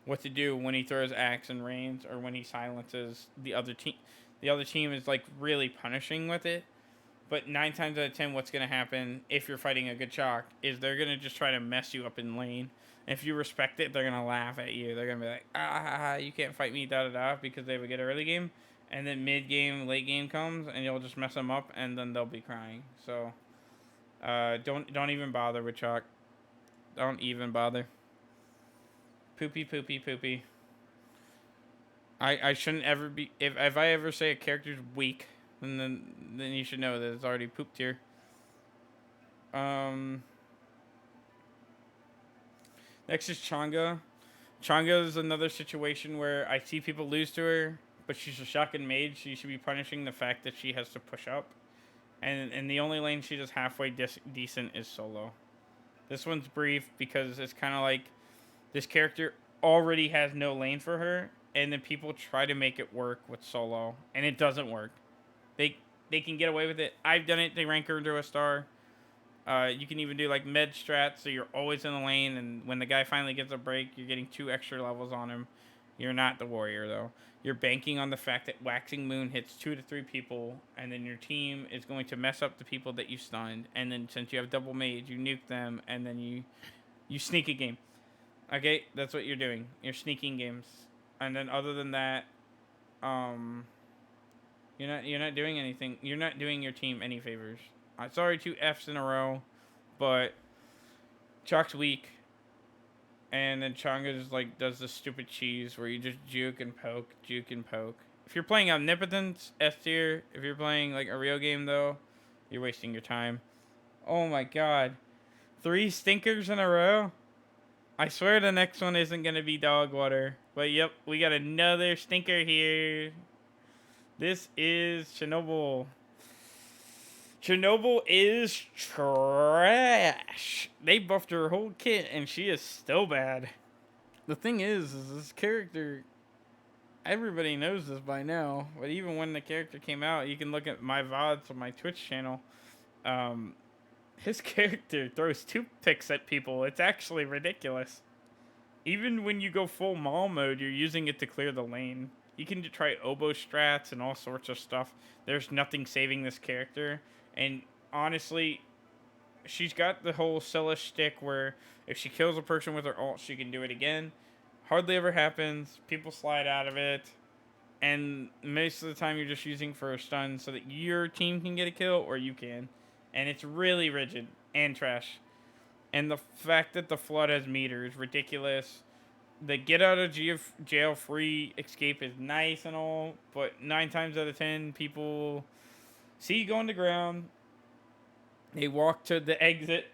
A: what to do when he throws axe and rains or when he silences the other team. The other team is like really punishing with it. But 9 times out of 10, what's going to happen if you're fighting a good chalk is they're going to just try to mess you up in lane. If you respect it, they're going to laugh at you. They're going to be like, you can't fight me, da-da-da, because they have a good early game. And then mid-game, late game comes, and you'll just mess them up, and then they'll be crying. So, don't even bother with chalk. Don't even bother. Poopy, poopy, poopy. I shouldn't ever be... If I ever say a character's weak... And then you should know that it's already pooped here. Next is Chang'e. Chang'e is another situation where I see people lose to her, but she's a shotgun mage. She should be punishing the fact that she has to push up. And the only lane she does halfway decent is solo. This one's brief because it's kind of like this character already has no lane for her, and then people try to make it work with solo, and it doesn't work. They can get away with it. I've done it. They rank her to a star. You can even do like med strats, so you're always in the lane, and when the guy finally gets a break, you're getting 2 extra levels on him. You're not the warrior, though. You're banking on the fact that Waxing Moon hits 2 to 3 people, and then your team is going to mess up the people that you stunned, and then since you have double mage, you nuke them, and then you sneak a game. Okay? That's what you're doing. You're sneaking games. And then other than that, You're not doing anything. You're not doing your team any favors. Sorry, 2 Fs in a row, but Chalk's weak, and then Chang'e just like does the stupid cheese where you just juke and poke. If you're playing Omnipotence, S tier. If you're playing like a real game though, you're wasting your time. Oh my god, 3 stinkers in a row. I swear the next one isn't gonna be dog water, but yep, we got another stinker here. This is Chernobyl. Chernobyl is trash. They buffed her whole kit, and she is still bad. The thing is this character, everybody knows this by now, but even when the character came out, you can look at my VODs on my Twitch channel. His character throws toothpicks at people. It's actually ridiculous. Even when you go full Maul mode, you're using it to clear the lane. You can try oboe strats and all sorts of stuff. There's nothing saving this character. And honestly, she's got the whole Scylla shtick where if she kills a person with her ult, she can do it again. Hardly ever happens. People slide out of it. And most of the time you're just using for a stun so that your team can get a kill or you can. And it's really rigid and trash. And the fact that the Flood has meter is ridiculous. The get out of jail free escape is nice and all, but 9 times out of 10, people see you go on the ground, they walk to the exit,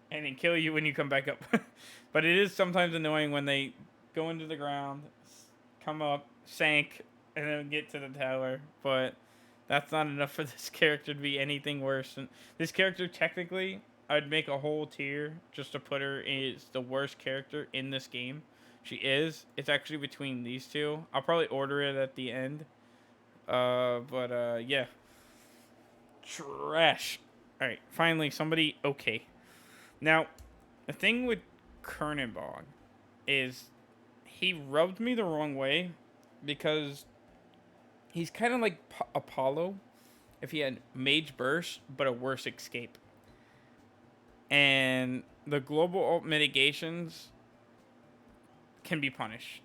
A: and they kill you when you come back up. But it is sometimes annoying when they go into the ground, come up, sank, and then get to the tower. But that's not enough for this character to be anything worse. And this character, technically, I'd make a whole tier just to put her as the worst character in this game. She is. It's actually between these two. I'll probably order it at the end. Yeah. Trash. Alright, finally, somebody okay. Now, the thing with Kernenbog is he rubbed me the wrong way because he's kind of like Apollo if he had Mage Burst, but a worse escape. And the global ult mitigations can be punished.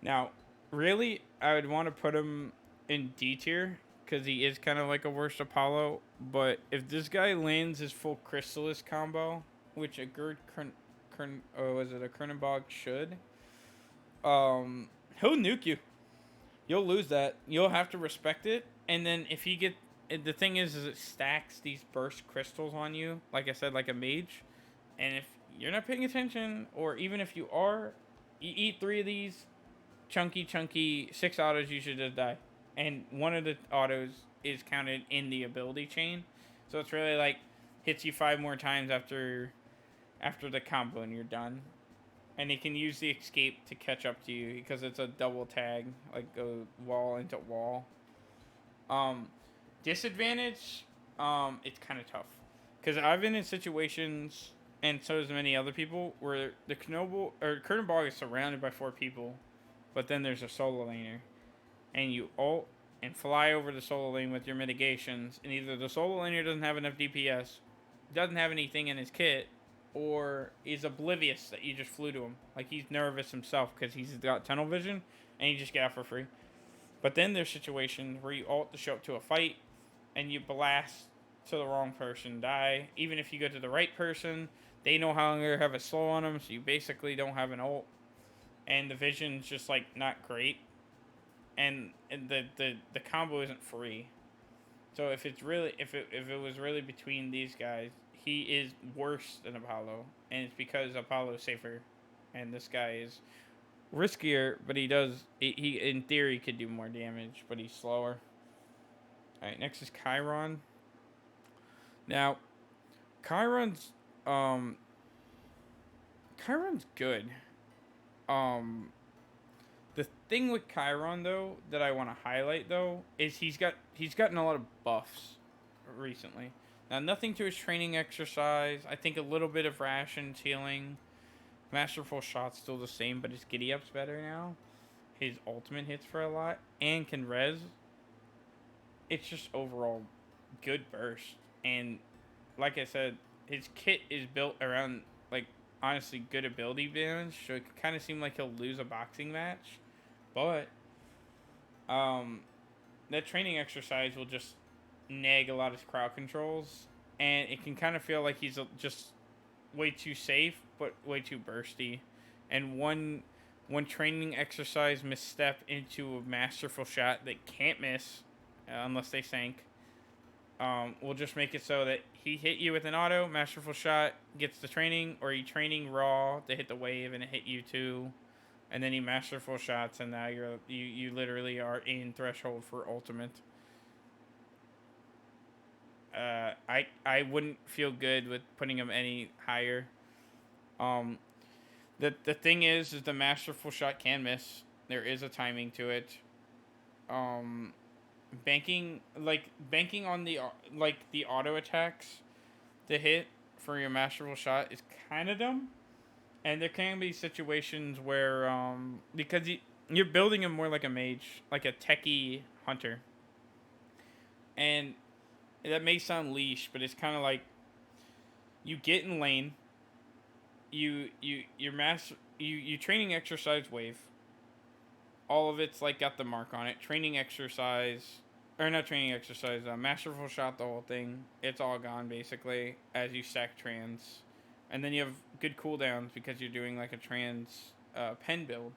A: Now, really, I would want to put him in D tier because he is kind of like a worse Apollo. But if this guy lands his full Chrysalis combo, which a Kernenbog should, he'll nuke you. You'll lose that. You'll have to respect it. And then if you get, the thing is it stacks these burst crystals on you. Like I said, like a mage. And if you're not paying attention, or even if you are, you eat 3 of these chunky 6 autos, you should just die. And one of the autos is counted in the ability chain, so it's really like hits you 5 more times after the combo and you're done. And he can use the escape to catch up to you because it's a double tag, like go wall into wall. Um, Disadvantage, it's kind of tough because I've been in situations, and so does many other people, where the curtain ball is surrounded by 4 people, but then there's a solo laner, and you ult and fly over the solo lane with your mitigations, and either the solo laner doesn't have enough DPS, doesn't have anything in his kit, or is oblivious that you just flew to him. Like, he's nervous himself because he's got tunnel vision, and you just get out for free. But then there's situations where you ult to show up to a fight, and you blast to the wrong person, die. Even if you go to the right person, they no longer have a slow on them, so you basically don't have an ult. And the vision's just, like, not great. And the combo isn't free. So if it was really between these guys, he is worse than Apollo, and it's because Apollo's safer, and this guy is riskier, but he in theory could do more damage, but he's slower. All right, next is Chiron. Now, Chiron's good. The thing with Chiron though that I want to highlight though is he's gotten a lot of buffs recently. Now, nothing to his training exercise. I think a little bit of rations healing. Masterful shot's still the same, but his giddy up's better now. His ultimate hits for a lot and can res. It's just overall good burst. And like I said, his kit is built around, like, honestly good ability damage, so it could kind of seem like he'll lose a boxing match. But that training exercise will just nag a lot of crowd controls, and it can kind of feel like he's just way too safe but way too bursty. And one training exercise misstep into a masterful shot that can't miss unless they sank will just make it so that he hit you with an auto masterful shot, gets the training, or he training raw to hit the wave and it hit you too, and then he masterful shots, and now you literally are in threshold for ultimate. I wouldn't feel good with putting him any higher. The thing is the masterful shot can miss. There is a timing to it. Banking on the auto attacks to hit for your masterful shot is kind of dumb. And there can be situations where because you're building him more like a mage, like a techie hunter. And that may sound leash, but it's kind of like you get in lane, you training exercise wave. All of it's like got the mark on it. Training exercise, or not training exercise, masterful shot, the whole thing. It's all gone basically as you stack trans, and then you have good cooldowns because you're doing like a trans pen build.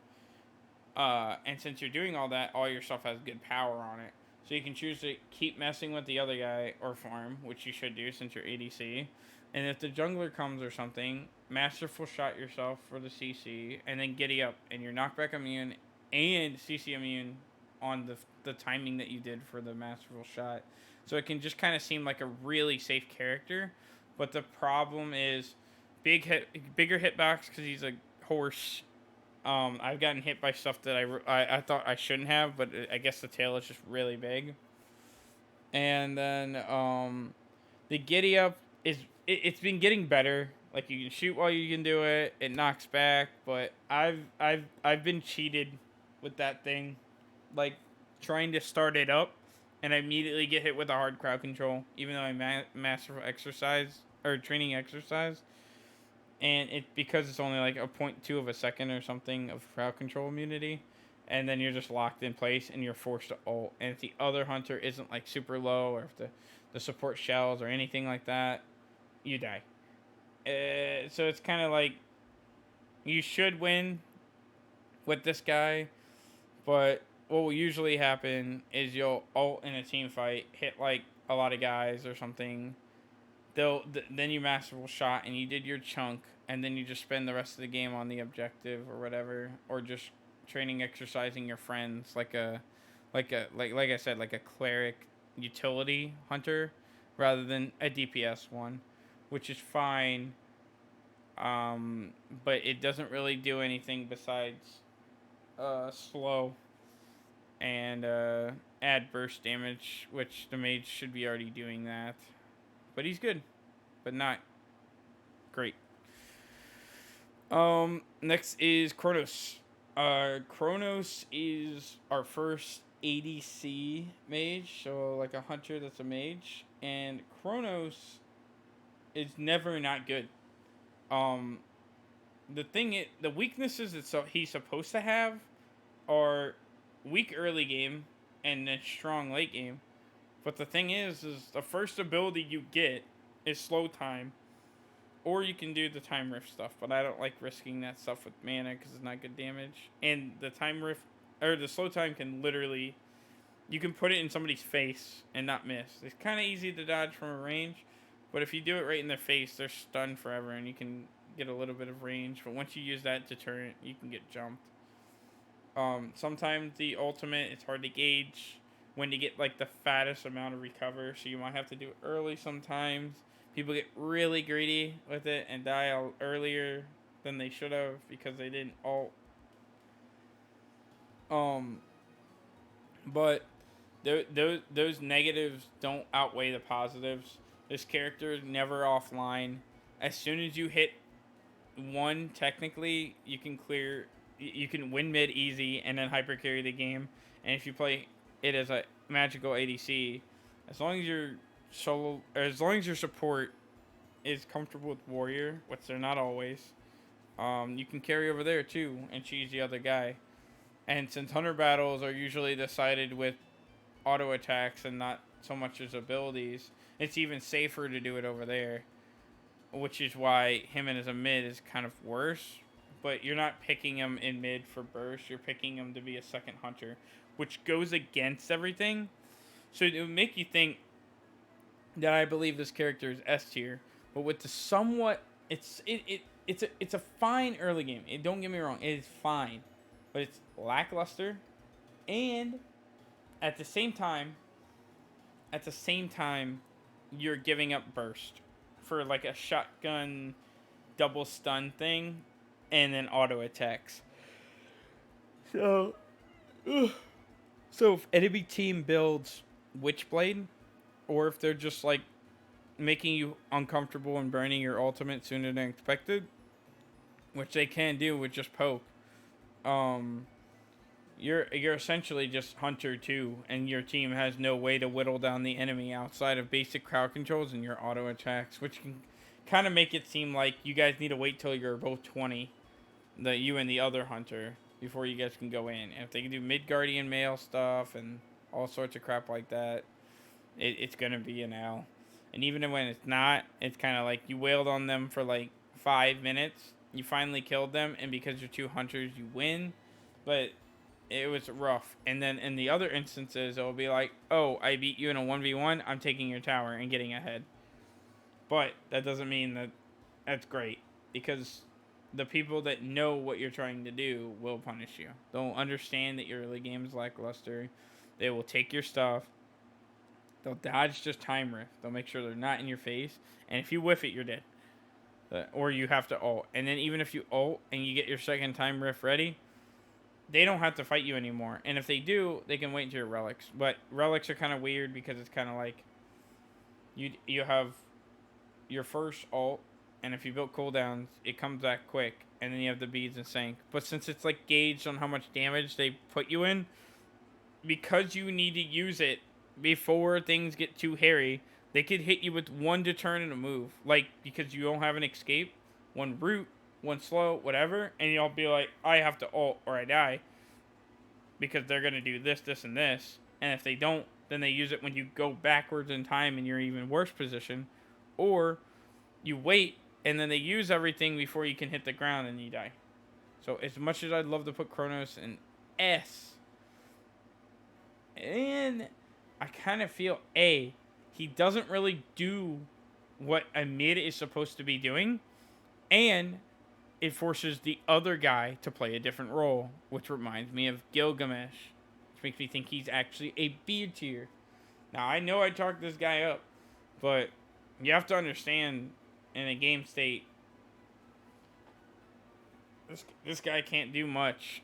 A: And since you're doing all that, all your stuff has good power on it. So you can choose to keep messing with the other guy or farm, which you should do since you're ADC. And if the jungler comes or something, masterful shot yourself for the CC, and then giddy up, and you're knockback immune and CC immune on the timing that you did for the masterful shot. So it can just kind of seem like a really safe character, but the problem is bigger hitbox because he's a horse. I've gotten hit by stuff that I thought I shouldn't have, but I guess the tail is just really big. And then the giddy up it's been getting better. Like, you can shoot while you can do it. It knocks back, but I've been cheated with that thing, like trying to start it up, and I immediately get hit with a hard crowd control, even though I masterful exercise or training exercise. And it because it's only like a 0.2 of a second or something of crowd control immunity, and then you're just locked in place and you're forced to ult. And if the other hunter isn't like super low, or if the support shells or anything like that, you die. So it's kind of like you should win with this guy, but what will usually happen is you'll ult in a team fight, hit like a lot of guys or something, then you masterful shot and you did your chunk, and then you just spend the rest of the game on the objective or whatever, or just training, exercising your friends like I said, like a cleric utility hunter rather than a DPS one, which is fine. But it doesn't really do anything besides slow and add burst damage, which the mage should be already doing that. But he's good, but not great. Next is Kronos. Kronos is our first ADC mage, so like a hunter that's a mage, and Kronos is never not good. Um, the weaknesses that he's supposed to have are weak early game and then strong late game. But the thing is the first ability you get is slow time, or you can do the time rift stuff. But I don't like risking that stuff with mana because it's not good damage. And the time rift or the slow time can literally, you can put it in somebody's face and not miss. It's kind of easy to dodge from a range, but if you do it right in their face, they're stunned forever, and you can get a little bit of range. But once you use that deterrent, you can get jumped. Sometimes the ultimate, it's hard to gauge when you get like the fattest amount of recover, so you might have to do it early sometimes. People get really greedy with it and die earlier than they should have because they didn't ult. But those negatives don't outweigh the positives. This character is never offline. As soon as you hit one, technically, you can win mid easy and then hyper carry the game. And if you play it as a magical ADC, as long as your support is comfortable with warrior, which they're not always, you can carry over there too and cheese the other guy. And since hunter battles are usually decided with auto attacks and not so much as abilities, it's even safer to do it over there, which is why him in as a mid is kind of worse. But you're not picking him in mid for burst, you're picking him to be a second hunter, which goes against everything. So it would make you think that I believe this character is S tier, but with the somewhat, it's a fine early game. Don't get me wrong, it is fine, but it's lackluster, and at the same time, you're giving up burst for like a shotgun double stun thing, and then auto attacks. So if enemy team builds Witchblade, or if they're just like making you uncomfortable and burning your ultimate sooner than expected, which they can do with just poke, you're essentially just Hunter 2, and your team has no way to whittle down the enemy outside of basic crowd controls and your auto attacks, which can kind of make it seem like you guys need to wait till you're both 20, you and the other Hunter, before you guys can go in. And if they can do mid-guardian mail stuff and all sorts of crap like that, it's going to be an L. And even when it's not, it's kind of like you wailed on them for like 5 minutes, you finally killed them, and because you're 2 Hunters, you win. But it was rough. And then in the other instances, it'll be like, oh, I beat you in a 1v1, I'm taking your tower and getting ahead. But that doesn't mean that that's great, because the people that know what you're trying to do will punish you. They'll understand that your early game is lackluster. They will take your stuff. They'll dodge just time rift. They'll make sure they're not in your face. And if you whiff it, you're dead. Or you have to ult. And then even if you ult and you get your second time rift ready, they don't have to fight you anymore. And if they do, they can wait until your relics. But relics are kind of weird because it's kind of like you have your first ult, and if you build cooldowns, it comes back quick, and then you have the beads and sync. But since it's like gauged on how much damage they put you in, because you need to use it before things get too hairy, they could hit you with one deterrent and a move. Like, because you don't have an escape, one root, one slow, whatever, and you'll be like, I have to ult or I die. Because they're going to do this, this, and this. And if they don't, then they use it when you go backwards in time and you're even worse position. Or you wait, and then they use everything before you can hit the ground and you die. So as much as I'd love to put Kronos in S, and I kind of feel A, he doesn't really do what a mid is supposed to be doing, and it forces the other guy to play a different role, which reminds me of Gilgamesh, which makes me think he's actually a B tier. Now, I know I talked this guy up, but you have to understand, in a game state, this guy can't do much.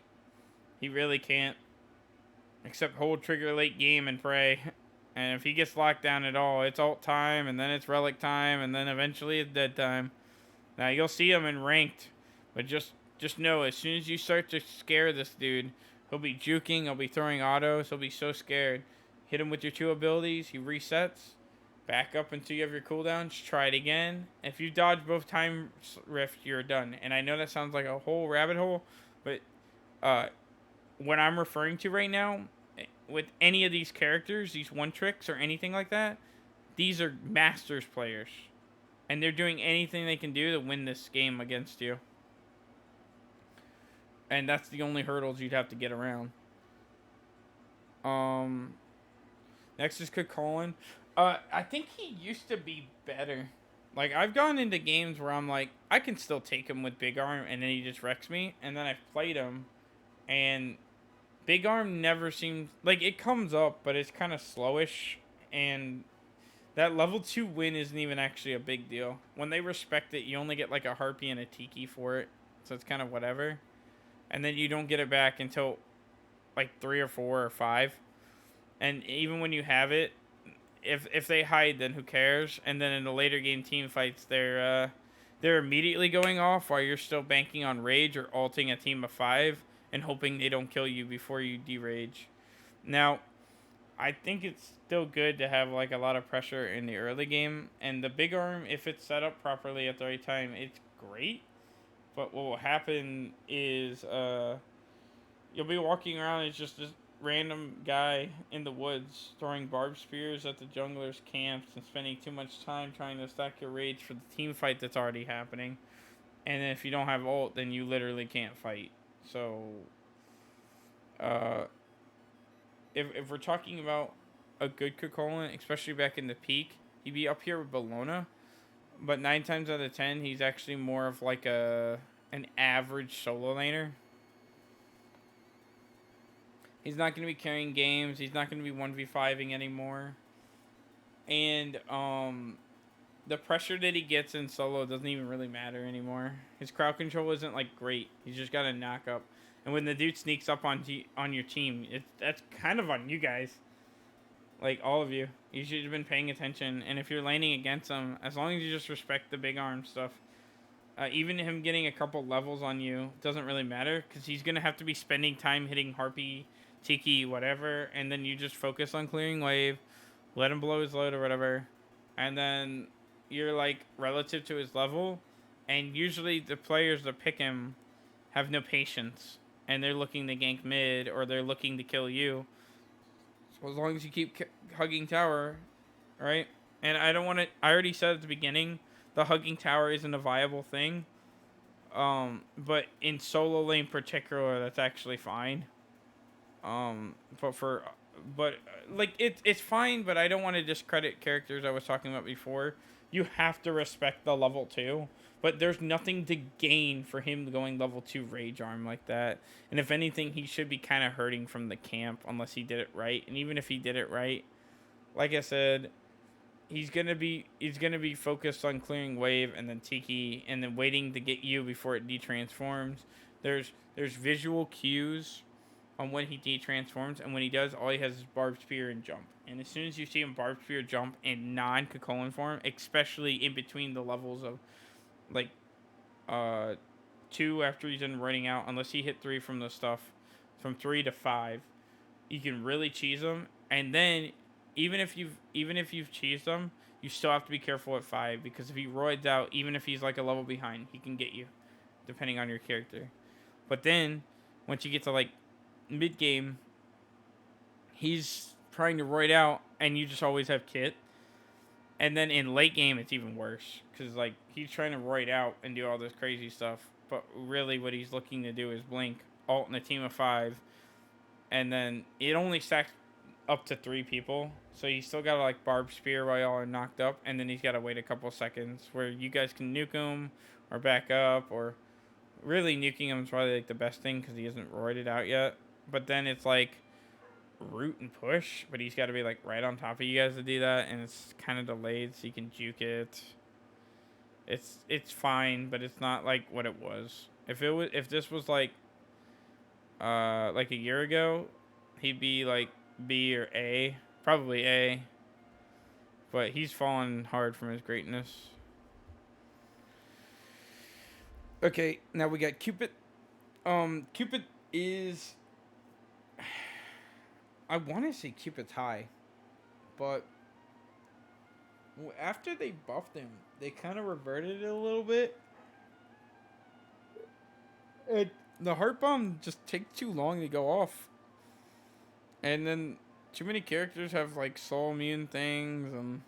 A: He really can't, except hold trigger late game and pray. And if he gets locked down at all, it's ult time, and then it's relic time, and then eventually it's dead time. Now, you'll see him in ranked, but just know, as soon as you start to scare this dude, he'll be juking, he'll be throwing autos, he'll be so scared. Hit him with your 2 abilities, he resets. Back up until you have your cooldowns, try it again. If you dodge both time rift, you're done. And I know that sounds like a whole rabbit hole, but what I'm referring to right now, with any of these characters, these one tricks or anything like that, these are masters players. And they're doing anything they can do to win this game against you. And that's the only hurdles you'd have to get around. Next is Colin. I think he used to be better. Like, I've gone into games where I'm like, I can still take him with Big Arm, and then he just wrecks me. And then I've played him, and Big Arm never seems... Like, it comes up, but it's kind of slowish, and that level 2 win isn't even actually a big deal. When they respect it, you only get, like, a Harpy and a Tiki for it, so it's kind of whatever. And then you don't get it back until, like, 3 or 4 or 5. And even when you have it, if they hide, then who cares? And then in the later game team fights, they're immediately going off while you're still banking on rage or ulting a team of 5 and hoping they don't kill you before you derage. Now, I think it's still good to have like a lot of pressure in the early game, and the Big Arm, if it's set up properly at the right time, it's great. But what will happen is you'll be walking around and it's just this random guy in the woods throwing barb spears at the junglers' camps and spending too much time trying to stack your rage for the team fight that's already happening. And then if you don't have ult, then you literally can't fight. So, if we're talking about a good Cocolan, especially back in the peak, he'd be up here with Bologna. But 9 times out of 10, he's actually more of like an average solo laner. He's not going to be carrying games. He's not going to be 1v5ing anymore. And the pressure that he gets in solo doesn't even really matter anymore. His crowd control isn't like great. He's just got a knock up. And when the dude sneaks up on your team, that's kind of on you guys. Like, all of you. You should have been paying attention. And if you're laning against him, as long as you just respect the big arm stuff, even him getting a couple levels on you doesn't really matter, because he's going to have to be spending time hitting Harpy, Tiki, whatever, and then you just focus on clearing wave, let him blow his load or whatever, and then you're like relative to his level, and usually the players that pick him have no patience, and they're looking to gank mid, or they're looking to kill you. So as long as you keep hugging tower, right? And I don't want to, I already said at the beginning, the hugging tower isn't a viable thing, but in solo lane particular, that's actually fine. It's fine, but I don't want to discredit characters I was talking about before. You have to respect the level 2, but there's nothing to gain for him going level 2 rage arm like that. And if anything, he should be kind of hurting from the camp unless he did it right. And even if he did it right, like I said, he's gonna be focused on clearing wave and then Tiki and then waiting to get you before it detransforms. There's visual cues on when he detransforms, and when he does, all he has is Barb Spear and jump. And as soon as you see him Barb Spear jump in non-Cocolan form, especially in between the levels of like 2 after he's done running out, unless he hit 3 from the stuff, from 3 to 5, you can really cheese him. And then even if you've cheesed him, you still have to be careful at 5, because if he roids out, even if he's like a level behind, he can get you, depending on your character. But then once you get to like mid game, he's trying to roid out, and you just always have kit. And then in late game, it's even worse, because like he's trying to roid out and do all this crazy stuff, but really what he's looking to do is blink, ult in a team of 5, and then it only stacks up to 3 people. So you still gotta like barb spear while y'all are knocked up, and then he's gotta wait a couple seconds where you guys can nuke him or back up, or really nuking him is probably like the best thing because he isn't roided out yet. But then it's like root and push, but he's got to be like right on top of you guys to do that, and it's kind of delayed, so you can juke it. It's fine, but it's not like what it was. If this was like a year ago, he'd be like B or A, probably A. But he's fallen hard from his greatness. Okay, now we got Cupid. Cupid is, I want to say Cupid's high, but after they buffed him, they kind of reverted it a little bit. The heart bomb just takes too long to go off, and then too many characters have like soul immune things, and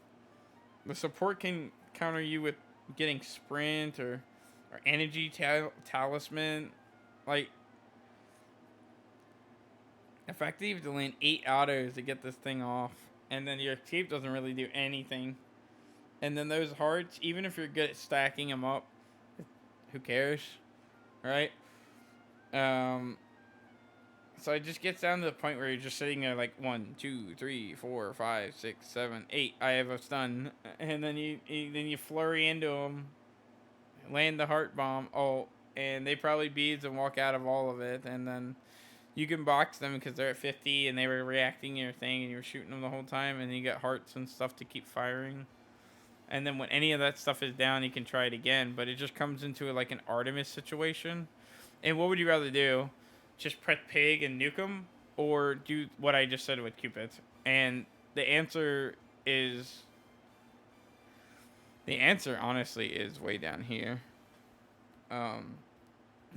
A: the support can counter you with getting sprint or energy talisman. Like, the fact that you have to land 8 autos to get this thing off, and then your escape doesn't really do anything. And then those hearts, even if you're good at stacking them up, who cares, right? So it just gets down to the point where you're just sitting there like 1, 2, 3, 4, 5, 6, 7, 8. I have a stun, and then you flurry into them, land the heart bomb. Oh, and they probably beads and walk out of all of it, and then you can box them because they're at 50 and they were reacting to your thing and you were shooting them the whole time, and you got hearts and stuff to keep firing. And then when any of that stuff is down, you can try it again, but it just comes into like an Artemis situation. And what would you rather do? Just press pig and nuke them, or do what I just said with Cupid? And the answer honestly is way down here. As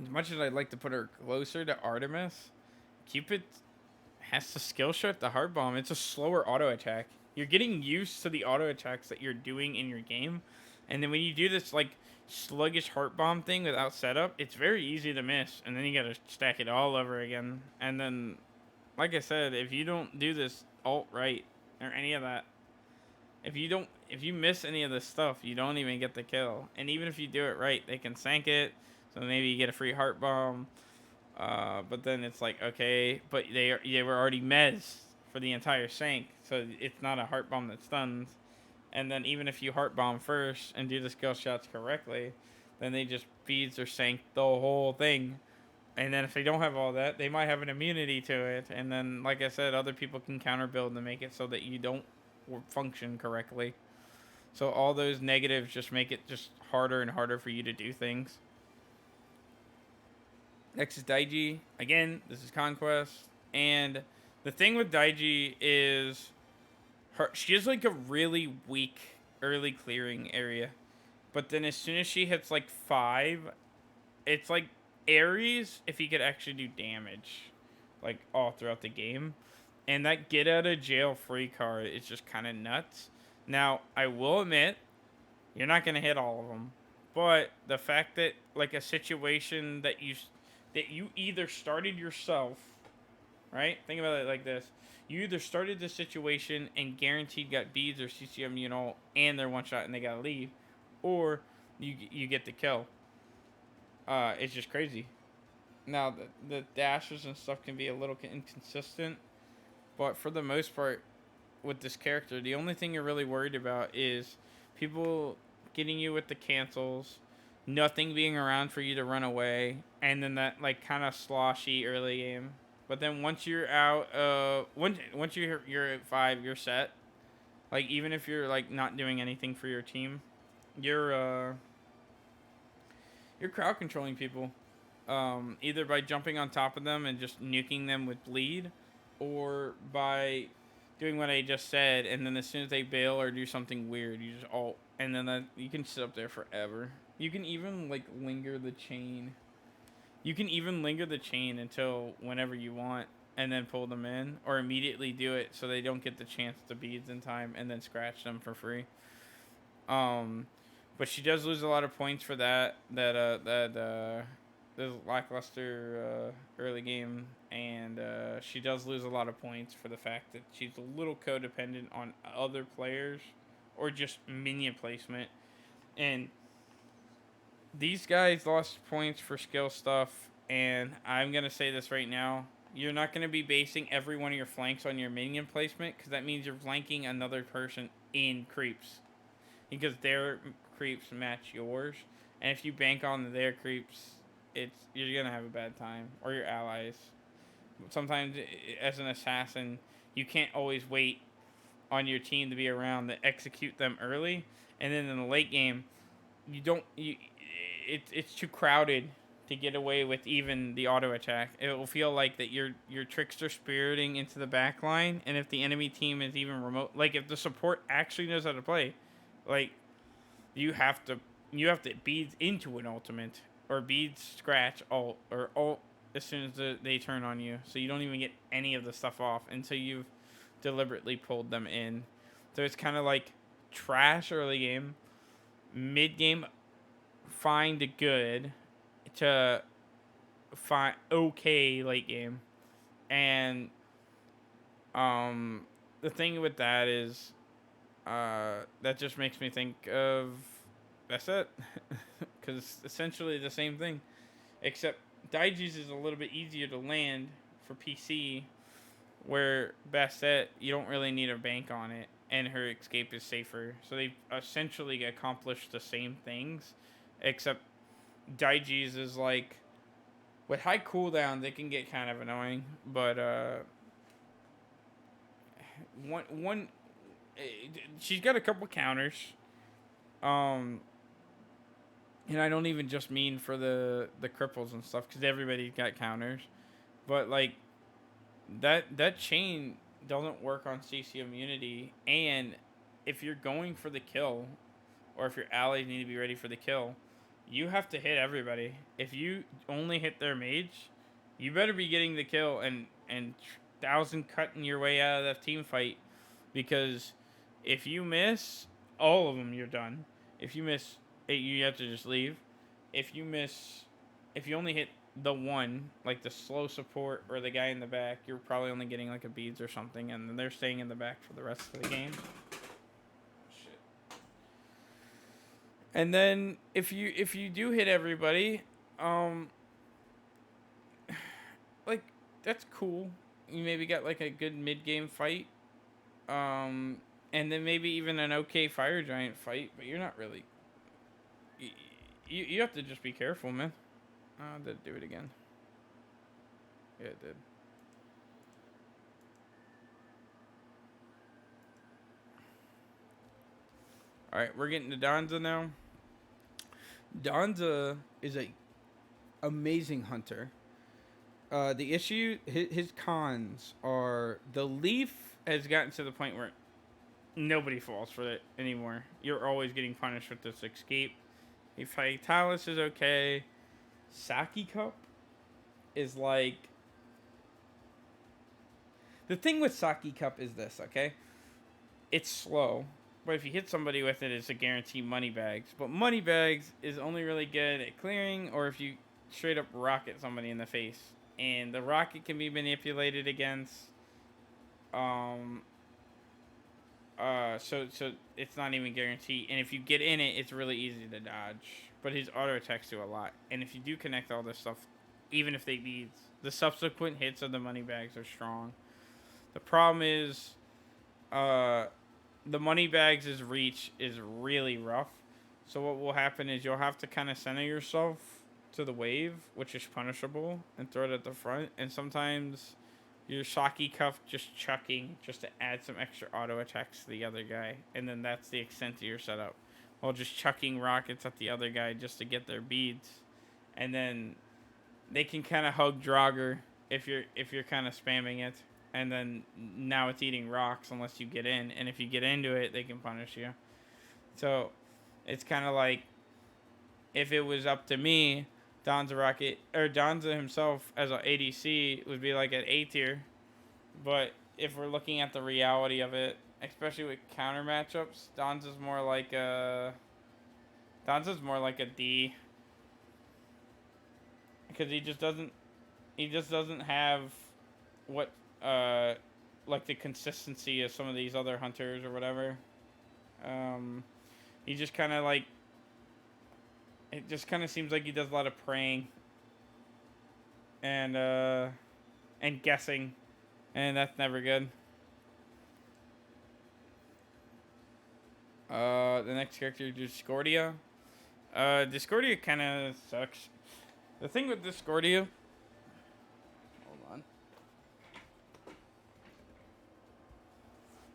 A: much as I'd like to put her closer to Artemis, Cupid has to skill shift the hard bomb. It's a slower auto attack. You're getting used to the auto attacks that you're doing in your game, and then when you do this like sluggish heart bomb thing without setup, it's very easy to miss, and then you gotta stack it all over again. And then, like I said, if you don't do this alt right or any of that, if you miss any of this stuff, you don't even get the kill. And even if you do it right, they can sank it, so maybe you get a free heart bomb. But then it's like, okay, but they were already mez for the entire sank, so it's not a heart bomb that stuns. And then even if you heart bomb first and do the skill shots correctly, then they just beads or sank the whole thing. And then if they don't have all that, they might have an immunity to it. And then, like I said, other people can counter build to make it so that you don't function correctly. So all those negatives just make it just harder and harder for you to do things. Next is Daiji. Again, this is Conquest. And the thing with Daiji is she has like a really weak early clearing area. But then as soon as she hits like 5, it's like Aries if he could actually do damage like all throughout the game. And that get out of jail free card is just kind of nuts. Now, I will admit, you're not going to hit all of them. But the fact that like a situation that you either started yourself, right? Think about it like this. You either started the situation and guaranteed got beads or CCM, and they're one shot and they gotta leave, or you get the kill. It's just crazy. Now, the dashes and stuff can be a little inconsistent, but for the most part, with this character, the only thing you're really worried about is people getting you with the cancels, nothing being around for you to run away, and then that like kind of sloshy early game. But then once you're out, once you're at 5, you're set. Like even if you're like not doing anything for your team, you're crowd controlling people, either by jumping on top of them and just nuking them with bleed, or by doing what I just said, and then as soon as they bail or do something weird, you just ult, and then you can sit up there forever. You can even like linger the chain. You can even linger the chain until whenever you want, and then pull them in, or immediately do it so they don't get the chance to beads in time, and then scratch them for free. But she does lose a lot of points for that this lackluster early game, and she does lose a lot of points for the fact that she's a little codependent on other players or just minion placement. And these guys lost points for skill stuff, and I'm gonna say this right now. You're not going to be basing every one of your flanks on your minion placement, because that means you're flanking another person in creeps, because their creeps match yours. And if you bank on their creeps, you're gonna have a bad time, or your allies. Sometimes, as an assassin, you can't always wait on your team to be around to execute them early, and then in the late game, you don't you. It's too crowded to get away with even the auto attack. It will feel like that your trickster spiriting into the back line, and if the enemy team is even remote, like if the support actually knows how to play, like you have to beads into an ultimate, or beads scratch ult, or ult as soon as they turn on you, so you don't even get any of the stuff off until you've deliberately pulled them in. So it's kind of like trash early game, mid game fine to good, to fine okay late game. And the thing with that is that just makes me think of Bastet, because it's essentially the same thing, except Daiji's is a little bit easier to land for PC, where Bastet, you don't really need a bank on it, and her escape is safer. So they essentially accomplished the same things, except Daiji's is like, with high cooldown, they can get kind of annoying, but one she's got a couple counters, and I don't even just mean for the cripples and stuff, because everybody's got counters, but like that chain doesn't work on CC immunity, and if you're going for the kill, or if your allies need to be ready for the kill, you have to hit everybody. If you only hit their mage, you better be getting the kill and 1,000 cutting your way out of that team fight, because if you miss all of them, you're done. If you miss, you have to just leave. If you only hit the one, like the slow support or the guy in the back, you're probably only getting like a beads or something, and then they're staying in the back for the rest of the game. Shit. And then if you do hit everybody, like that's cool. You maybe got like a good mid game fight, and then maybe even an okay fire giant fight, but you're not really. You have to just be careful, man. Did it do it again? Yeah, it did. All right, we're getting to Donza now. Donza is a amazing hunter. The issue, his cons are, the leaf has gotten to the point where nobody falls for it anymore. You're always getting punished with this escape. If Vitalis is okay, Saki Cup is like... The thing with Saki Cup is this, okay? It's slow, but if you hit somebody with it, it's a guaranteed money bags. But money bags is only really good at clearing, or if you straight up rocket somebody in the face. And the rocket can be manipulated against. So it's not even guaranteed. And if you get in it, it's really easy to dodge. But his auto attacks do a lot. And if you do connect all this stuff, even if they beads, the subsequent hits of the money bags are strong. The problem is, the money bags' reach is really rough. So what will happen is you'll have to kind of center yourself to the wave, which is punishable, and throw it at the front. And sometimes your Saki Cuff just chucking just to add some extra auto attacks to the other guy, and then that's the extent of your setup. While just chucking rockets at the other guy just to get their beads, and then they can kind of hug Draugr if you're kind of spamming it, and then now it's eating rocks unless you get in, and if you get into it, they can punish you. So it's kind of like, if it was up to me, Donza himself as an ADC would be like at A tier. But if we're looking at the reality of it, especially with counter matchups, Donza's more like a D. because he just doesn't have what like the consistency of some of these other hunters or whatever. He just kind of like it just kind of seems like he does a lot of praying and guessing, and that's never good. The next character, Discordia. Discordia kind of sucks. The thing with Discordia, hold on.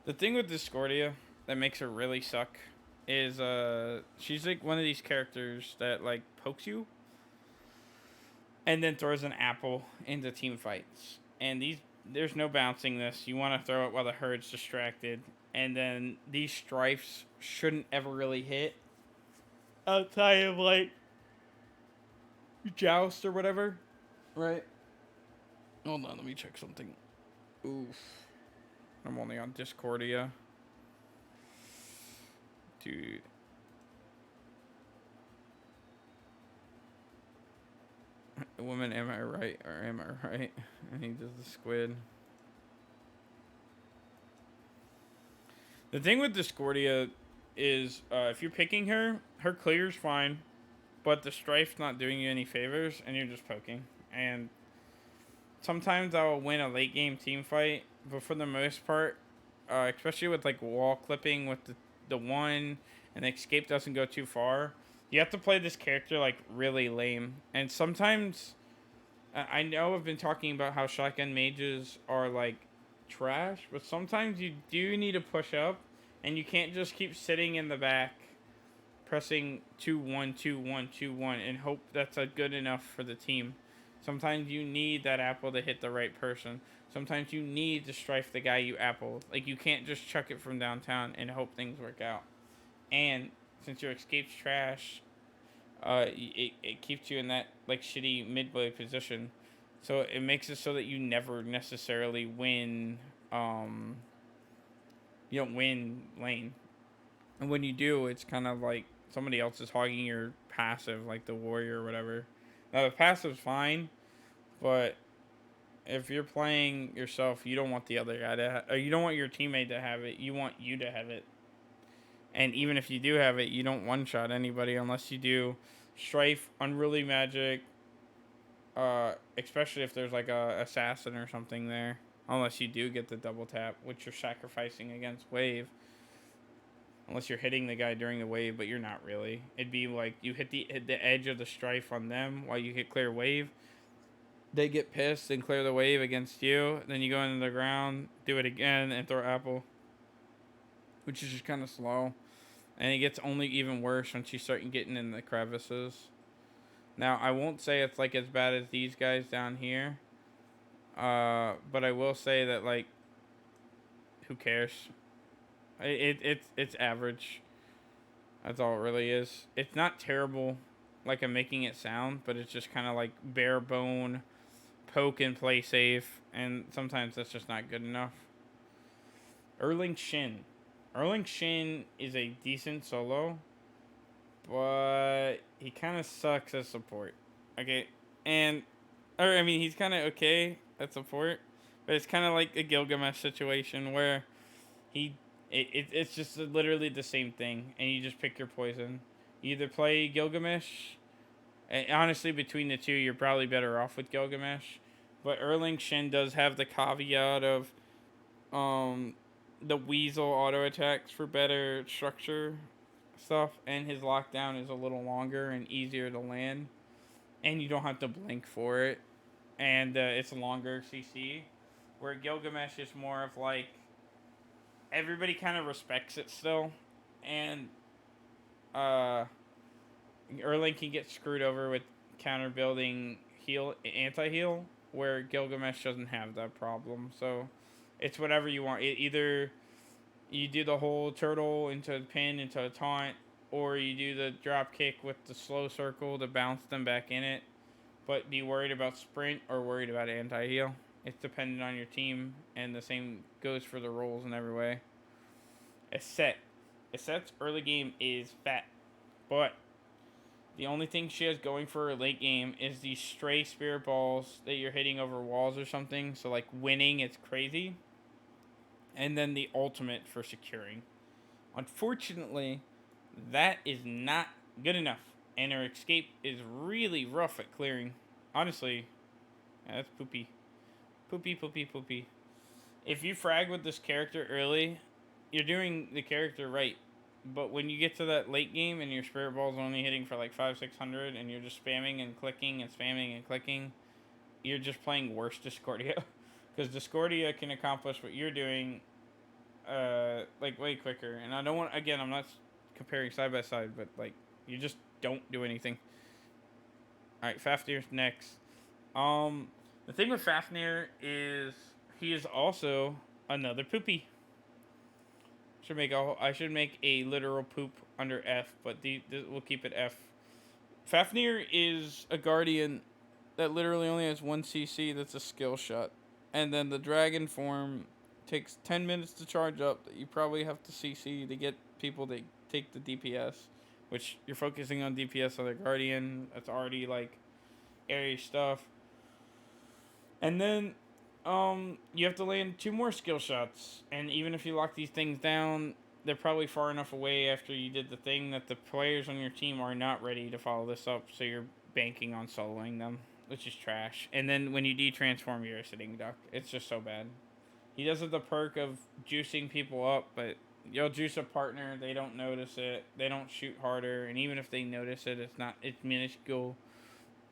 A: The thing with Discordia that makes her really suck is she's like one of these characters that like pokes you and then throws an apple into team fights. And there's no bouncing this. You want to throw it while the herd's distracted. And then these strifes shouldn't ever really hit outside of like joust or whatever. Right? Hold on, let me check something. Oof. I'm only on Discordia. Dude. Woman, am I right? Or am I right? And he does the squid. The thing with Discordia is if you're picking her, her clear's fine, but the strife's not doing you any favors, and you're just poking. And sometimes I'll win a late game team fight, but for the most part, especially with like wall clipping with the one, and the escape doesn't go too far, you have to play this character like really lame. And sometimes, I know I've been talking about how shotgun mages are like trash, but sometimes you do need to push up, and you can't just keep sitting in the back pressing 2-1, 2-1, 2-1 and hope that's a good enough for the team. Sometimes you need that apple to hit the right person. Sometimes you need to strife the guy you apple. Like, you can't just chuck it from downtown and hope things work out. And since your escape's trash, it keeps you in that like shitty midway position. So it makes it so that you never necessarily win. You don't win lane, and when you do, it's kind of like somebody else is hogging your passive, like the warrior or whatever. Now the passive's fine, but if you're playing yourself, you don't want the other guy to, or you don't want your teammate to have it. You want you to have it. And even if you do have it, you don't one-shot anybody unless you do Strife, Unruly Magic, especially if there's like a assassin or something there. Unless you do get the double tap, which you're sacrificing against wave. Unless you're hitting the guy during the wave, but you're not really. It'd be like you hit the edge of the Strife on them while you hit clear wave. They get pissed and clear the wave against you. Then you go into the ground, do it again, and throw apple. Which is just kind of slow. And it gets only even worse once you start getting in the crevices. Now, I won't say it's like as bad as these guys down here. But I will say that, like, who cares? It's average. That's all it really is. It's not terrible like I'm making it sound, but it's just kind of like bare bone, poke and play safe, and sometimes that's just not good enough. Erling Shin. Erling Shin is a decent solo, but he kind of sucks as support. Okay, he's kind of okay at support, but it's kind of like a Gilgamesh situation where it's just literally the same thing, and you just pick your poison. You either play Gilgamesh, and honestly, between the two, you're probably better off with Gilgamesh, but Erling Shin does have the caveat of, the Weasel auto attacks for better structure stuff, and his lockdown is a little longer and easier to land, and you don't have to blink for it, and it's a longer CC, where Gilgamesh is more of like everybody kind of respects it still, and Erling can get screwed over with counter building anti-heal, where Gilgamesh doesn't have that problem. So it's whatever you want. Either you do the whole turtle into a pin, into a taunt, or you do the drop kick with the slow circle to bounce them back in it. But be worried about sprint or worried about anti-heal. It's dependent on your team, and the same goes for the roles in every way. Aset's early game is fat, but The only thing she has going for her late game is these stray spirit balls that you're hitting over walls or something. So like winning, it's crazy. And then the ultimate for securing. Unfortunately, that is not good enough. And her escape is really rough at clearing. Honestly, yeah, that's poopy. Poopy, poopy, poopy. If you frag with this character early, you're doing the character right. But when you get to that late game and your spirit ball's only hitting for like 500-600 and you're just spamming and clicking and spamming and clicking, you're just playing worse Discordia. Because Discordia can accomplish what you're doing like way quicker. And I don't want, again, I'm not comparing side by side, but like you just don't do anything. All right, Fafnir's next. The thing with Fafnir is he is also another poopy. I should make a literal poop under F, but we'll keep it F. Fafnir is a guardian that literally only has 1 CC. That's a skill shot, and then the dragon form takes 10 minutes to charge up. That you probably have to CC to get people to take the DPS, which you're focusing on DPS on the guardian. That's already like Aries stuff, and then you have to land 2 more skill shots, and even if you lock these things down, they're probably far enough away after you did the thing that the players on your team are not ready to follow this up, so you're banking on soloing them, which is trash. And then when you de-transform, you're a sitting duck. It's just so bad. He does have the perk of juicing people up, but you'll juice a partner, they don't notice it, they don't shoot harder, and even if they notice it, it's minuscule.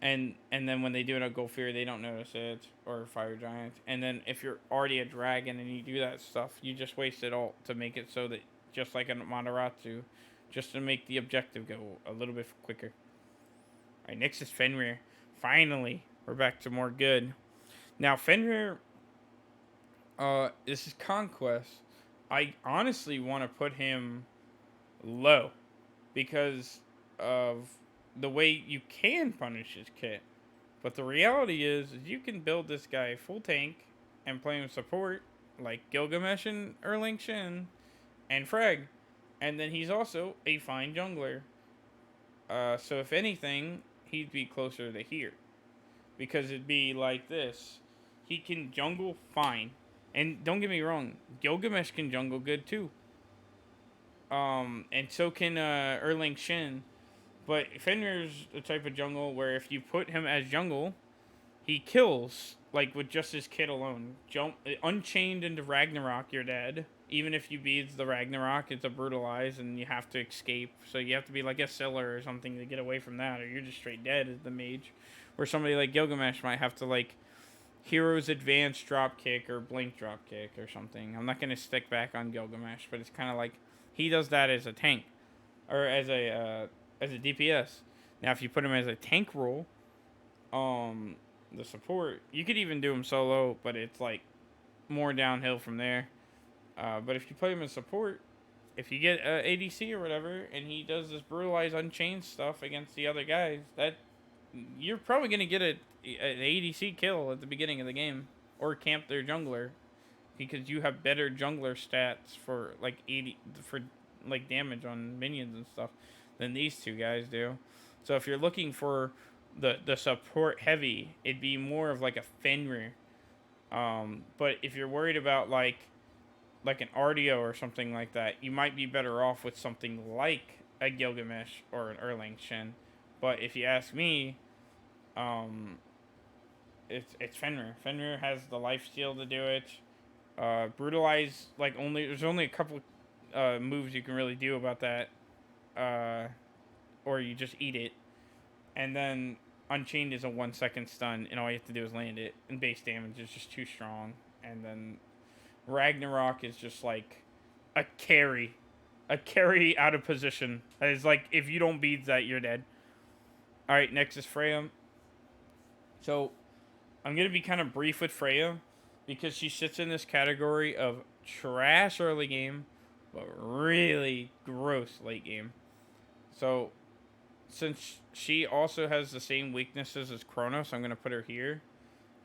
A: And then when they do it on Gold Fury, they don't notice it, or Fire Giant. And then if you're already a dragon and you do that stuff, you just waste it all to make it so that, just like a Monteratsu, just to make the objective go a little bit quicker. Alright, next is Fenrir. Finally, we're back to more good. Now, Fenrir, this is Conquest. I honestly want to put him low because of the way you can punish his kit. But the reality is you can build this guy full tank and play him support like Gilgamesh and Erling Shin and Frag. And then he's also a fine jungler. So if anything, he'd be closer to here. Because it'd be like this. He can jungle fine. And don't get me wrong, Gilgamesh can jungle good too. And so can Erling Shin. But Fenrir's the type of jungle where if you put him as jungle, he kills, like, with just his kit alone. Unchained into Ragnarok, you're dead. Even if you beads the Ragnarok, it's a brutalize, and you have to escape. So you have to be like a Siller or something to get away from that, or you're just straight dead as the mage. Or somebody like Gilgamesh might have to, like, Hero's Advance Dropkick or Blink Dropkick or something. I'm not going to stick back on Gilgamesh, but it's kind of like he does that as a tank. Or as a DPS. Now, if you put him as a tank role, the support, you could even do him solo, but it's like more downhill from there. But if you play him as support, if you get ADC or whatever, and he does this brutalize unchained stuff against the other guys, that you're probably gonna get an ADC kill at the beginning of the game, or camp their jungler, because you have better jungler stats for like damage on minions and stuff than these two guys do. So if you're looking for the support heavy, it'd be more of like a Fenrir. But if you're worried about like an Artio or something like that, you might be better off with something like a Gilgamesh or an Erling Shin. But if you ask me, it's Fenrir. Fenrir has the lifesteal to do it. Brutalize, like, there's only a couple moves you can really do about that. Or you just eat it. And then Unchained is a 1-second stun, and all you have to do is land it. And base damage is just too strong. And then Ragnarok is just like a carry. A carry out of position. It's like, if you don't beat that, you're dead. Alright, next is Freya. So, I'm going to be kind of brief with Freya, because she sits in this category of trash early game, but really gross late game. So, since she also has the same weaknesses as Kronos, I'm going to put her here.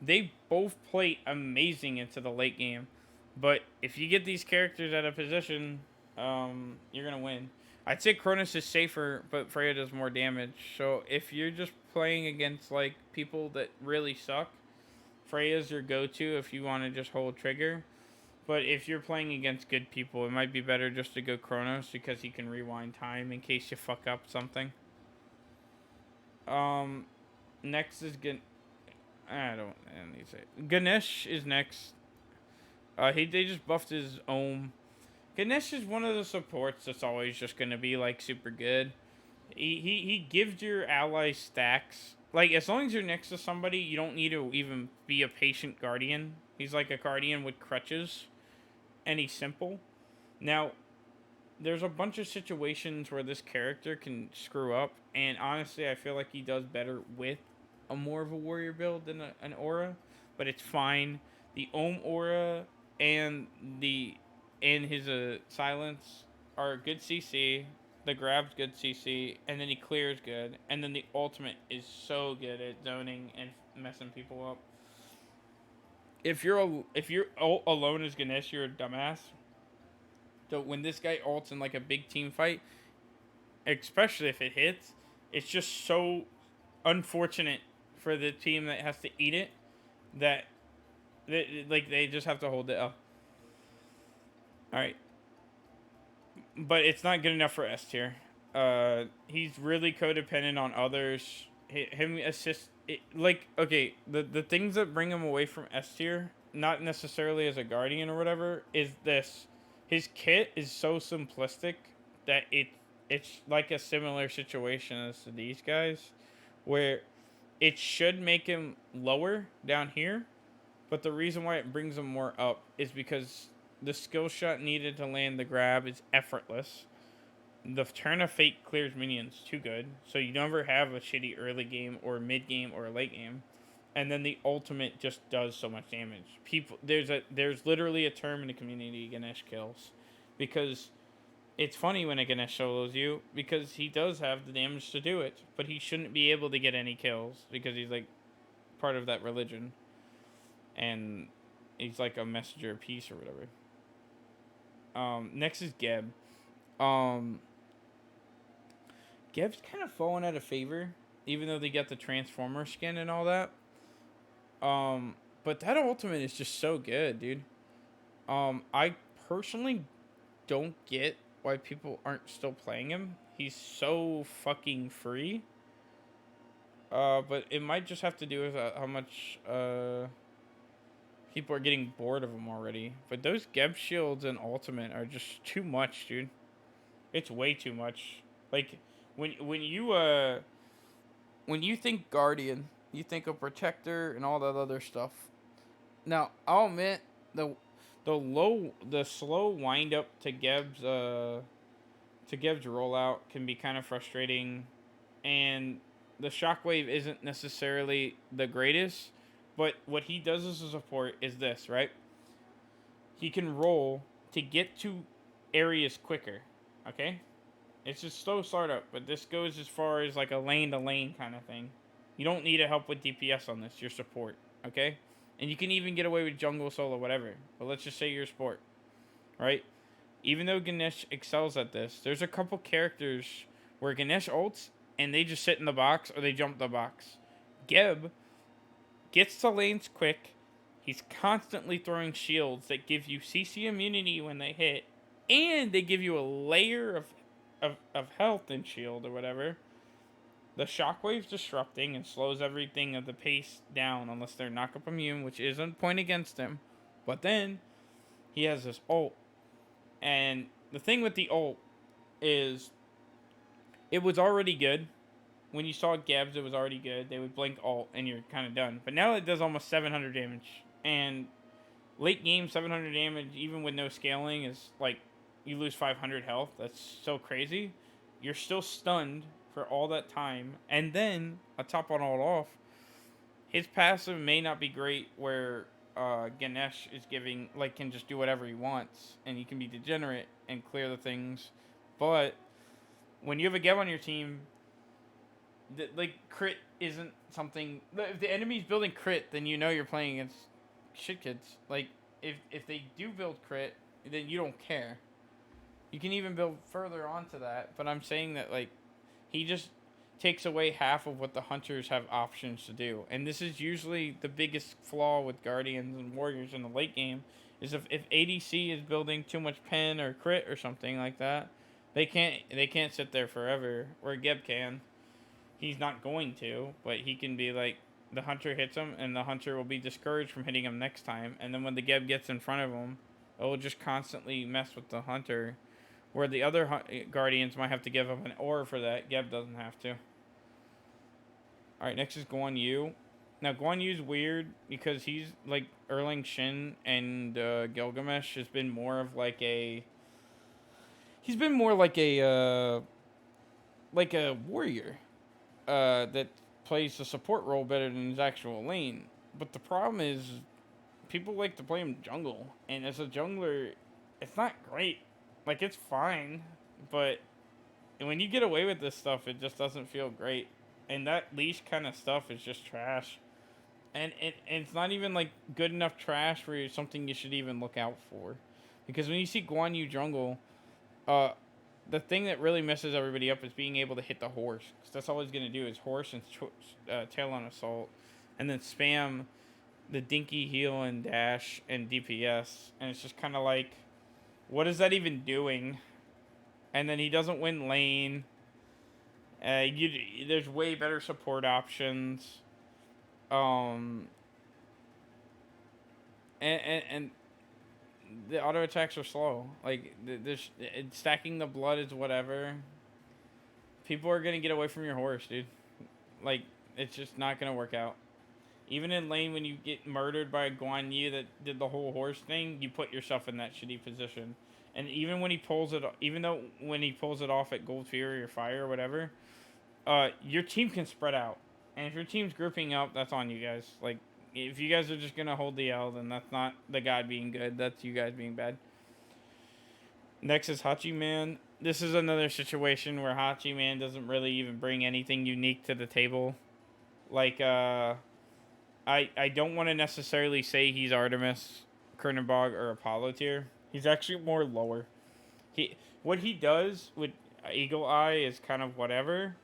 A: They both play amazing into the late game. But if you get these characters out of position, you're going to win. I'd say Cronus is safer, but Freya does more damage. So if you're just playing against like people that really suck, Freya's your go-to if you want to just hold trigger. But if you're playing against good people, it might be better just to go Chronos because he can rewind time in case you fuck up something. Um, next is I don't need to say Ganesh is next. They just buffed his Ohm. Ganesh is one of the supports that's always just gonna be like super good. He gives your allies stacks. Like as long as you're next to somebody, you don't need to even be a patient guardian. He's like a guardian with crutches, and he's simple. Now, there's a bunch of situations where this character can screw up, and honestly, I feel like he does better with a more of a warrior build than an aura, but it's fine. The Ohm aura and the and his silence are good CC. The grab's good CC, and then he clears good, and then the ultimate is so good at zoning and messing people up. If you're alone as Ganesh, you're a dumbass. So when this guy ults in like a big team fight, especially if it hits, it's just so unfortunate for the team that has to eat it that they just have to hold it up. All right, but it's not good enough for S tier. He's really codependent on others. Him assist like okay, the things that bring him away from S tier, not necessarily as a guardian or whatever, is this. His kit is so simplistic that it's like a similar situation as to these guys, where it should make him lower down here, but the reason why it brings him more up is because the skill shot needed to land the grab is effortless. The turn of fate clears minions too good, so you never have a shitty early game or mid game or late game. And then the ultimate just does so much damage. There's literally a term in the community Ganesh kills, because it's funny when a Ganesh solos you because he does have the damage to do it, but he shouldn't be able to get any kills because he's like part of that religion, and he's like a messenger of peace or whatever. Next is Geb. Geb's kind of fallen out of favor, even though they got the Transformer skin and all that. But that ultimate is just so good, dude. I personally don't get why people aren't still playing him. He's so fucking free. But it might just have to do with how much people are getting bored of him already. But those Geb shields and ultimate are just too much, dude. It's way too much. Like when you think guardian, you think of protector and all that other stuff. Now I'll admit the slow wind up to Geb's rollout can be kind of frustrating, and the shockwave isn't necessarily the greatest. But what he does as a support is this, right? He can roll to get to areas quicker. Okay? It's just slow startup, but this goes as far as like a lane to lane kind of thing. You don't need to help with DPS on this, your support. Okay? And you can even get away with jungle solo, whatever. But let's just say you're a support. Right? Even though Ganesh excels at this, there's a couple characters where Ganesh ults and they just sit in the box or they jump the box. Geb gets to lanes quick. He's constantly throwing shields that give you CC immunity when they hit, and they give you a layer of health and shield or whatever. The shockwave's disrupting and slows everything at the pace down unless they're knock-up immune, which isn't point against him. But then he has this ult. And the thing with the ult is it was already good. When you saw Gebs, it was already good. They would blink ult and you're kind of done. But now it does almost 700 damage. And late game 700 damage, even with no scaling, is like you lose 500 health. That's so crazy. You're still stunned for all that time. And then, on top on all off, his passive may not be great where Ganesh is giving, like, can just do whatever he wants. And he can be degenerate and clear the things. But when you have a Geb on your team, like, crit isn't something. If the enemy's building crit, then you know you're playing against shit kids. Like, if they do build crit, then you don't care. You can even build further onto that, but I'm saying that like he just takes away half of what the hunters have options to do. And this is usually the biggest flaw with guardians and warriors in the late game is if ADC is building too much pen or crit or something like that, they can't sit there forever. Where Geb can. He's not going to, but he can be like the hunter hits him and the hunter will be discouraged from hitting him next time, and then when the Geb gets in front of him, it will just constantly mess with the hunter. Where the other guardians might have to give up an aura for that, Geb doesn't have to. Alright, next is Guan Yu. Now, Guan Yu's weird because he's like Erling Shin and Gilgamesh has been more of like a. He's been more like a warrior that plays the support role better than his actual lane. But the problem is, people like to play him jungle, and as a jungler, it's not great. Like, it's fine, but when you get away with this stuff, it just doesn't feel great. And that leash kind of stuff is just trash. And it's not even, like, good enough trash for something you should even look out for. Because when you see Guan Yu jungle, the thing that really messes everybody up is being able to hit the horse. Because that's all he's going to do is horse and tail on assault. And then spam the dinky heal and dash and DPS. And it's just kind of like, what is that even doing? And then he doesn't win lane. There's way better support options. And the auto attacks are slow. Like, stacking the blood is whatever. People are gonna get away from your horse, dude. Like, it's just not gonna work out. Even in lane, when you get murdered by a Guan Yu that did the whole horse thing, you put yourself in that shitty position. And even when he pulls it, when he pulls it off at Gold Fury or Fire or whatever, your team can spread out. And if your team's grouping up, that's on you guys. Like, if you guys are just gonna hold the L, then that's not the god being good. That's you guys being bad. Next is Hachi Man. This is another situation where Hachi Man doesn't really even bring anything unique to the table. Like, I don't want to necessarily say he's Artemis, Kernenbog, or Apollo tier. He's actually more lower. What he does with Eagle Eye is kind of whatever.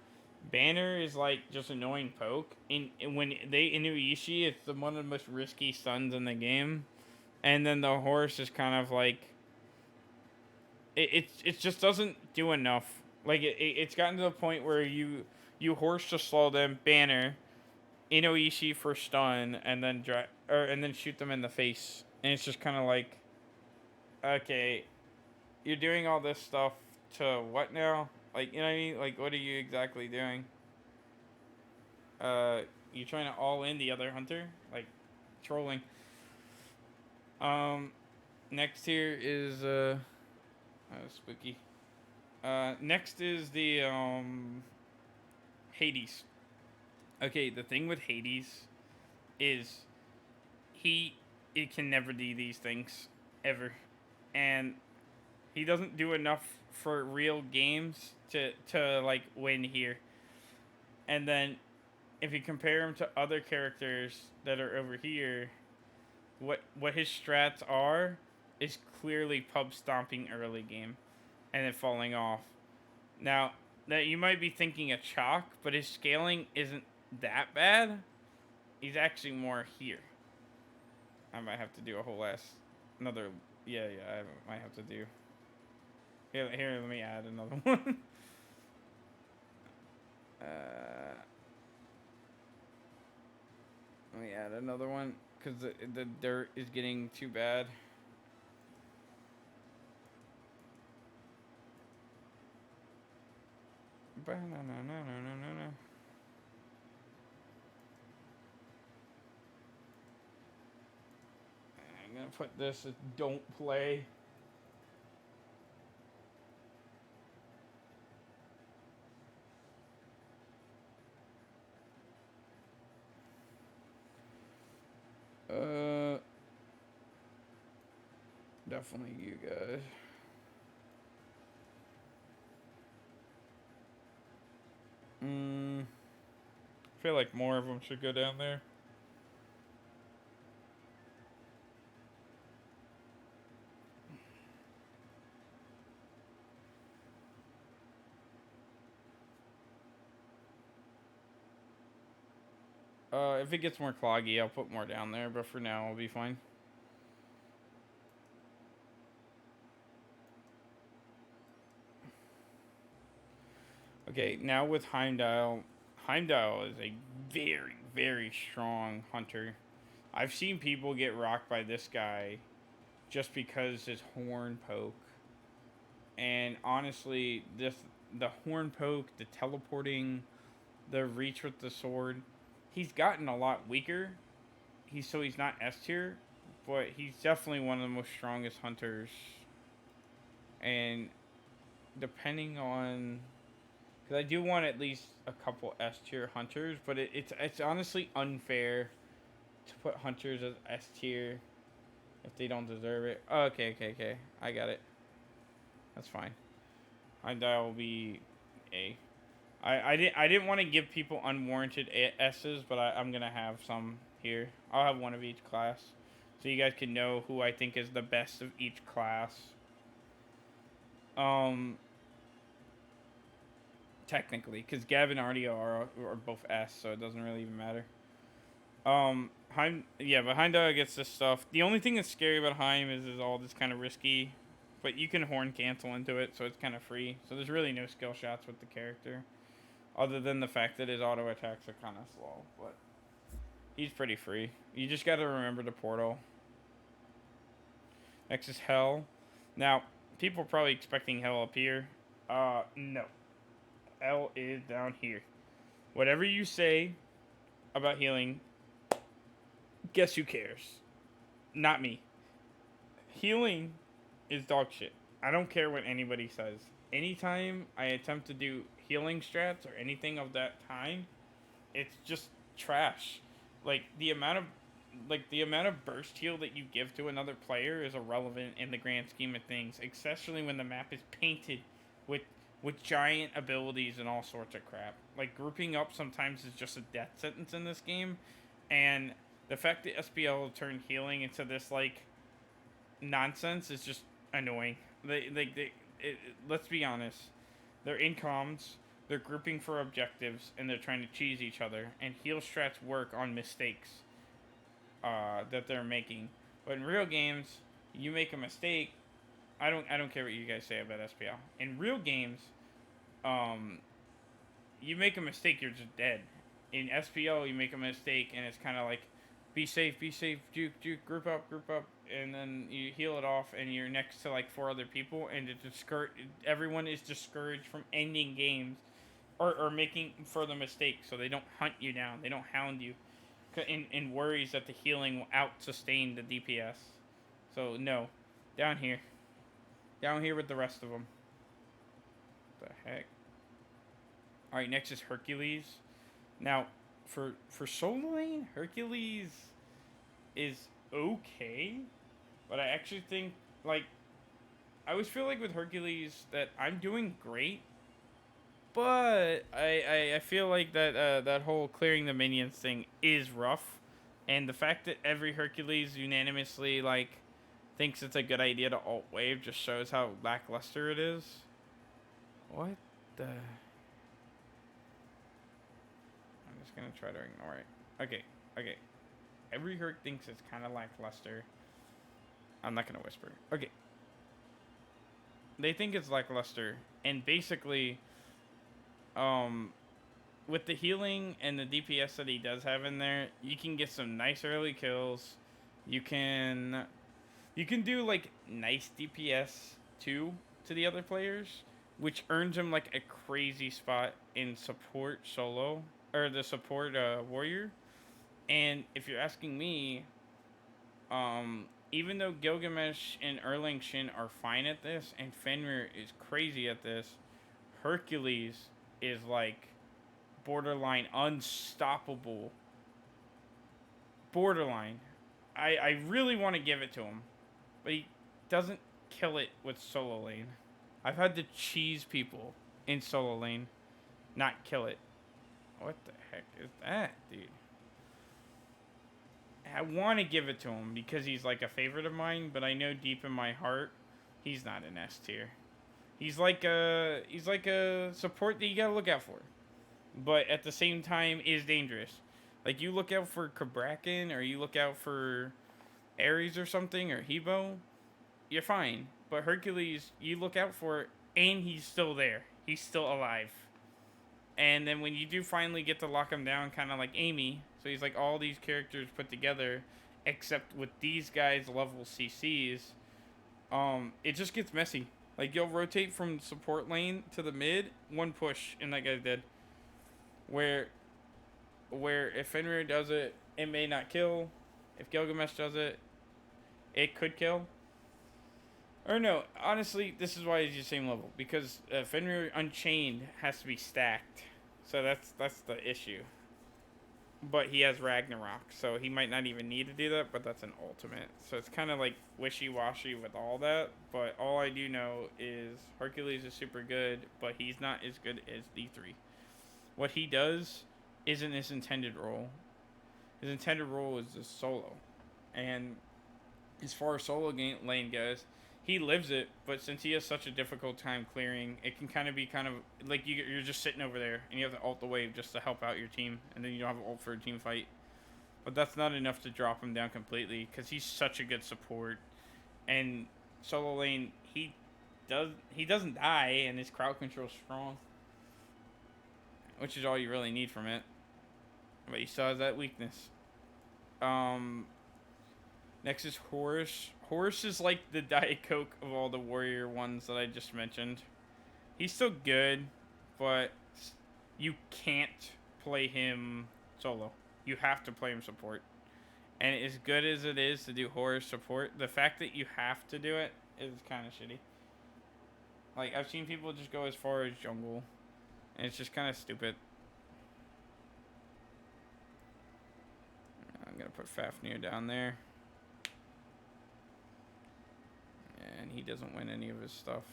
A: Banner is like just annoying poke. And when they Inuishi, it's one of the most risky stuns in the game. And then the horse is kind of like it just doesn't do enough. Like it's gotten to the point where you horse to slow them, banner, Inuishi for stun, and then and then shoot them in the face. And it's just kind of like, okay, you're doing all this stuff to what now? Like, you know what I mean? Like, what are you exactly doing? You trying to all in the other hunter? Like, trolling. Next here is, spooky. Next is the, Hades. Okay, the thing with Hades is it can never do these things. Ever. And he doesn't do enough for real games to like win here. And then if you compare him to other characters that are over here, what his strats are is clearly pub stomping early game and then falling off. Now, that you might be thinking a chalk, but his scaling isn't that bad. He's actually more here. I might have to do a whole another. Yeah, I might have to do. Here, let me add another one. Let me add another one because the dirt is getting too bad. No. I'm gonna put this as don't play. Definitely you guys. I feel like more of them should go down there. If it gets more cloggy, I'll put more down there, but for now, I'll be fine. Okay, now with Heimdall. Heimdall is a very, very strong hunter. I've seen people get rocked by this guy just because his horn poke. And honestly, the horn poke, the teleporting, the reach with the sword, he's gotten a lot weaker. He's not S tier, but he's definitely one of the most strongest hunters. And depending on, because I do want at least a couple S tier hunters, but it's honestly unfair to put hunters as S tier if they don't deserve it. Oh, okay. I got it. That's fine. Heimdall will be A. I didn't want to give people unwarranted S's, but I'm gonna have some here. I'll have one of each class, so you guys can know who I think is the best of each class. Technically, because Gav and Artio are both S, so it doesn't really even matter. But Heimdall gets this stuff. The only thing that's scary about Heim is all this kind of risky, but you can horn cancel into it, so it's kind of free. So there's really no skill shots with the character, other than the fact that his auto attacks are kind of slow, but he's pretty free. You just got to remember the portal. Next is Hell. Now, people are probably expecting Hell up here. No. Hell is down here. Whatever you say about healing, guess who cares? Not me. Healing is dog shit. I don't care what anybody says. Anytime I attempt to do healing strats or anything of that kind, it's just trash. Like the amount of burst heal that you give to another player is irrelevant in the grand scheme of things, especially when the map is painted with giant abilities and all sorts of crap. Like grouping up sometimes is just a death sentence in this game, and the fact that SPL turned healing into this like nonsense is just annoying. Let's be honest. They're in comms, they're grouping for objectives, and they're trying to cheese each other. And heal strats work on mistakes that they're making. But in real games, you make a mistake. I don't care what you guys say about SPL. In real games, you make a mistake, you're just dead. In SPL, you make a mistake, and it's kind of like, be safe, juke, group up, and then you heal it off, and you're next to like 4 other people, and everyone is discouraged from ending games or making further mistakes, so they don't hunt you down, they don't hound you, in worries that the healing will out-sustain the DPS. So no, down here with the rest of them. What the heck? All right, next is Hercules. Now, for solo lane, Hercules is okay, but I actually think, like, I always feel like with Hercules that I'm doing great, but I feel like that whole clearing the minions thing is rough, and the fact that every Hercules unanimously, like, thinks it's a good idea to alt wave just shows how lackluster it is. What the... I'm just gonna try to ignore it. Okay. Every Herc thinks it's kind of lackluster. I'm not gonna whisper. Okay. They think it's lackluster, and basically, with the healing and the DPS that he does have in there, you can get some nice early kills. You can do like nice DPS too to the other players, which earns him like a crazy spot in support solo, or the support warrior. And if you're asking me, even though Gilgamesh and Erlang Shin are fine at this, and Fenrir is crazy at this, Hercules is like borderline unstoppable. Borderline. I really want to give it to him, but he doesn't kill it with solo lane. I've had to cheese people in solo lane, not kill it. What the heck is that, dude? I want to give it to him because he's like a favorite of mine, but I know deep in my heart he's not an S tier. He's like a support that you gotta look out for, but at the same time is dangerous. Like, you look out for Cabrekken, or you look out for Aries or something, or Hebo, you're fine. But Hercules, you look out for it, and he's still there. He's still alive. And then when you do finally get to lock him down, kind of like Amy, so he's like all these characters put together, except with these guys level CCs, it just gets messy. Like, you'll rotate from support lane to the mid, one push, and that guy's dead. Where if Fenrir does it, it may not kill. If Gilgamesh does it, it could kill. Or no, honestly, this is why he's the same level. Because Fenrir Unchained has to be stacked. So that's the issue. But he has Ragnarok, so he might not even need to do that, but that's an ultimate. So it's kind of like wishy-washy with all that. But all I do know is Hercules is super good, but he's not as good as the three. What he does isn't his intended role. His intended role is just solo. And as far as solo lane goes, he lives it, but since he has such a difficult time clearing, it can kind of be like you're just sitting over there and you have to ult the wave just to help out your team, and then you don't have an ult for a team fight. But that's not enough to drop him down completely because he's such a good support. And solo lane, he doesn't die, and his crowd control's strong, which is all you really need from it. But he still has that weakness. Next is Horus. Horus is like the Diet Coke of all the warrior ones that I just mentioned. He's still good, but you can't play him solo. You have to play him support. And as good as it is to do Horus support, the fact that you have to do it is kind of shitty. Like, I've seen people just go as far as jungle, and it's just kind of stupid. I'm going to put Fafnir down there. And he doesn't win any of his stuff.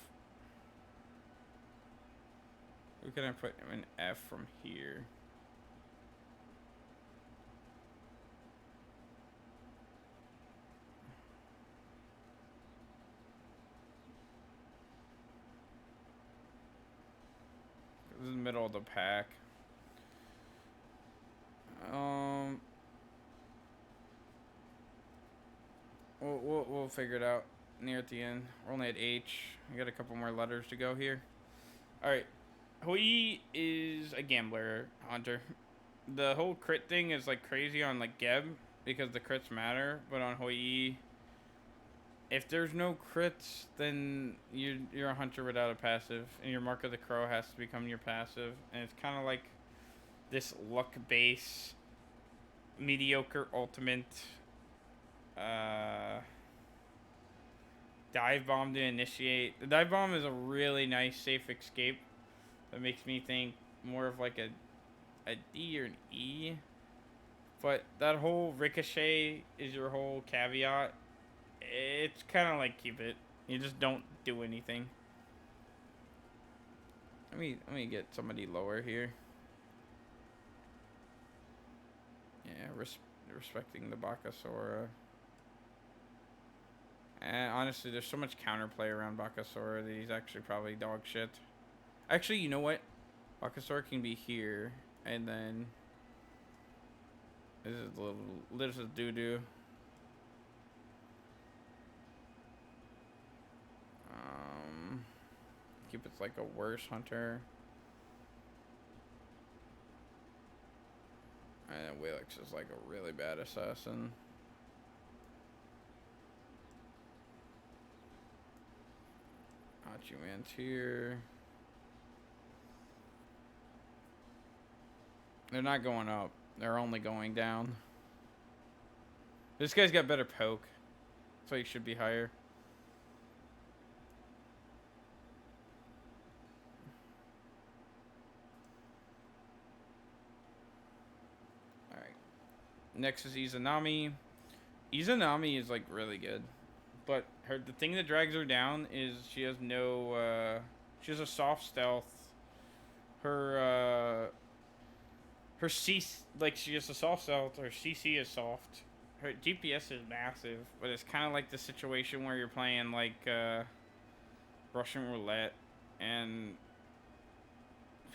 A: Who can I put in F from here? This is the middle of the pack. We'll figure it out near at the end. We're only at H. We got a couple more letters to go here. Alright. Hui is a gambler hunter. The whole crit thing is like crazy on like Geb because the crits matter, but on Hui, if there's no crits, then you're a hunter without a passive, and your Mark of the Crow has to become your passive, and it's kind of like this luck base mediocre ultimate dive bomb to initiate. The dive bomb is a really nice safe escape that makes me think more of like a D or an E, but that whole ricochet is your whole caveat. It's kind of like keep it. You just don't do anything. Let me get somebody lower here. Yeah, respecting the Barkasora. And honestly, there's so much counterplay around Barkasora that he's actually probably dog shit. Actually, you know what? Barkasora can be here, and then this is doo-doo. Cupid's like a worse hunter. And Wheelix is like a really bad assassin. Hachiman's here. They're not going up. They're only going down. This guy's got better poke, so he should be higher. Next is Izanami. Izanami is like really good, but the thing that drags her down is she has no she has a soft stealth. Her C, like, she has a soft stealth. Her CC is soft. Her GPS is massive, but it's kind of like the situation where you're playing like Russian roulette, and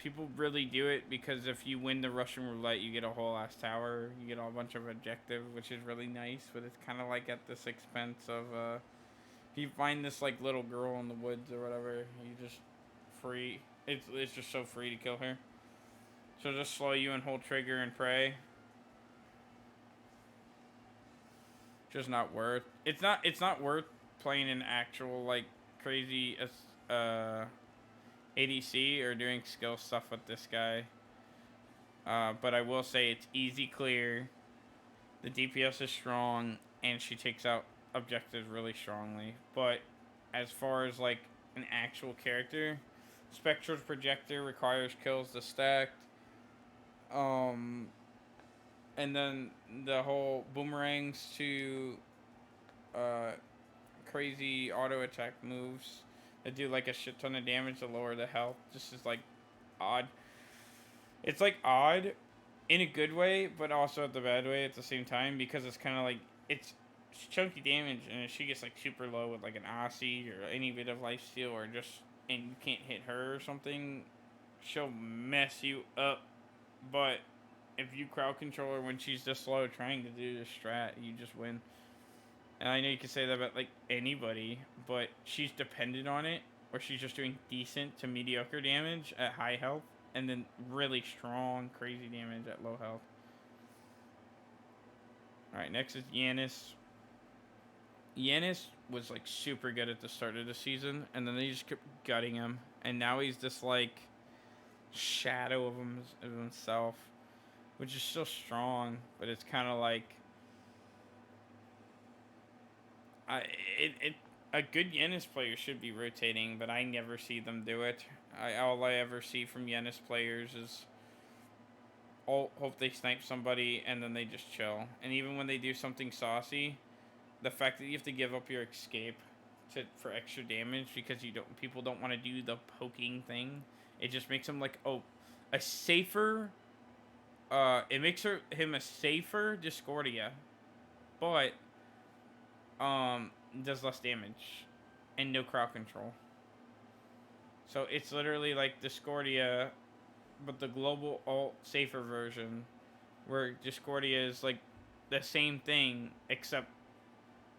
A: people really do it because if you win the Russian roulette, you get a whole ass tower. You get a bunch of objective, which is really nice. But it's kind of like at this expense of if you find this like little girl in the woods or whatever, you just free. It's just so free to kill her. So just slow you and hold trigger and pray. Just not worth. It's not worth playing an actual like crazy ADC or doing skill stuff with this guy. But I will say it's easy clear. The DPS is strong, and she takes out objectives really strongly. But as far as like an actual character, Spectral Projector requires kills to stacked. And then the whole boomerangs to crazy auto attack moves that do like a shit ton of damage to lower the health. Just is like odd. It's like odd in a good way, but also at the bad way at the same time because it's kind of like it's chunky damage, and if she gets like super low with like an Aussie or any bit of lifesteal or just and you can't hit her or something, she'll mess you up. But if you crowd control her when she's this slow trying to do this strat, you just win. And I know you can say that about like anybody, but she's dependent on it, or she's just doing decent to mediocre damage at high health, and then really strong, crazy damage at low health. Alright, next is Yanis. Yanis was like super good at the start of the season, and then they just kept gutting him, and now he's this like shadow of himself, which is still strong, but it's kind of like a good Yanis player should be rotating, but I never see them do it. All I ever see from Yanis players is hope they snipe somebody and then they just chill. And even when they do something saucy, the fact that you have to give up your escape for extra damage because people don't want to do the poking thing, it just makes him like a safer. It makes him a safer Discordia, but does less damage and no crowd control. So it's literally like Discordia, but the global alt safer version, where Discordia is like the same thing, except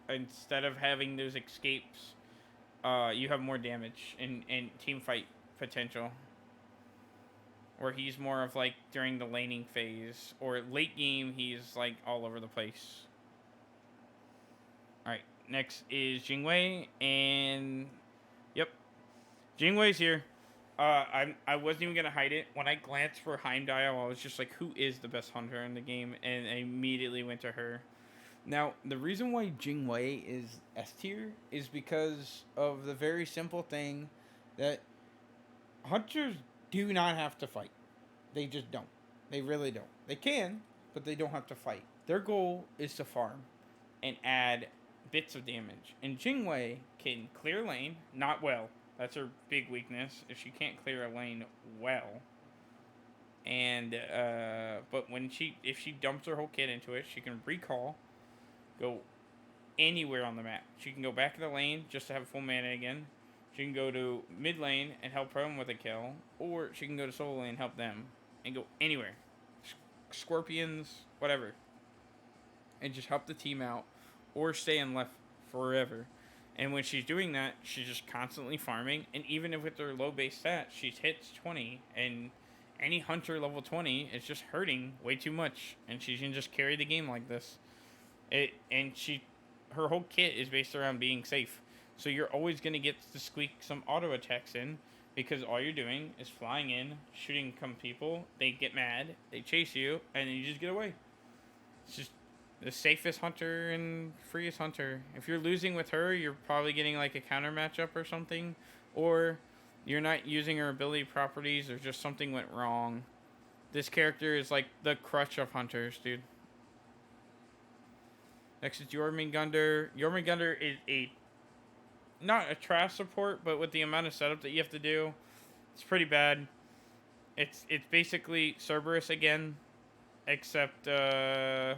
A: instead of having those escapes, you have more damage and team fight potential. Or he's more of like during the laning phase, or late game he's like all over the place. Alright, next is Jingwei, and yep, Jingwei's here. I wasn't even gonna hide it. When I glanced for Heimdall, I was just like, who is the best hunter in the game? And I immediately went to her. Now, the reason why Jingwei is S tier is because of the very simple thing that hunters do not have to fight. They just don't. They really don't. They can, but they don't have to fight. Their goal is to farm and add bits of damage. And Jingwei can clear lane, not well. That's her big weakness, if she can't clear a lane well. And but if she dumps her whole kit into it, she can recall, go anywhere on the map. She can go back in the lane just to have full mana again. She can go to mid lane and help Prone with a kill, or she can go to solo lane and help them, and go anywhere. Scorpions, whatever. And just help the team out, or stay in left forever. And when she's doing that, she's just constantly farming, and even if with her low base stats, she hits 20, and any hunter level 20 is just hurting way too much, and she can just carry the game like this. Her whole kit is based around being safe. So you're always going to get to squeak some auto attacks in, because all you're doing is flying in, shooting some people, they get mad, they chase you, and then you just get away. It's just the safest hunter and freest hunter. If you're losing with her, you're probably getting like a counter matchup or something, or you're not using her ability properties, or just something went wrong. This character is like the crutch of hunters, dude. Next is Jormungandr. Jormungandr is not a trash support, but with the amount of setup that you have to do, it's pretty bad. It's basically Cerberus again, except in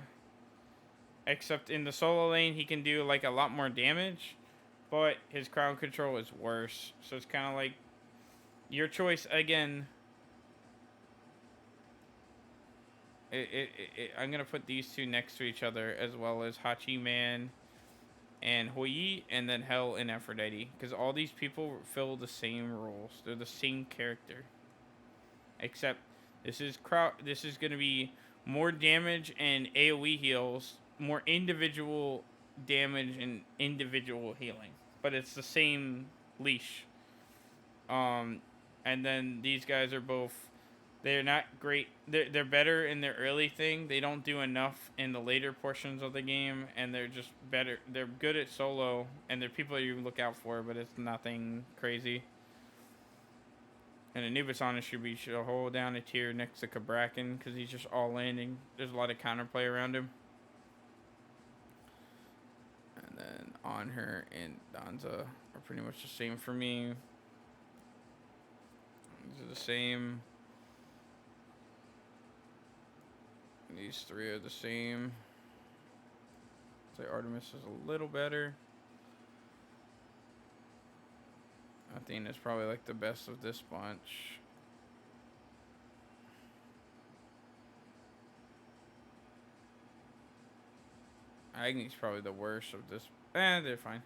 A: the solo lane he can do like a lot more damage, but his crowd control is worse. So it's kind of like your choice again I'm gonna put these two next to each other, as well as Hachiman and Hoi, and then Hell and Aphrodite, because all these people fill the same roles. They're the same character, except this is gonna be more damage and AOE heals, more individual damage and individual healing, but it's the same leash. Um, and then these guys are both. They're not great. They're better in their early thing. They don't do enough in the later portions of the game, and they're just better. They're good at solo, and they're people you look out for, but it's nothing crazy. And Anubis honestly should hold down a tier next to Cabrekken, because he's just all in, and there's a lot of counterplay around him. And then Anher and Danza are pretty much the same for me. These are the same. These three are the same. I'd say Artemis is a little better. Athena is probably like the best of this bunch. Agni's probably the worst of this. They're fine.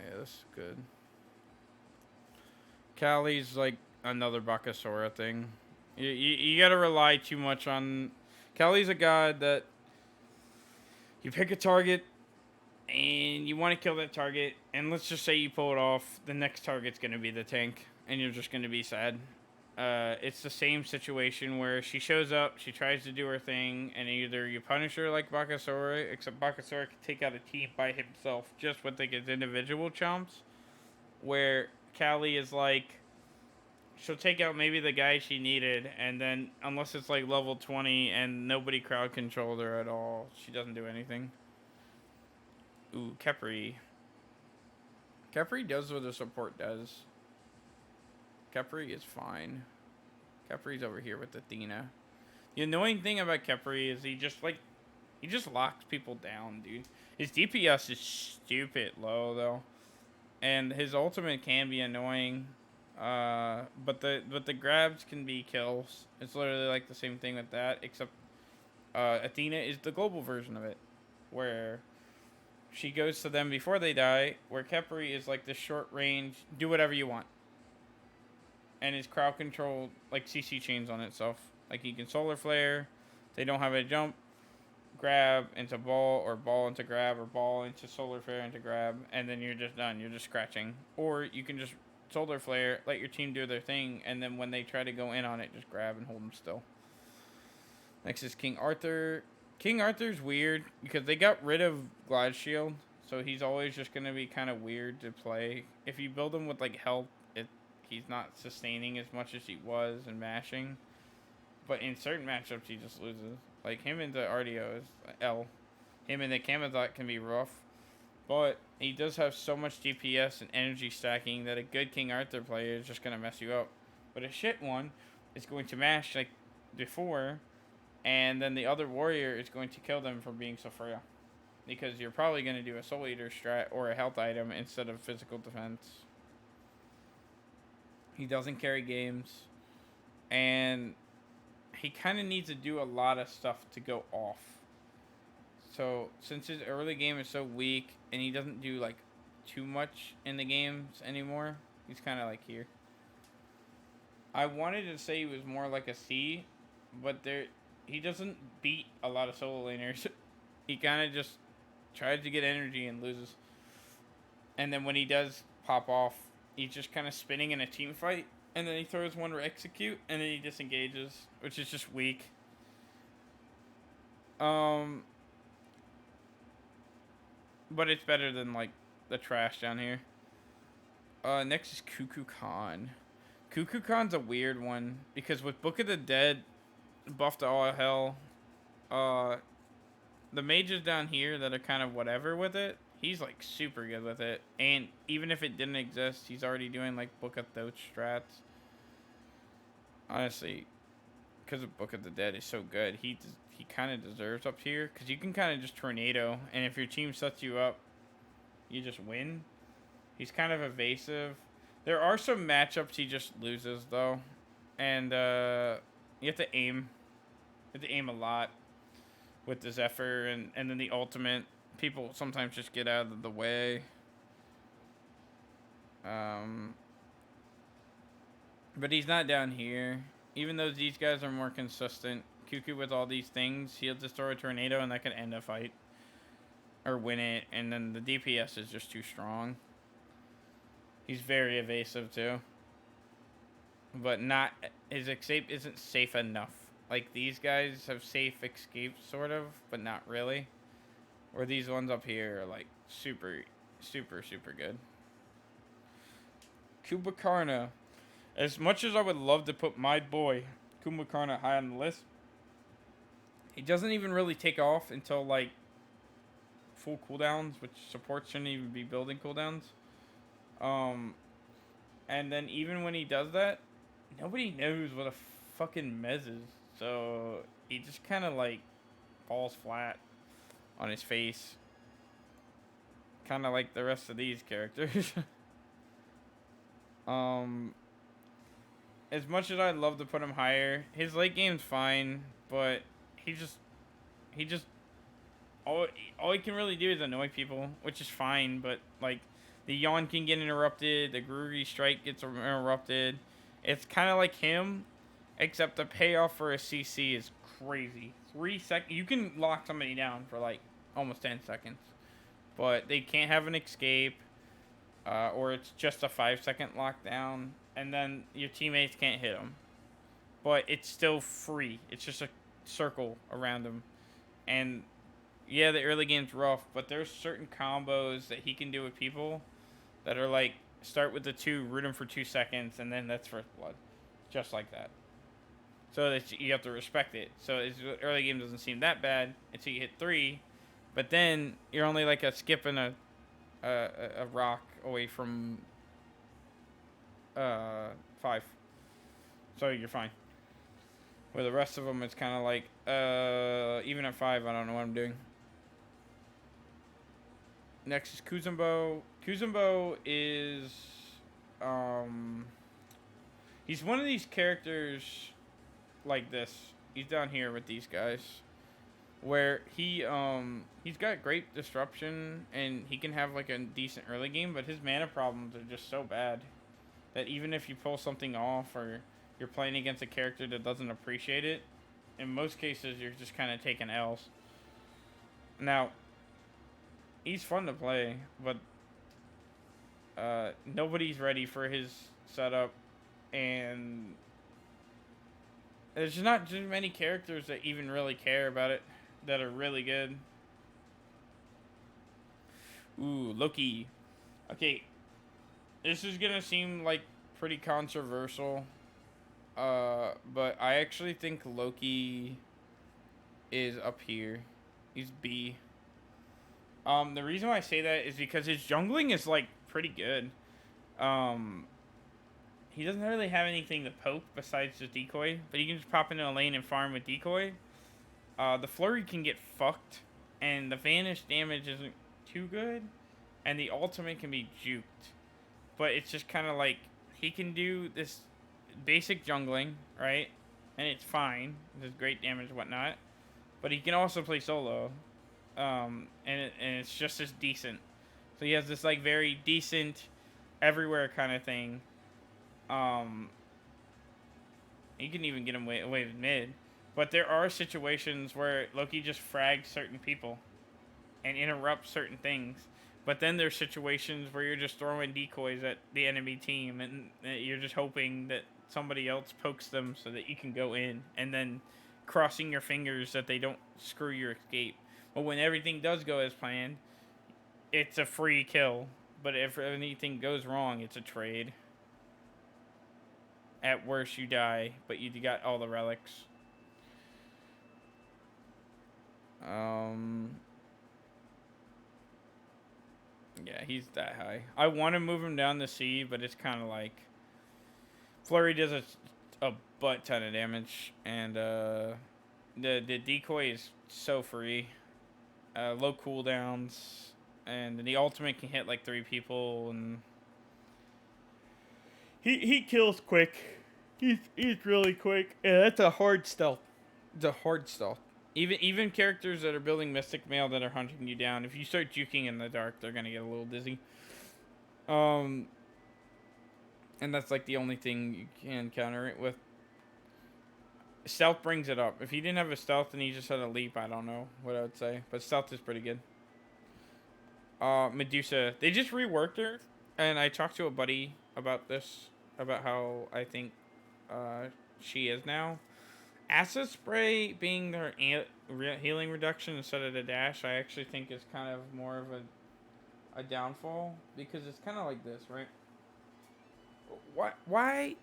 A: Yeah, this is good. Callie's like another Bacchusora thing. You gotta rely too much on... Callie's a god that you pick a target and you want to kill that target, and let's just say you pull it off, the next target's gonna be the tank, and you're just gonna be sad. It's the same situation where she shows up, she tries to do her thing, and either you punish her like Barkasora, except Barkasora can take out a team by himself just with like his individual chomps, where Callie is like, she'll take out maybe the guy she needed, and then unless it's like level 20 and nobody crowd controlled her at all, she doesn't do anything. Ooh, Kepri. Kepri does what a support does. Kepri is fine. Kepri's over here with Athena. The annoying thing about Kepri is he just locks people down, dude. His DPS is stupid low though, and his ultimate can be annoying. But the grabs can be kills. It's literally like the same thing with that, except Athena is the global version of it, where she goes to them before they die. Where Kepri is like the short range, do whatever you want. And his crowd control, like CC chains on itself. Like he can solar flare, they don't have a jump, grab into ball, or ball into grab, or ball into solar flare into grab, and then you're just done. You're just scratching. Or you can just solar flare, let your team do their thing, and then when they try to go in on it, just grab and hold them still. Next is King Arthur. King Arthur's weird because they got rid of Glide Shield, so he's always just going to be kind of weird to play. If you build him with like health, he's not sustaining as much as he was and mashing. But in certain matchups, he just loses. Like him into Artio is L. Him into Camazot can be rough. But he does have so much DPS and energy stacking that a good King Arthur player is just going to mess you up. But a shit one is going to mash like before, and then the other warrior is going to kill them for being so frail. Because you're probably going to do a Soul Eater strat or a health item instead of physical defense. He doesn't carry games, and he kind of needs to do a lot of stuff to go off. So since his early game is so weak, and he doesn't do like too much in the games anymore, he's kind of like here. I wanted to say he was more like a C, but he doesn't beat a lot of solo laners. He kind of just tries to get energy and loses. And then when he does pop off, he's just kind of spinning in a team fight, and then he throws one to execute, and then he disengages, which is just weak. But it's better than like the trash down here. Next is Cuckoo Khan. Cuckoo Khan's a weird one because with Book of the Dead buffed to all hell, the mages down here that are kind of whatever with it, He's like super good with it. And even if it didn't exist, he's already doing like Book of Thoth strats. Honestly, because of Book of the Dead is so good, he kind of deserves up here. Because you can kind of just tornado. And if your team sets you up, you just win. He's kind of evasive. There are some matchups he just loses, though. And you have to aim. You have to aim a lot with the Zephyr. And then the ultimate. People sometimes just get out of the way. But he's not down here. Even though these guys are more consistent. Cuckoo with all these things, he'll just throw a tornado and that could end a fight. Or win it. And then the DPS is just too strong. He's very evasive too. But not... His escape isn't safe enough. Like, these guys have safe escape, sort of. But not really. Or these ones up here are, like, super, super, super good. Kubakarna. As much as I would love to put my boy, Kubakarna, high on the list, he doesn't even really take off until, like, full cooldowns, which supports shouldn't even be building cooldowns. And then even when he does that, nobody knows what a fucking mez is. So he just kind of, like, falls flat on his face. Kind of like the rest of these characters. As much as I'd love to put him higher, his late game's fine, but all he can really do is annoy people, which is fine, but like the yawn can get interrupted, the Groovy strike gets interrupted. It's kind of like him, except the payoff for a CC is crazy. 3 seconds, you can lock somebody down for like almost 10 seconds, but they can't have an escape, or it's just a 5-second lockdown, and then your teammates can't hit them. But it's still free. It's just a circle around him. And yeah, the early game's rough, but there's certain combos that he can do with people that are like, start with the 2, root him for 2 seconds, and then that's first blood. Just like that. So that you have to respect it. So his early game doesn't seem that bad until you hit 3, but then you're only like a skip and a rock away from 5. So you're fine. Where the rest of them, it's kind of like, even at 5, I don't know what I'm doing. Next is Kuzumbo. Kuzumbo is, he's one of these characters like this. He's down here with these guys. Where he's got great disruption, and he can have like a decent early game, but his mana problems are just so bad that even if you pull something off, or you're playing against a character that doesn't appreciate it, in most cases you're just kind of taking L's. Now, he's fun to play, but nobody's ready for his setup, and there's not too many characters that even really care about it, that are really good. Ooh, Loki. Okay, this is gonna seem like pretty controversial, but I actually think Loki is up here. He's B. The reason why I say that is because his jungling is like pretty good. He doesn't really have anything to poke besides just decoy, but he can just pop into a lane and farm with decoy. The flurry can get fucked, and the vanish damage isn't too good, and the ultimate can be juked. But it's just kind of like, he can do this basic jungling, right? And it's fine. There's great damage and whatnot. But he can also play solo. And it's just as decent. So he has this like very decent everywhere kind of thing. You can even get him away with mid. But there are situations where Loki just frags certain people and interrupts certain things. But then there's situations where you're just throwing decoys at the enemy team, and you're just hoping that somebody else pokes them so that you can go in, and then crossing your fingers that they don't screw your escape. But when everything does go as planned, it's a free kill. But if anything goes wrong, it's a trade. At worst, you die, but you got all the relics. Yeah, he's that high. I want to move him down to C, but it's kind of like Flurry does a butt ton of damage, and the decoy is so free. Low cooldowns, and the ultimate can hit like 3 people, and he kills quick. He's really quick. Yeah, that's a hard stealth. It's a hard stealth. Even characters that are building Mystic Mail that are hunting you down, if you start juking in the dark, they're gonna get a little dizzy. Um, and that's like the only thing you can counter it with. Stealth brings it up. If he didn't have a stealth and he just had a leap, I don't know what I would say. But stealth is pretty good. Medusa, they just reworked her, and I talked to a buddy about this, about how I think she is now. Acid spray being their healing reduction instead of the dash, I actually think is kind of more of a downfall, because it's kind of like this, right? Why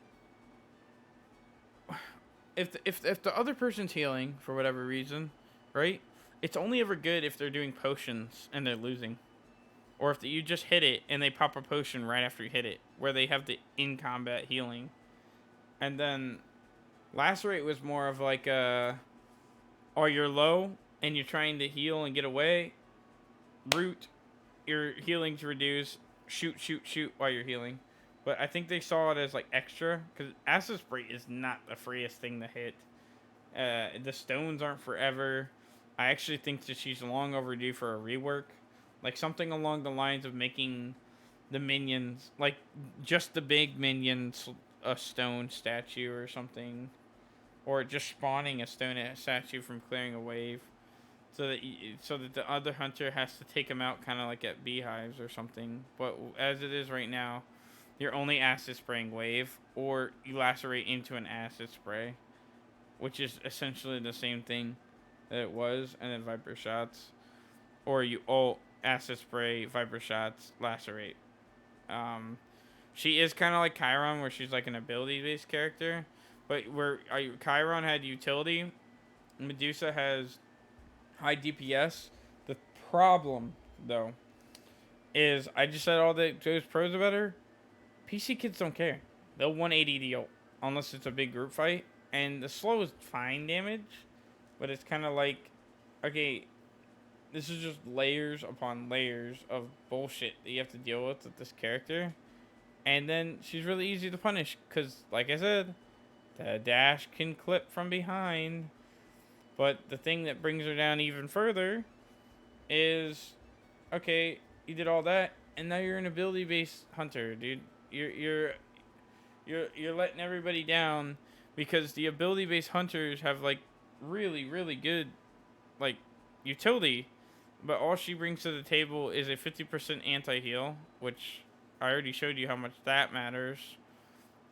A: if the other person's healing for whatever reason, right? It's only ever good if they're doing potions and they're losing, or if you just hit it and they pop a potion right after you hit it, where they have the in combat healing. And then Lacerate was more of like or you're low and you're trying to heal and get away. Root, your healing's reduced. Shoot while you're healing. But I think they saw it as like extra, because Acid Spray is not the freest thing to hit. The stones aren't forever. I actually think that she's long overdue for a rework, like something along the lines of making the minions, like just the big minions, a stone statue or something, or just spawning a stone statue from clearing a wave, so that the other hunter has to take him out, kind of like at beehives or something. But as it is right now, you're only acid spraying wave, or you lacerate into an acid spray, which is essentially the same thing that it was, and then viper shots, or you ult acid spray, viper shots, lacerate. She is kind of like Chiron, where she's like an ability based character, but where Chiron had utility, Medusa has high DPS. The problem, though, is I just said all those pros about her. PC kids don't care. They'll 180 the ult, unless it's a big group fight. And the slow is fine damage, but it's kind of like, okay, this is just layers upon layers of bullshit that you have to deal with this character. And then she's really easy to punish, because, like I said, the dash can clip from behind. But the thing that brings her down even further is, okay, you did all that, and now you're an ability-based hunter, dude. You're letting everybody down, because the ability-based hunters have like really, really good like utility, but all she brings to the table is a 50% anti-heal, which I already showed you how much that matters.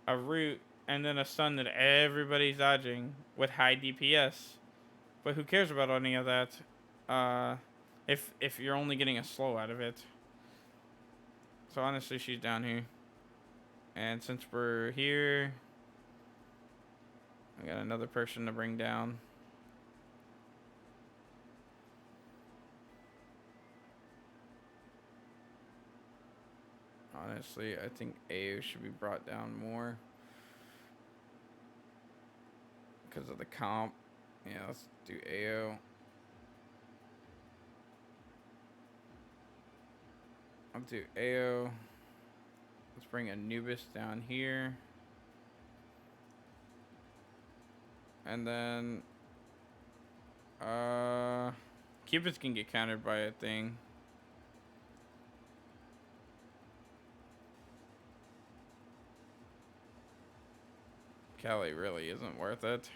A: A root, and then a stun that everybody's dodging with high DPS. But who cares about any of that? If you're only getting a slow out of it. So honestly, she's down here. And since we're here, I got another person to bring down. Honestly, I think AO should be brought down more because of the comp. Yeah, let's do AO. I'll do AO. Let's bring Anubis down here. And then Cupids can get countered by a thing. Kelly really isn't worth it.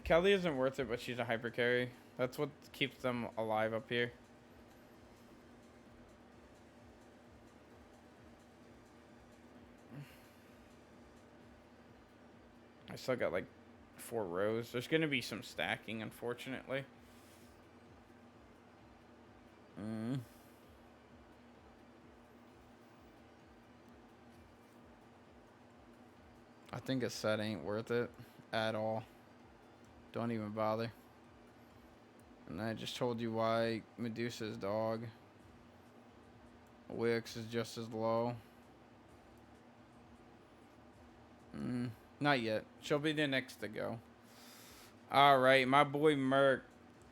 A: Kelly isn't worth it, but she's a hyper carry. That's what keeps them alive up here. I still got like 4 rows. There's gonna be some stacking, unfortunately. I think a set ain't worth it at all. Don't even bother. And I just told you why Medusa's dog. Wheelix is just as low. Not yet. She'll be the next to go. Alright, my boy Merc.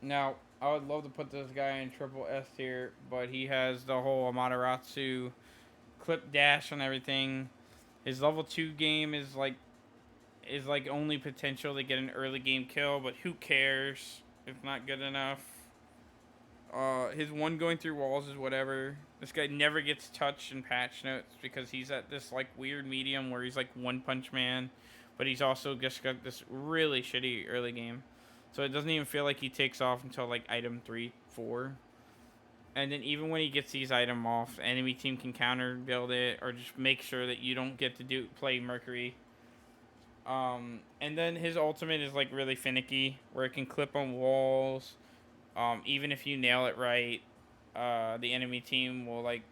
A: Now, I would love to put this guy in triple S tier, but he has the whole Amaterasu clip dash and everything. His level 2 game is like only potential to get an early game kill, but who cares if not good enough. His one going through walls is whatever. This guy never gets touched in patch notes because he's at this like weird medium where he's like One Punch Man, but he's also just got this really shitty early game. So it doesn't even feel like he takes off until like item 3, 4. And then even when he gets these item off, enemy team can counter build it or just make sure that you don't get to play Mercury. And then his ultimate is like really finicky where it can clip on walls. Even if you nail it right, the enemy team will like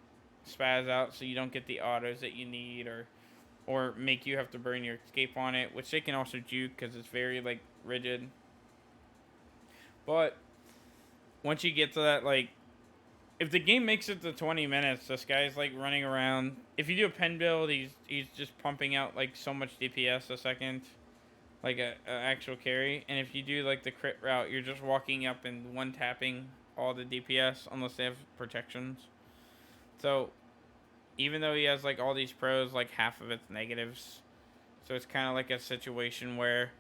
A: spaz out so you don't get the autos that you need or make you have to burn your escape on it, which they can also juke because it's very like rigid. But once you get to that, like, if the game makes it to 20 minutes, this guy's like running around. If you do a pen build, he's just pumping out like so much DPS a second, like a actual carry. And if you do like the crit route, you're just walking up and one tapping all the DPS unless they have protections. So even though he has like all these pros, like half of it's negatives. So it's kind of like a situation where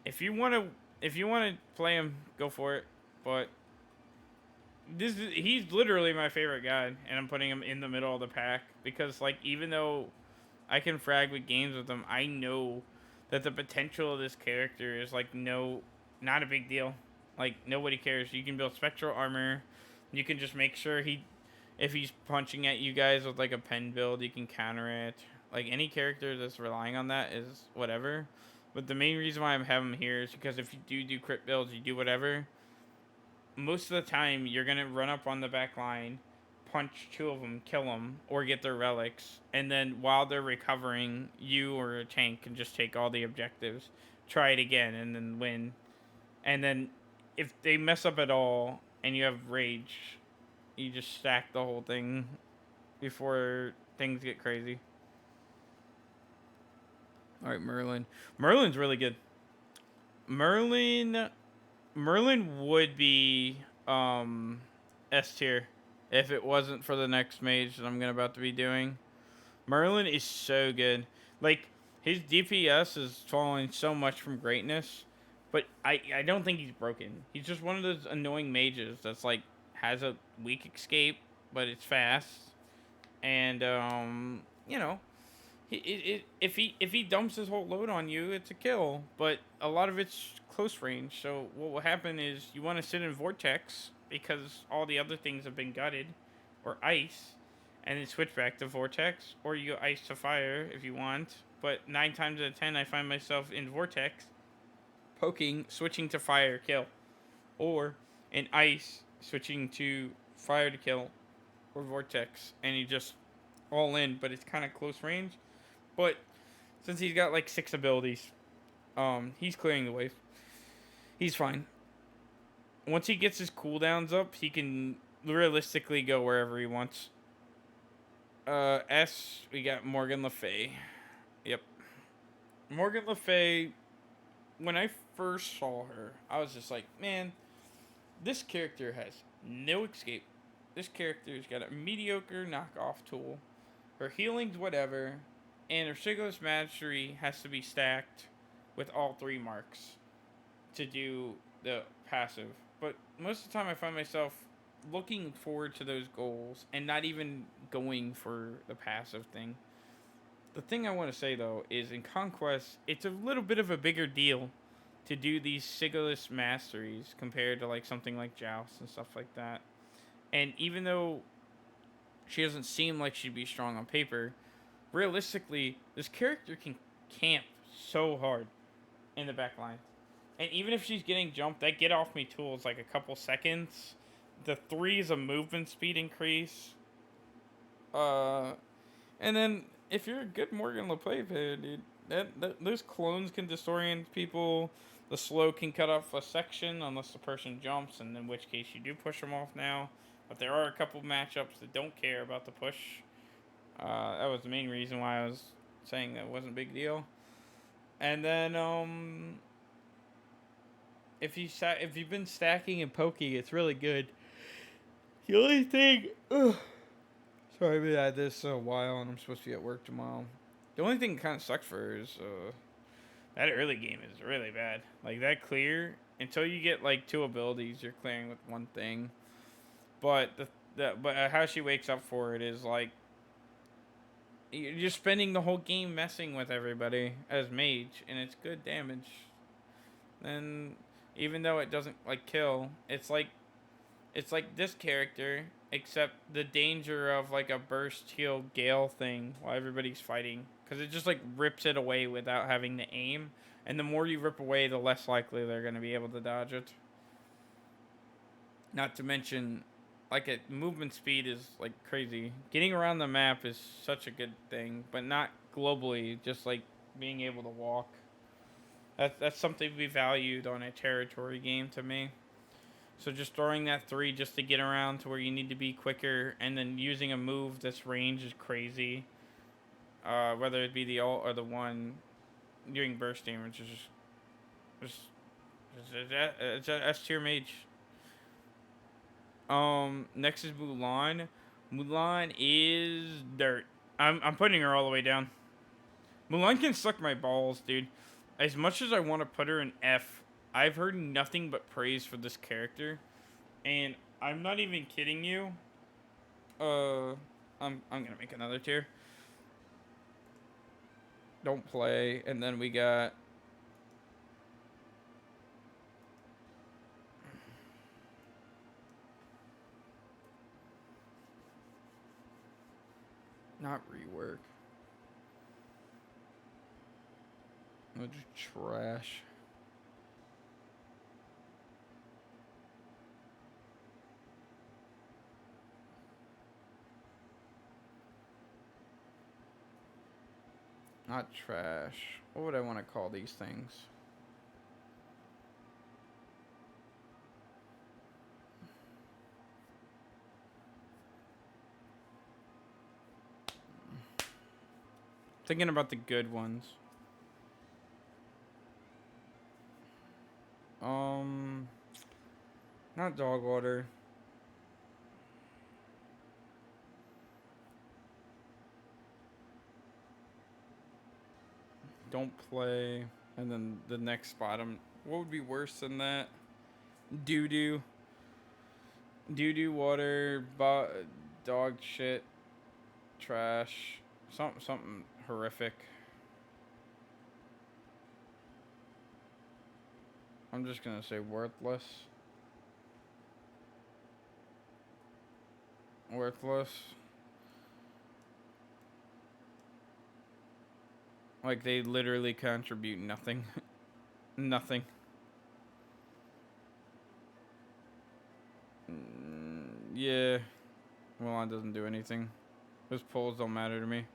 A: if you want to play him, go for it. But he's literally my favorite guy, and I'm putting him in the middle of the pack because like even though I can frag with games with him, I know that the potential of this character is like not a big deal. Like nobody cares. You can build spectral armor. You can just make sure if he's punching at you guys with like a pen build, you can counter it. Like any character that's relying on that is whatever. But the main reason why I'm having him here is because if you do crit builds, you do whatever. Most of the time, you're going to run up on the back line, punch 2 of them, kill them, or get their relics. And then while they're recovering, you or a tank can just take all the objectives, try it again, and then win. And then if they mess up at all and you have rage, you just stack the whole thing before things get crazy. Alright, Merlin. Merlin's really good. Merlin would be S tier if it wasn't for the next mage that I'm about to be doing. Merlin is so good. Like his DPS is falling so much from greatness, but I don't think he's broken. He's just one of those annoying mages that's like has a weak escape, but it's fast. And you know, if he dumps his whole load on you, it's a kill. But a lot of it's close range. So what will happen is you want to sit in Vortex because all the other things have been gutted, or Ice, and then switch back to Vortex, or you go Ice to Fire if you want. But 9 times out of 10, I find myself in Vortex, poking, switching to Fire, kill, or in Ice, switching to Fire to kill, or Vortex, and you just all in. But it's kind of close range. But since he's got like 6 abilities, he's clearing the wave. He's fine. Once he gets his cooldowns up, he can realistically go wherever he wants. S, we got Morgan Le Fay. Yep. Morgan Le Fay, when I first saw her, I was just like, man, this character has no escape. This character's got a mediocre knockoff tool. Her healing's whatever. And her Sigilus Mastery has to be stacked with all 3 marks to do the passive. But most of the time I find myself looking forward to those goals and not even going for the passive thing. The thing I want to say though is in Conquest, it's a little bit of a bigger deal to do these Sigilus Masteries compared to like something like Joust and stuff like that. And even though she doesn't seem like she'd be strong on paper, realistically, this character can camp so hard in the back line. And even if she's getting jumped, that get off me tool is like a couple seconds. The 3 is a movement speed increase. And then if you're a good Morgan Le Fay player, dude, those clones can disorient people. The slow can cut off a section unless the person jumps, and in which case you do push them off now. But there are a couple matchups that don't care about the push. That was the main reason why I was saying that wasn't a big deal. And then if you've been stacking and poking, it's really good. The only thing, sorry, I've been at this a while, and I'm supposed to be at work tomorrow. The only thing that kind of sucks for her is that early game is really bad. Like that clear until you get like 2 abilities, you're clearing with 1 thing. But how she wakes up for it is like you're spending the whole game messing with everybody as mage, and it's good damage. And even though it doesn't like kill, it's like this character, except the danger of like a burst heal gale thing while everybody's fighting, because it just like rips it away without having to aim, and the more you rip away, the less likely they're going to be able to dodge it. Not to mention, like movement speed is like crazy. Getting around the map is such a good thing, but not globally. Just like being able to walk. That's something we valued on a territory game to me. So just throwing that 3 just to get around to where you need to be quicker, and then using a move that's range is crazy. Whether it be the ult or the 1 doing burst damage is just it's a S tier mage. Next is Mulan. Mulan is dirt. I'm putting her all the way down. Mulan can suck my balls, dude. As much as I want to put her in F, I've heard nothing but praise for this character, and I'm not even kidding you. I'm gonna make another tier. Don't play, and then we got not rework. No, just trash. Not trash. What would I want to call these things? Thinking about the good ones. Not dog water. Don't play. And then the next bottom. What would be worse than that? Doo-doo. Doo-doo, water, dog shit, trash. Something horrific. I'm just gonna say worthless. Worthless. Like they literally contribute nothing. Nothing. Yeah. Well, it doesn't do anything. Those polls don't matter to me.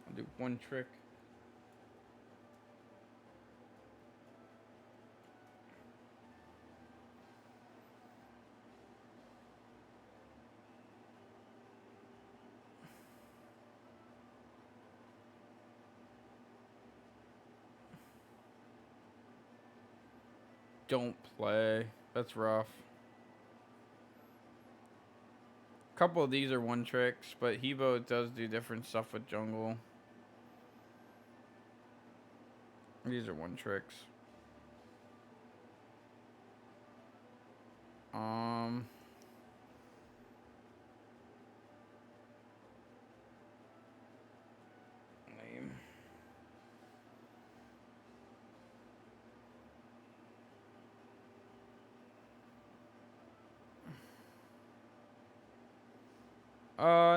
A: I'll do 1 trick. Don't play. That's rough. A couple of these are 1 tricks, but Hebo does do different stuff with jungle. These are 1 tricks. Lame.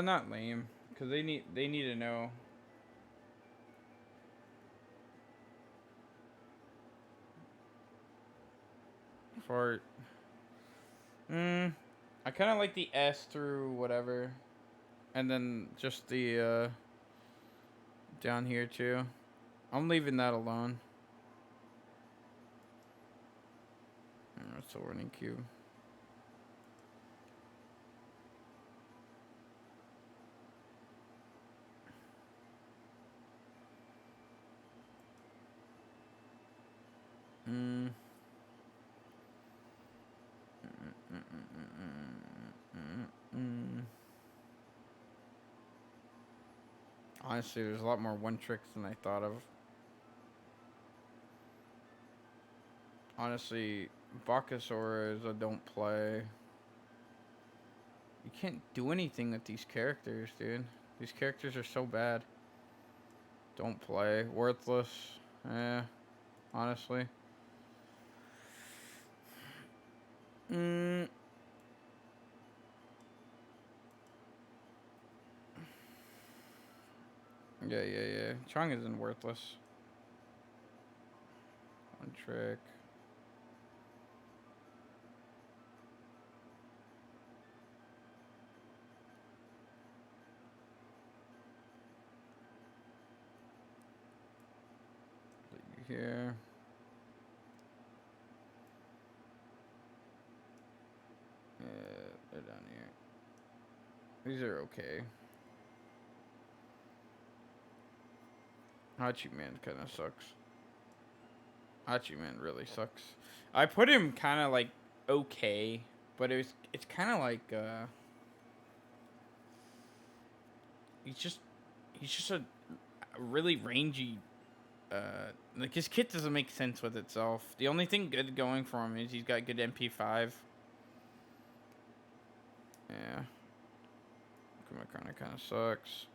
A: Not lame, cause they need to know. Fart. I kind of like the S through whatever. And then just the, down here too. I'm leaving that alone. It's a running cube. Honestly, there's a lot more one tricks than I thought of. Honestly, Bacchusora is a don't play. You can't do anything with these characters, dude. These characters are so bad. Don't play. Worthless. Honestly. Yeah. Chung isn't worthless. One trick. Here. Yeah, they're down here. These are okay. Hachiman kind of sucks. Hachiman really sucks. I put him kind of like okay, but it's kind of like he's just a really rangy. Like his kit doesn't make sense with itself. The only thing good going for him is he's got good MP5. Yeah. Kumakana kind of sucks.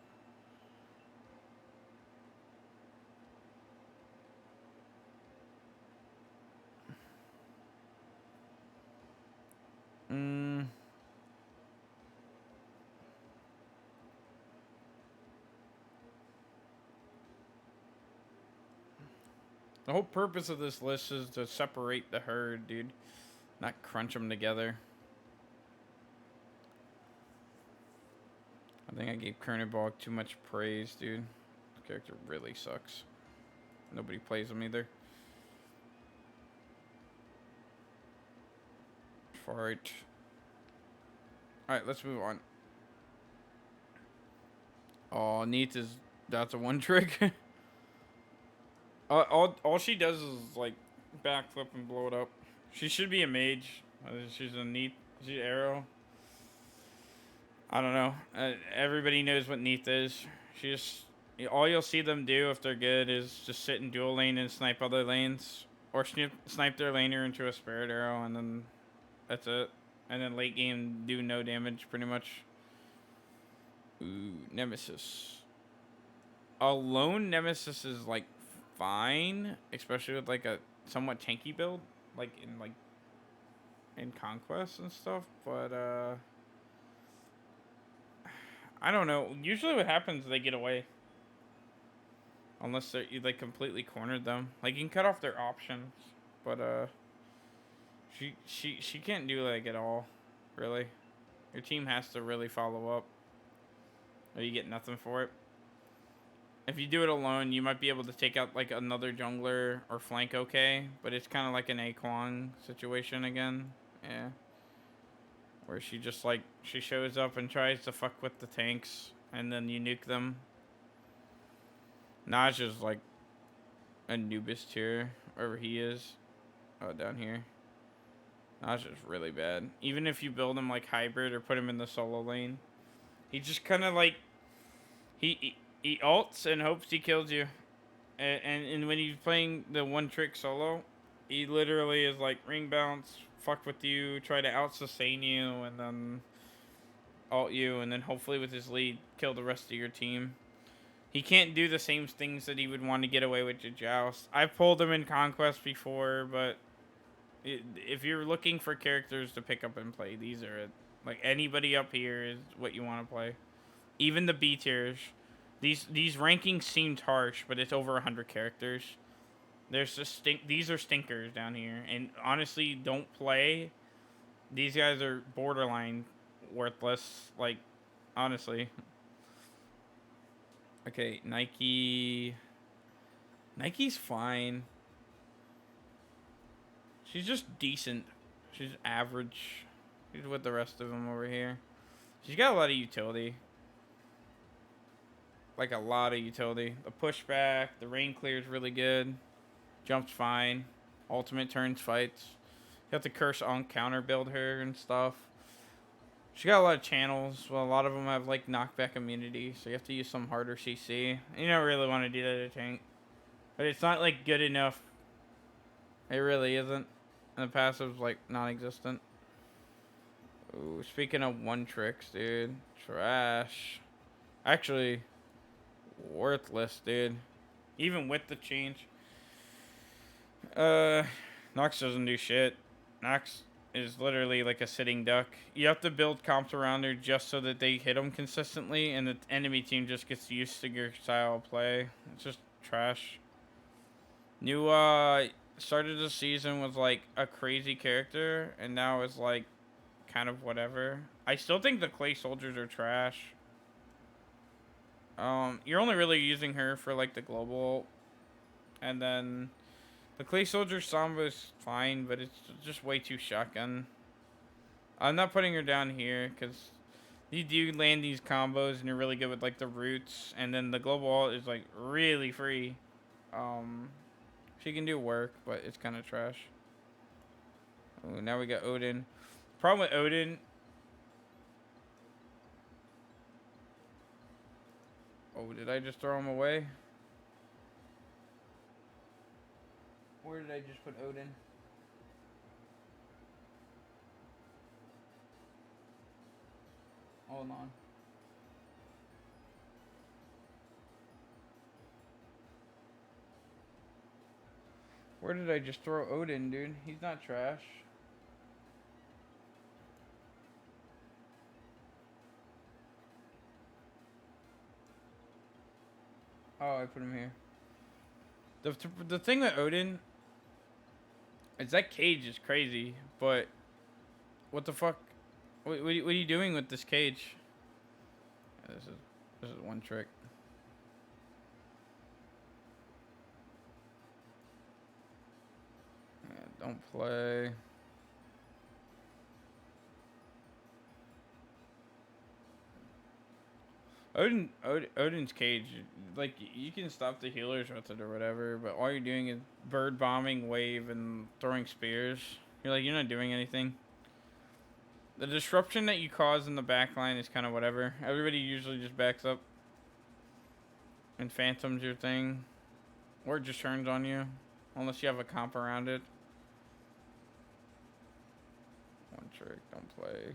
A: The whole purpose of this list is to separate the herd, dude. Not crunch them together. I think I gave Kernebog too much praise, dude. This character really sucks. Nobody plays him either. Fart. Alright, let's move on. Oh, Neith is... That's a one trick. All she does is, like, backflip and blow it up. She should be a mage. She's a Neith. She's arrow. I don't know. Everybody knows what Neith is. She just... All you'll see them do if they're good is just sit in dual lane and snipe other lanes. Or snipe their laner into a spirit arrow, and then that's it. And then late game do no damage, pretty much. Ooh, Nemesis. A lone Nemesis is, like, fine. Especially with, like, a somewhat tanky build. Like, in Conquest and stuff. But, I don't know. Usually what happens is they get away. Unless you like completely cornered them. Like you can cut off their options, but she can't do like at all, really. Your team has to really follow up, or you get nothing for it. If you do it alone, you might be able to take out like another jungler or flank okay, but it's kind of like an Aquan situation again. Yeah. Where she just like she shows up and tries to fuck with the tanks, and then you nuke them. Naj is like Anubis tier, wherever he is. Oh, down here. Naj is really bad. Even if you build him like hybrid or put him in the solo lane, he just kind of like he ults and hopes he kills you. And when he's playing the one trick solo, he literally is like ring bounce, fuck with you, try to out sustain you, and then ult you, and then hopefully with his lead kill the rest of your team. He can't do the same things that he would want to get away with to Joust. I've pulled him in Conquest before, but if you're looking for characters to pick up and play, these are it. Like, anybody up here is what you want to play. Even the B tiers. These rankings seemed harsh, but it's over 100 characters. There's just these are stinkers down here. And honestly, don't play These guys are borderline worthless. Like, honestly. Okay, Nike. Nike's fine. She's just decent. She's average. She's with the rest of them over here. She's got a lot of utility. Like a lot of utility. The pushback, the rain clear is really good. Jumps fine. Ultimate turns fights. You have to curse on counter build her and stuff. She got a lot of channels. Well, a lot of them have like knockback immunity, so you have to use some harder CC. You don't really want to do that to tank, but it's not like good enough. It really isn't. And the passive's like non-existent. Ooh, speaking of one tricks, dude, trash. Actually, worthless, dude. Even with the change. Nox doesn't do shit. Nox is literally like a sitting duck. You have to build comps around her just so that they hit them consistently, and the enemy team just gets used to your style of play. It's just trash. New started the season with like a crazy character, and now it's like kind of whatever. I still think the clay soldiers are trash. You're only really using her for like the global, and then the clay soldier Samba is fine, but it's just way too shotgun. I'm not putting her down here because you do land these combos and you're really good with like the roots, and then the global ult is like really free. She can do work, but it's kind of trash. Oh, now we got Odin. Problem with Odin. Oh, did I just throw him away? Where did I just put Odin? Hold on. Where did I just throw Odin, dude? He's not trash. Oh, I put him here. The thing with Odin is that cage is crazy, but what the fuck? What are you doing with this cage? Yeah, this is one trick. Yeah, don't play. Odin's cage, like you can stop the healers with it or whatever, but all you're doing is bird bombing, wave, and throwing spears. You're not doing anything. The disruption that you cause in the backline is kind of whatever. Everybody usually just backs up and phantoms your thing, or it just turns on you, unless you have a comp around it. One trick, don't play.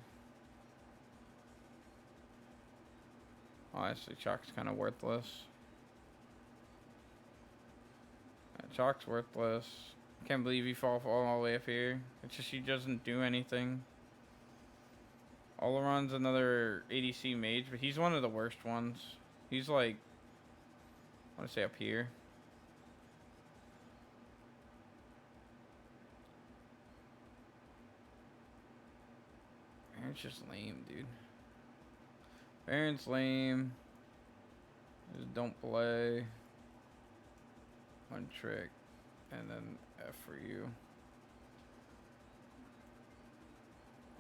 A: Honestly, Chalk's kind of worthless. Yeah, Chalk's worthless. Can't believe he fall all the way up here. It's just he doesn't do anything. Oleron's another ADC mage, but he's one of the worst ones. He's like, I want to say up here. It's just lame, dude. Baron's lame. Just don't play. One trick. And then F for you.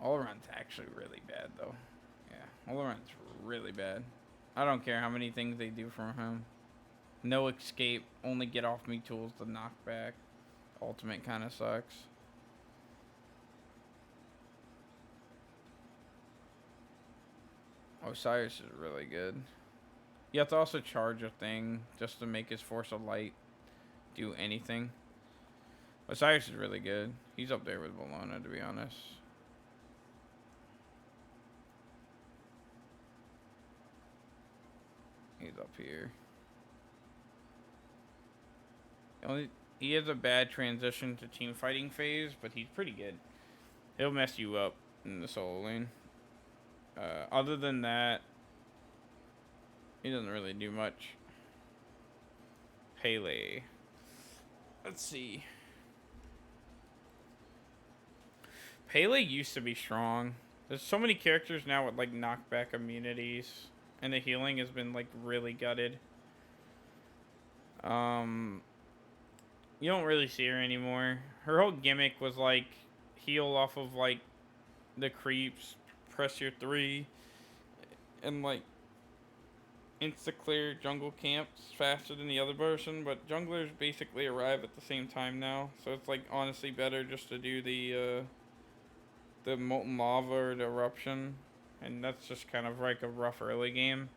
A: All-around's actually really bad, though. Yeah, all-around's really bad. I don't care how many things they do from him. No escape. Only get off me tools to knock back. Ultimate kind of sucks. Osiris is really good. You have to also charge a thing just to make his Force of Light do anything. Osiris is really good. He's up there with Bologna, to be honest. He's up here. He has a bad transition to team fighting phase, but he's pretty good. He'll mess you up in the solo lane. Other than that, he doesn't really do much. Pele. Let's see. Pele used to be strong. There's so many characters now with like knockback immunities, and the healing has been like really gutted. You don't really see her anymore. Her whole gimmick was like heal off of like the creeps, press your 3, and like insta clear jungle camps faster than the other version. But junglers basically arrive at the same time now, so it's like honestly better just to do the molten lava or the eruption, and that's just kind of like a rough early game.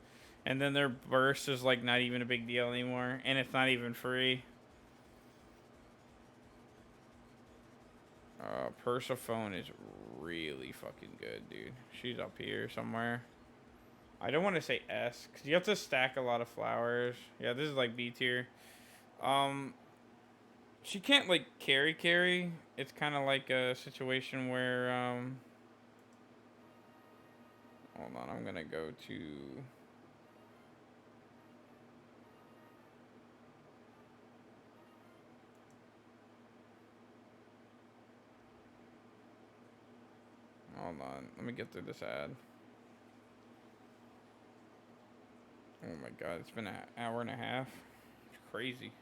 A: And then their burst is like not even a big deal anymore, and it's not even free. Persephone is really fucking good, dude. She's up here somewhere. I don't want to say S, because you have to stack a lot of flowers. Yeah, this is like B tier. She can't like carry. It's kind of like a situation where, hold on, I'm gonna go to... Hold on, let me get through this ad. Oh my god, it's been an hour and a half. It's crazy.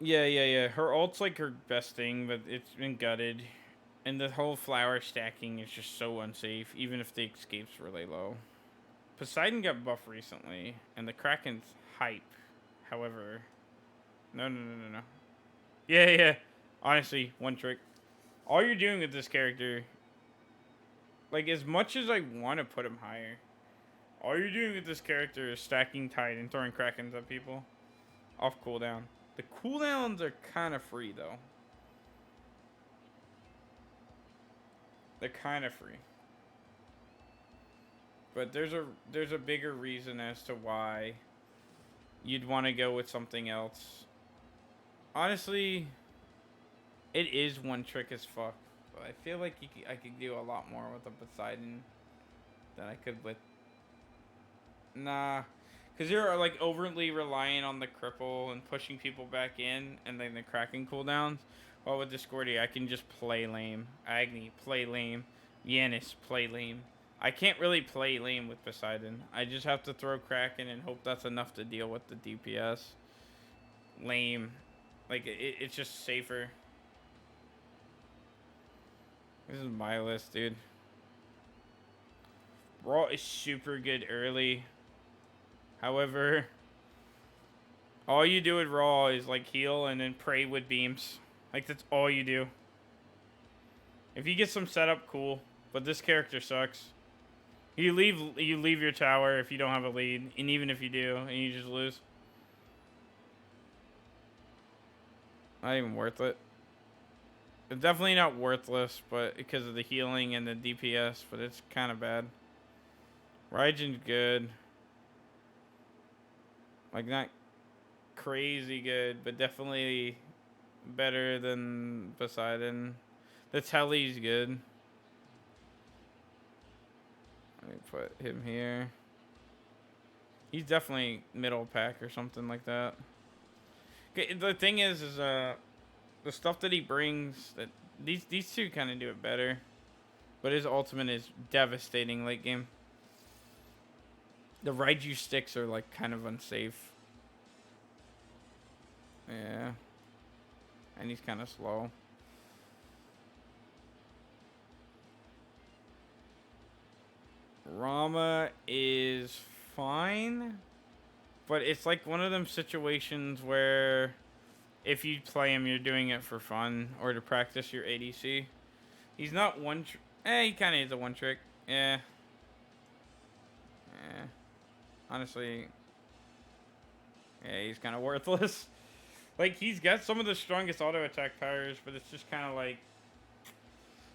A: Yeah. Her ult's like her best thing, but it's been gutted. And the whole flower stacking is just so unsafe, even if the escapes really low. Poseidon got buffed recently, and the Kraken's hype. However, no. Yeah. Honestly, one trick. All you're doing with this character, like as much as I want to put him higher, all you're doing with this character is stacking Tide and throwing Krakens at people off cooldown. The cooldowns are kind of free though. They're kind of free. But there's a bigger reason as to why you'd want to go with something else. Honestly, it is one trick as fuck. But I feel like I could do a lot more with a Poseidon than I could with... Nah. Because you're like overly reliant on the cripple and pushing people back in and then the Kraken cooldowns. While with Discordia, I can just play lame. Agni, play lame. Yanis, play lame. I can't really play lame with Poseidon. I just have to throw Kraken and hope that's enough to deal with the DPS. Lame. Like, it's just safer. This is my list, dude. Raw is super good early. However, all you do with Raw is like heal and then pray with beams. Like that's all you do. If you get some setup, cool. But this character sucks. You leave your tower if you don't have a lead, and even if you do, and you just lose. Not even worth it. It's definitely not worthless, but because of the healing and the DPS, but it's kind of bad. Raijin's good. Like, not crazy good, but definitely better than Poseidon. The Telly's good. Let me put him here. He's definitely middle pack or something like that. Okay, the thing is the stuff that he brings, that these two kind of do it better. But his ultimate is devastating late game. The Raiju sticks are like kind of unsafe. Yeah. And he's kind of slow. Rama is fine. But it's like one of them situations where if you play him, you're doing it for fun or to practice your ADC. He's not one... he kind of is a one trick. Yeah. Honestly, yeah, he's kind of worthless. Like, he's got some of the strongest auto attack powers, but it's just kind of like,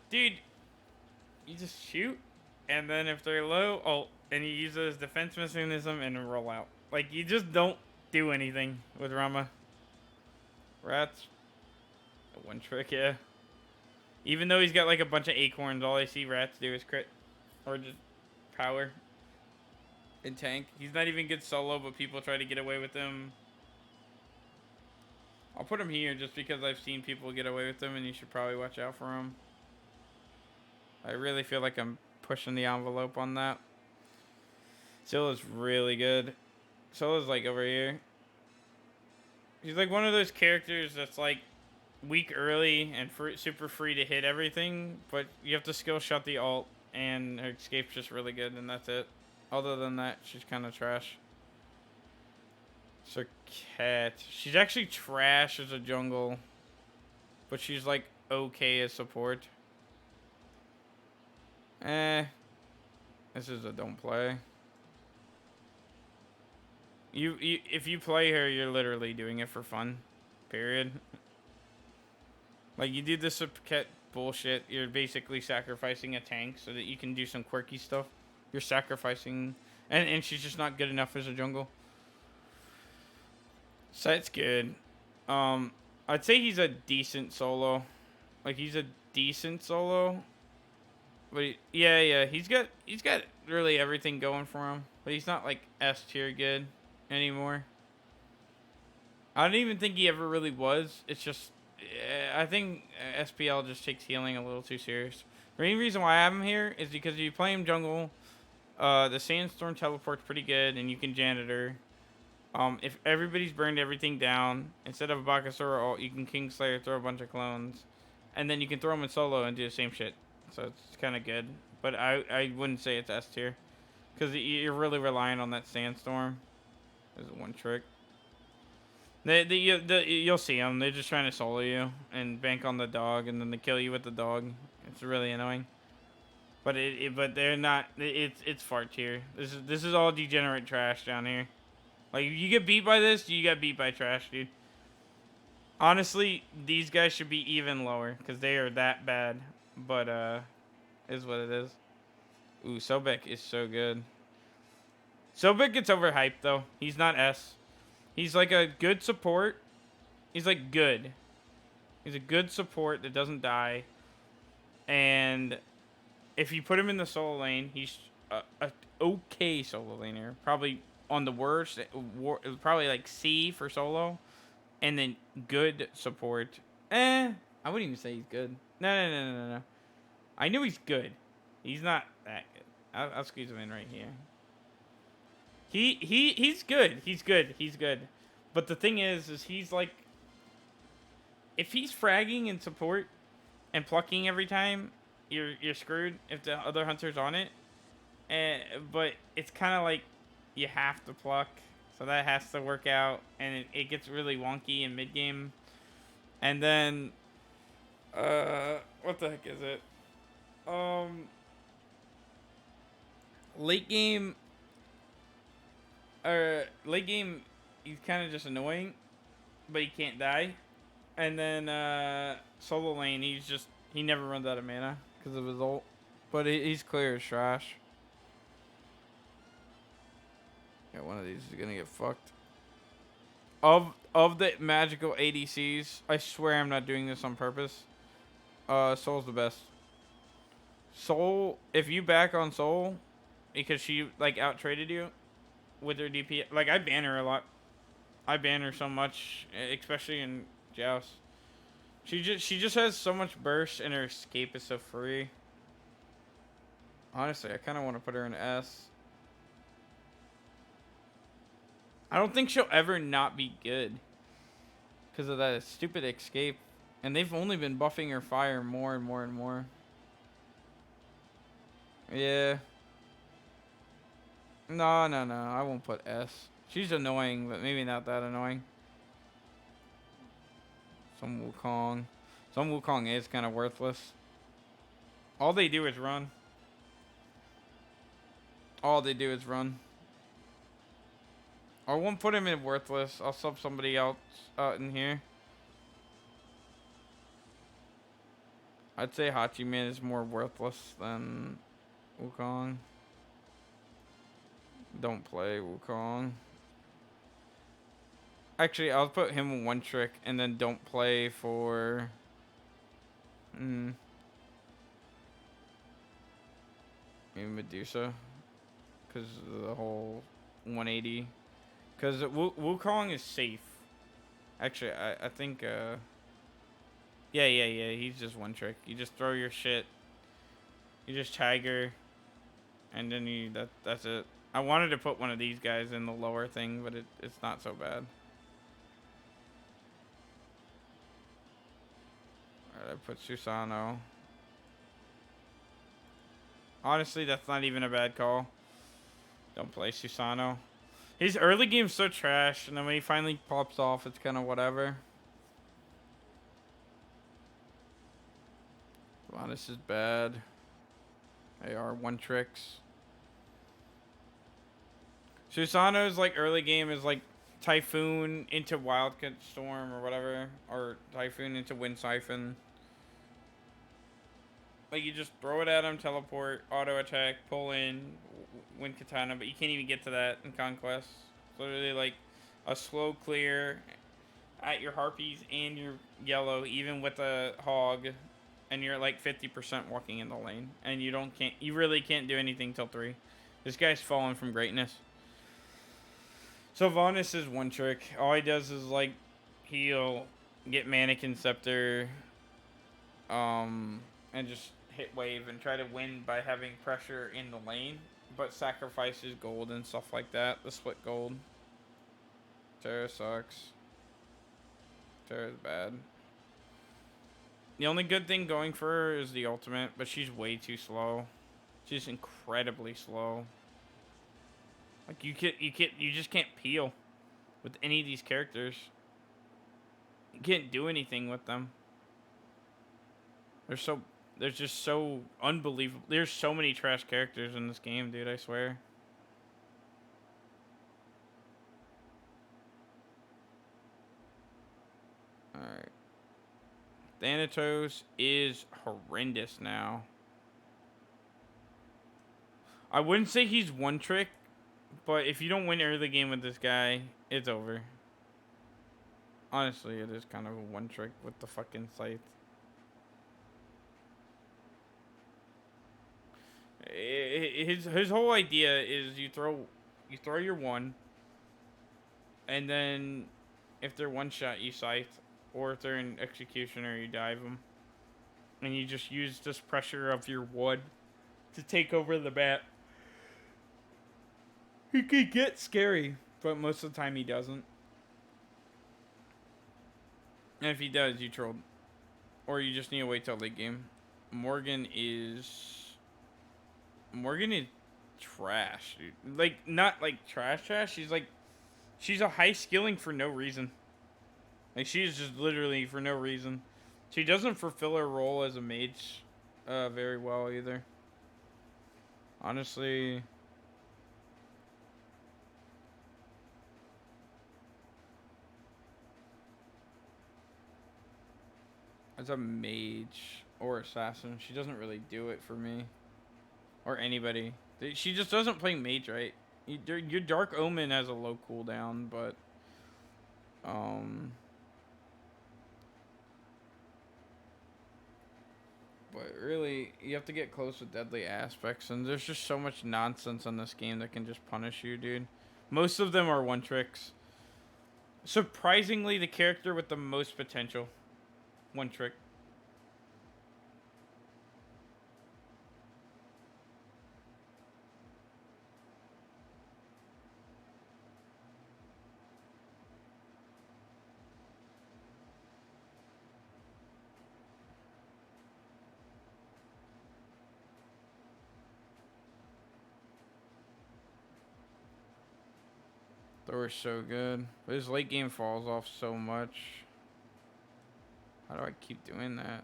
A: dude, you just shoot, and then if they're low, ult, and you use it as defense mechanism and roll out. Like, you just don't do anything with Rama. Rats, one trick, yeah. Even though he's got like a bunch of acorns, all I see Rats do is crit or just power. In tank. He's not even good solo, but people try to get away with him. I'll put him here just because I've seen people get away with them, and you should probably watch out for him. I really feel like I'm pushing the envelope on that. Scylla's really good. Scylla's like over here. He's like one of those characters that's like weak early and super free to hit everything, but you have to skill shot the ult, and her escape's just really good, and that's it. Other than that, she's kind of trash. Serket. She's actually trash as a jungle, but she's like okay as support. This is a don't play. If you play her, you're literally doing it for fun. Period. Like, you do this Serket bullshit, you're basically sacrificing a tank so that you can do some quirky stuff. You're sacrificing, and she's just not good enough as a jungle. Set's good. I'd say he's a decent solo. Like, he's a decent solo. But yeah, he's got really everything going for him. But he's not like S tier good anymore. I don't even think he ever really was. It's just, I think SPL just takes healing a little too serious. The main reason why I have him here is because if you play him jungle, the Sandstorm teleport's pretty good, and you can janitor. If everybody's burned everything down, instead of a Barkasora ult, you can Kingslayer, throw a bunch of clones, and then you can throw them in solo and do the same shit. So it's kind of good. But I wouldn't say it's S tier, because you're really relying on that Sandstorm. There's one trick. You'll see them. They're just trying to solo you and bank on the dog, and then they kill you with the dog. It's really annoying. But but they're not. It's fart tier. This is all degenerate trash down here. Like, if you get beat by this, you get beat by trash, dude. Honestly, these guys should be even lower, because they are that bad. But, is what it is. Ooh, Sobek is so good. Sobek gets overhyped, though. He's not S. He's like a good support. He's like good. He's a good support that doesn't die. And if you put him in the solo lane, he's a okay solo laner. Probably on the worst, probably like C for solo, and then good support. I wouldn't even say he's good. No. I knew he's good. He's not that good. I'll squeeze him in right here. He's good. He's good. But the thing is he's like, if he's fragging in support and plucking every time, you're screwed if the other hunter's on it. But it's kind of like, you have to pluck, so that has to work out, and it gets really wonky in mid game. And then, what the heck is it? Late game, he's kind of just annoying, but he can't die. And then solo lane, he never runs out of mana because of his ult, but he's clear as trash. Yeah, one of these is gonna get fucked. Of the magical ADCs, I swear I'm not doing this on purpose. Soul's the best. Soul, if you back on Soul, because she like out traded you with her DP, like I ban her a lot. I ban her so much, especially in Joust. She just has so much burst, and her escape is so free. Honestly, I kind of want to put her in S. I don't think she'll ever not be good because of that stupid escape. And they've only been buffing her fire more and more and more. Yeah. No. I won't put S. She's annoying, but maybe not that annoying. Some Wukong is kind of worthless. All they do is run. I won't put him in worthless. I'll sub somebody else out in here. I'd say Hachiman is more worthless than Wukong. Don't play Wukong. Actually, I'll put him in one trick and then don't play for... Maybe Medusa. Because of the whole 180. Because Wukong is safe. Actually, I think, yeah, he's just one trick. You just throw your shit, you just tiger, and then that's it. I wanted to put one of these guys in the lower thing, but it's not so bad. Alright, I put Susano. Honestly, that's not even a bad call. Don't play Susano. His early game's so trash, and then when he finally pops off, it's kind of whatever. Wow, this is bad. They are one tricks. Susano's like early game is like Typhoon into Wildcat Storm or whatever, or Typhoon into Wind Siphon. Like you just throw it at him, teleport, auto attack, pull in, Wind Katana, but you can't even get to that in Conquest. It's literally like a slow clear at your Harpies and your yellow, even with a hog, and you're like 50% walking in the lane, and you really can't do anything till 3. This guy's fallen from greatness. So Vaunus is one trick. All he does is like heal, get Mannequin Scepter, and just hit wave and try to win by having pressure in the lane, but sacrifices gold and stuff like that. The split gold. Terra sucks. Terra's bad. The only good thing going for her is the ultimate, but she's way too slow. She's incredibly slow. Like you just can't peel with any of these characters. You can't do anything with them. They're just so unbelievable. There's so many trash characters in this game, dude, I swear. Alright. Thanatos is horrendous now. I wouldn't say he's one trick, but if you don't win early game with this guy, it's over. Honestly, it is kind of a one trick with the fucking scythe. His whole idea is you throw your one, and then if they're one shot you scythe, or if they're in executioner you dive them, and you just use this pressure of your wood to take over the bat. He could get scary, but most of the time he doesn't. And if he does, you trolled, or you just need to wait till late game. Morgan is trash, dude. Like, not like trash. She's a high skilling for no reason. Like, she is just literally for no reason. She doesn't fulfill her role as a mage very well either. Honestly. As a mage or assassin, she doesn't really do it for me. Or anybody. She just doesn't play mage right. Your Dark Omen has a low cooldown, but really, you have to get close with deadly aspects, and there's just so much nonsense in this game that can just punish you, dude. Most of them are one tricks. Surprisingly, the character with the most potential, one trick. Thor is so good. But his late game falls off so much. How do I keep doing that?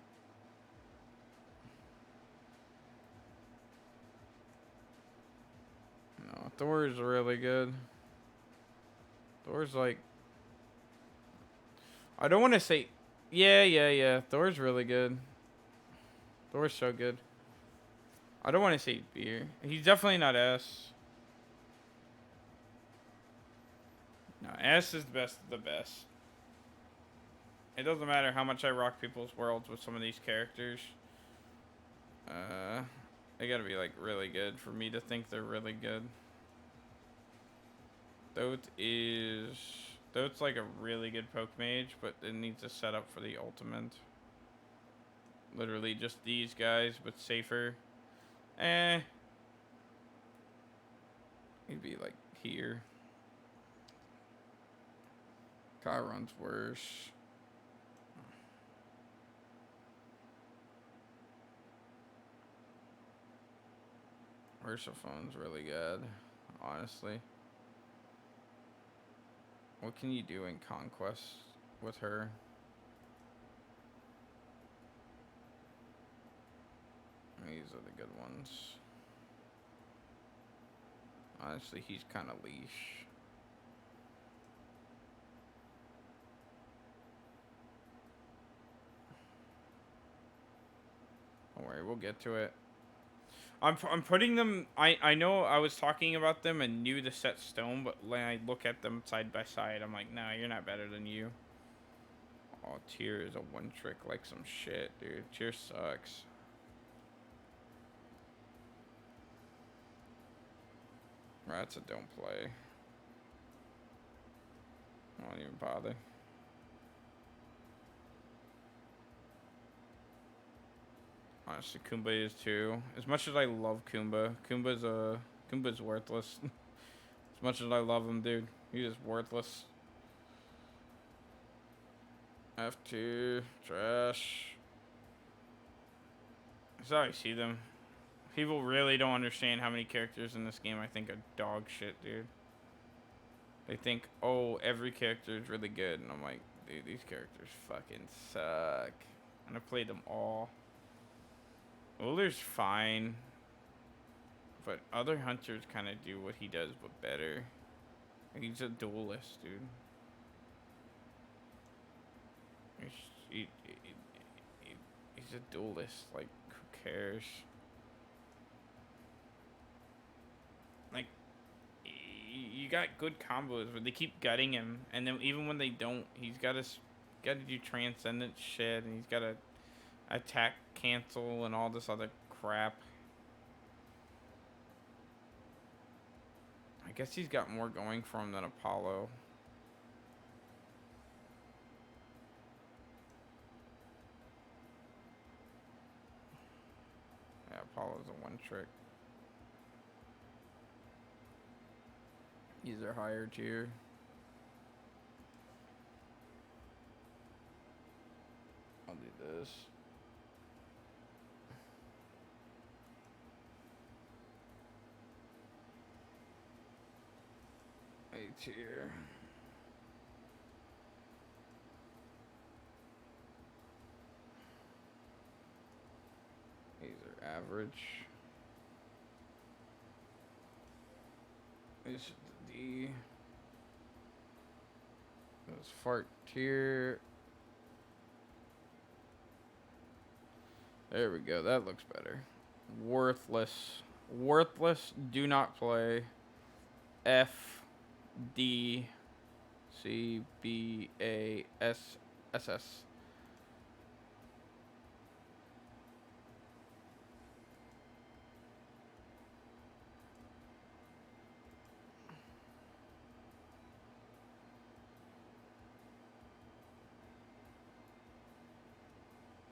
A: No, Thor is really good. Thor's like... I don't want to say... Yeah. Thor's really good. Thor's so good. I don't want to say beer. He's definitely not S. No, S is the best of the best. It doesn't matter how much I rock people's worlds with some of these characters. They gotta be like really good for me to think they're really good. Thoth is Though it's like a really good poke mage, but it needs a setup for the ultimate. Literally just these guys, but safer. He'd be like here. Chiron's worse. Persephone's really good, honestly. What can you do in Conquest with her? These are the good ones. Honestly, he's kind of leash. Don't worry, we'll get to it. I'm putting them. I know I was talking about them and knew the set stone, but when I look at them side by side, I'm like, nah, you're not better than you. Oh, Tyr is a one trick like some shit, dude. Tyr sucks. Rats a don't play. I won't even bother. Honestly, Kumba is too. As much as I love Kumba, Kumba's worthless. As much as I love him, dude, he is worthless. F2, trash. That's how I see them. People really don't understand how many characters in this game I think are dog shit, dude. They think, oh, every character is really good, and I'm like, dude, these characters fucking suck. And I played them all. Ullr's fine, but other hunters kind of do what he does, but better. He's a duelist, dude. He's a duelist. Like, who cares? Like, you got good combos, but they keep gutting him, and then even when they don't, he's got to do transcendent shit, and he's got to attack cancel and all this other crap. I guess he's got more going for him than Apollo. Yeah, Apollo's a one trick. He's a higher tier. I'll do this. A tier. These are average. This is the D. This fart tier. There we go. That looks better. Worthless. Worthless. Do not play. F D C B A S S S.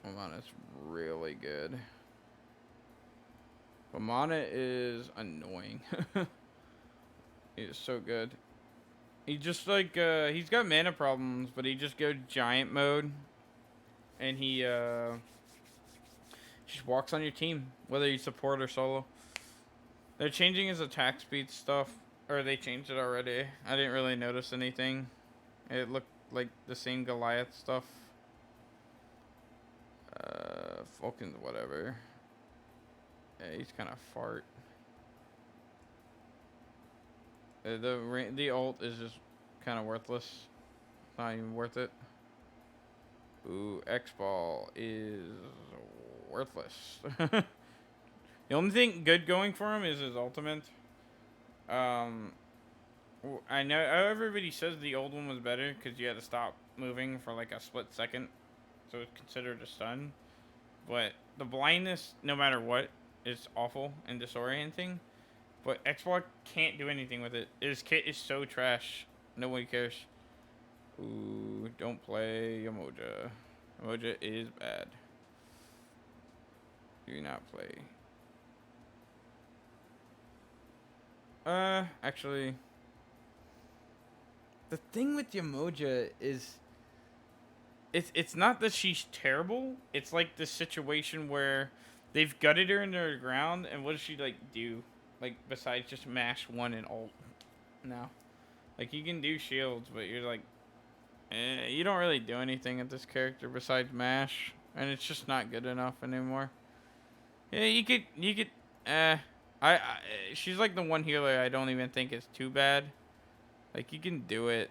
A: Vamana's really good. Vamana is annoying. He is so good. He just like he's got mana problems, but he just goes giant mode, and he just walks on your team, whether you support or solo. They're changing his attack speed stuff, or they changed it already. I didn't really notice anything. It looked like the same Goliath stuff. Vulcan's whatever. Yeah, he's kind of fart. The ult is just kind of worthless. It's not even worth it. Ooh, X-Ball is worthless. The only thing good going for him is his ultimate. I know everybody says the old one was better because you had to stop moving for like a split second, so it's considered a stun. But the blindness, no matter what, is awful and disorienting. But Xbox can't do anything with it. His kit is so trash. Nobody cares. Ooh, don't play Yamoja. Yamoja is bad. Do not play. Actually, the thing with Yamoja is, it's not that she's terrible. It's like this situation where they've gutted her into the ground, and what does she like do? Like besides just mash one and ult. No, like you can do shields, but you're like, you don't really do anything at this character besides mash, and it's just not good enough anymore. Yeah, you could, I she's like the one healer I don't even think is too bad. Like you can do it,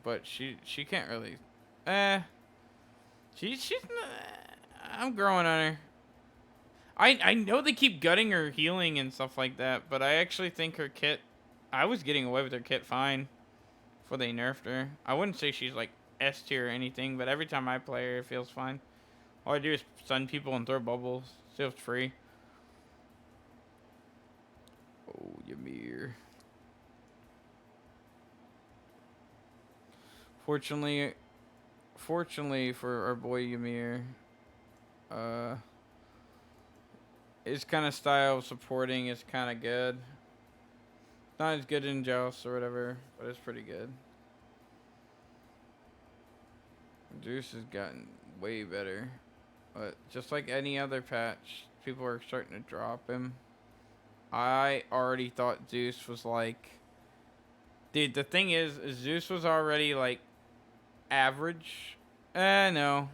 A: but she can't really, she's not, I'm growing on her. I know they keep gutting her healing and stuff like that, but I actually think her kit, I was getting away with her kit fine before they nerfed her. I wouldn't say she's like S tier or anything, but every time I play her, it feels fine. All I do is stun people and throw bubbles. Still free. Oh, Ymir. Fortunately for our boy Ymir, his kind of style of supporting is kind of good. Not as good in Joust or whatever, but it's pretty good. Zeus has gotten way better, but just like any other patch, people are starting to drop him. I already thought Zeus was like, dude, the thing is Zeus was already like average. No.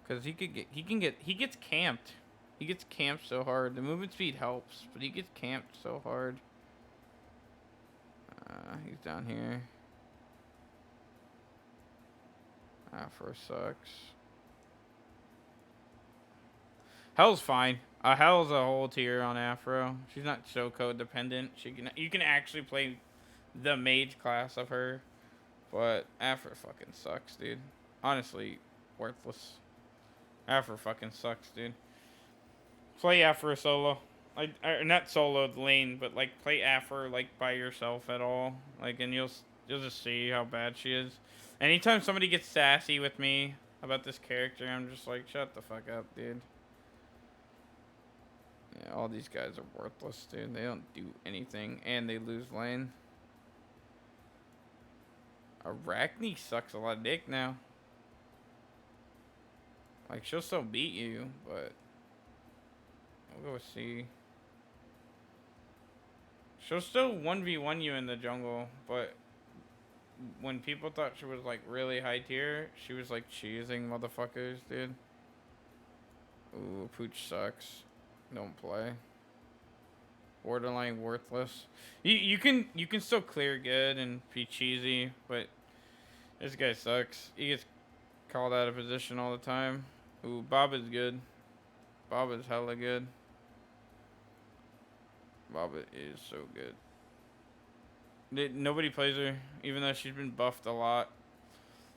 A: Cause he gets camped. He gets camped so hard. The movement speed helps, but he gets camped so hard. He's down here. Afro sucks. Hell's fine. Hell's a whole tier on Afro. She's not so code dependent. You can actually play the mage class of her, but Afro fucking sucks, dude. Honestly, worthless. Afro fucking sucks, dude. Play Afro solo. Not solo lane, but like play Afro like by yourself at all. Like, and you'll just see how bad she is. Anytime somebody gets sassy with me about this character, I'm just like, shut the fuck up, dude. Yeah, all these guys are worthless, dude. They don't do anything, and they lose lane. Arachne sucks a lot of dick now. Like, she'll still beat you, but I'll go with C. She'll still 1v1 you in the jungle, but when people thought she was like really high tier, she was like cheesing motherfuckers, dude. Ooh, Pooch sucks. Don't play. Borderline worthless. You can still clear good and be cheesy, but this guy sucks. He gets called out of position all the time. Ooh, Bob is good. Bob is hella good. Bob is so good. Nobody plays her, even though she's been buffed a lot.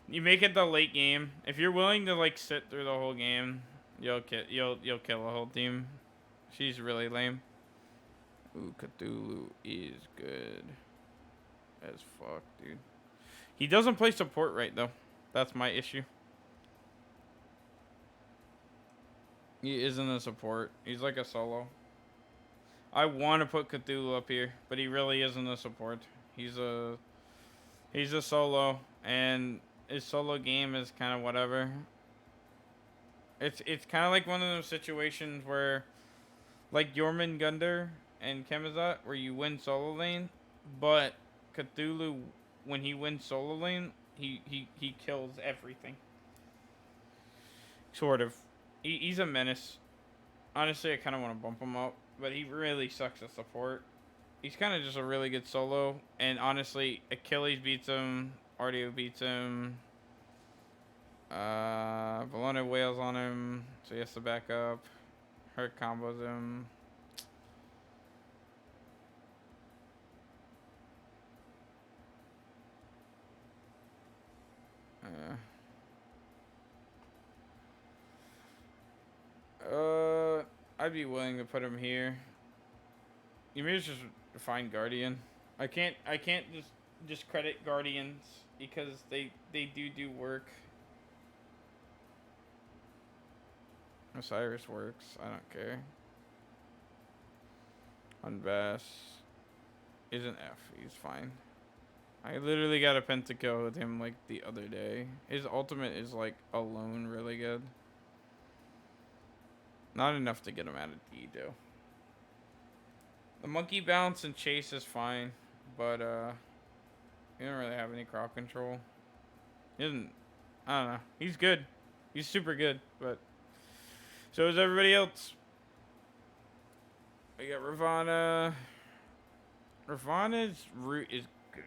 A: You make it the late game. If you're willing to like sit through the whole game, you'll kill a whole team. She's really lame. Ooh, Cthulhu is good as fuck, dude. He doesn't play support right though. That's my issue. He isn't a support. He's like a solo. I want to put Cthulhu up here, but he really isn't a support. He's a solo, and his solo game is kind of whatever. It's kind of like one of those situations where, like Jormungandr and Kemizat, where you win solo lane, but Cthulhu, when he wins solo lane, he kills everything. Sort of. He's a menace. Honestly, I kind of want to bump him up, but he really sucks at support. He's kind of just a really good solo, and honestly, Achilles beats him, Artio beats him, Bologna wails on him, so he has to back up. Hurt combos him. I'd be willing to put him here. Ymir's just a fine guardian. I can't just just credit Guardians because they do work. Osiris works. I don't care. Unbass is an F. He's fine. I literally got a pentakill with him like the other day. His ultimate is like alone really good. Not enough to get him out of D though. The monkey bounce and chase is fine, but he don't really have any crowd control. He doesn't. I don't know. He's good. He's super good, but so is everybody else. We got Ravana. Ravana's root is good.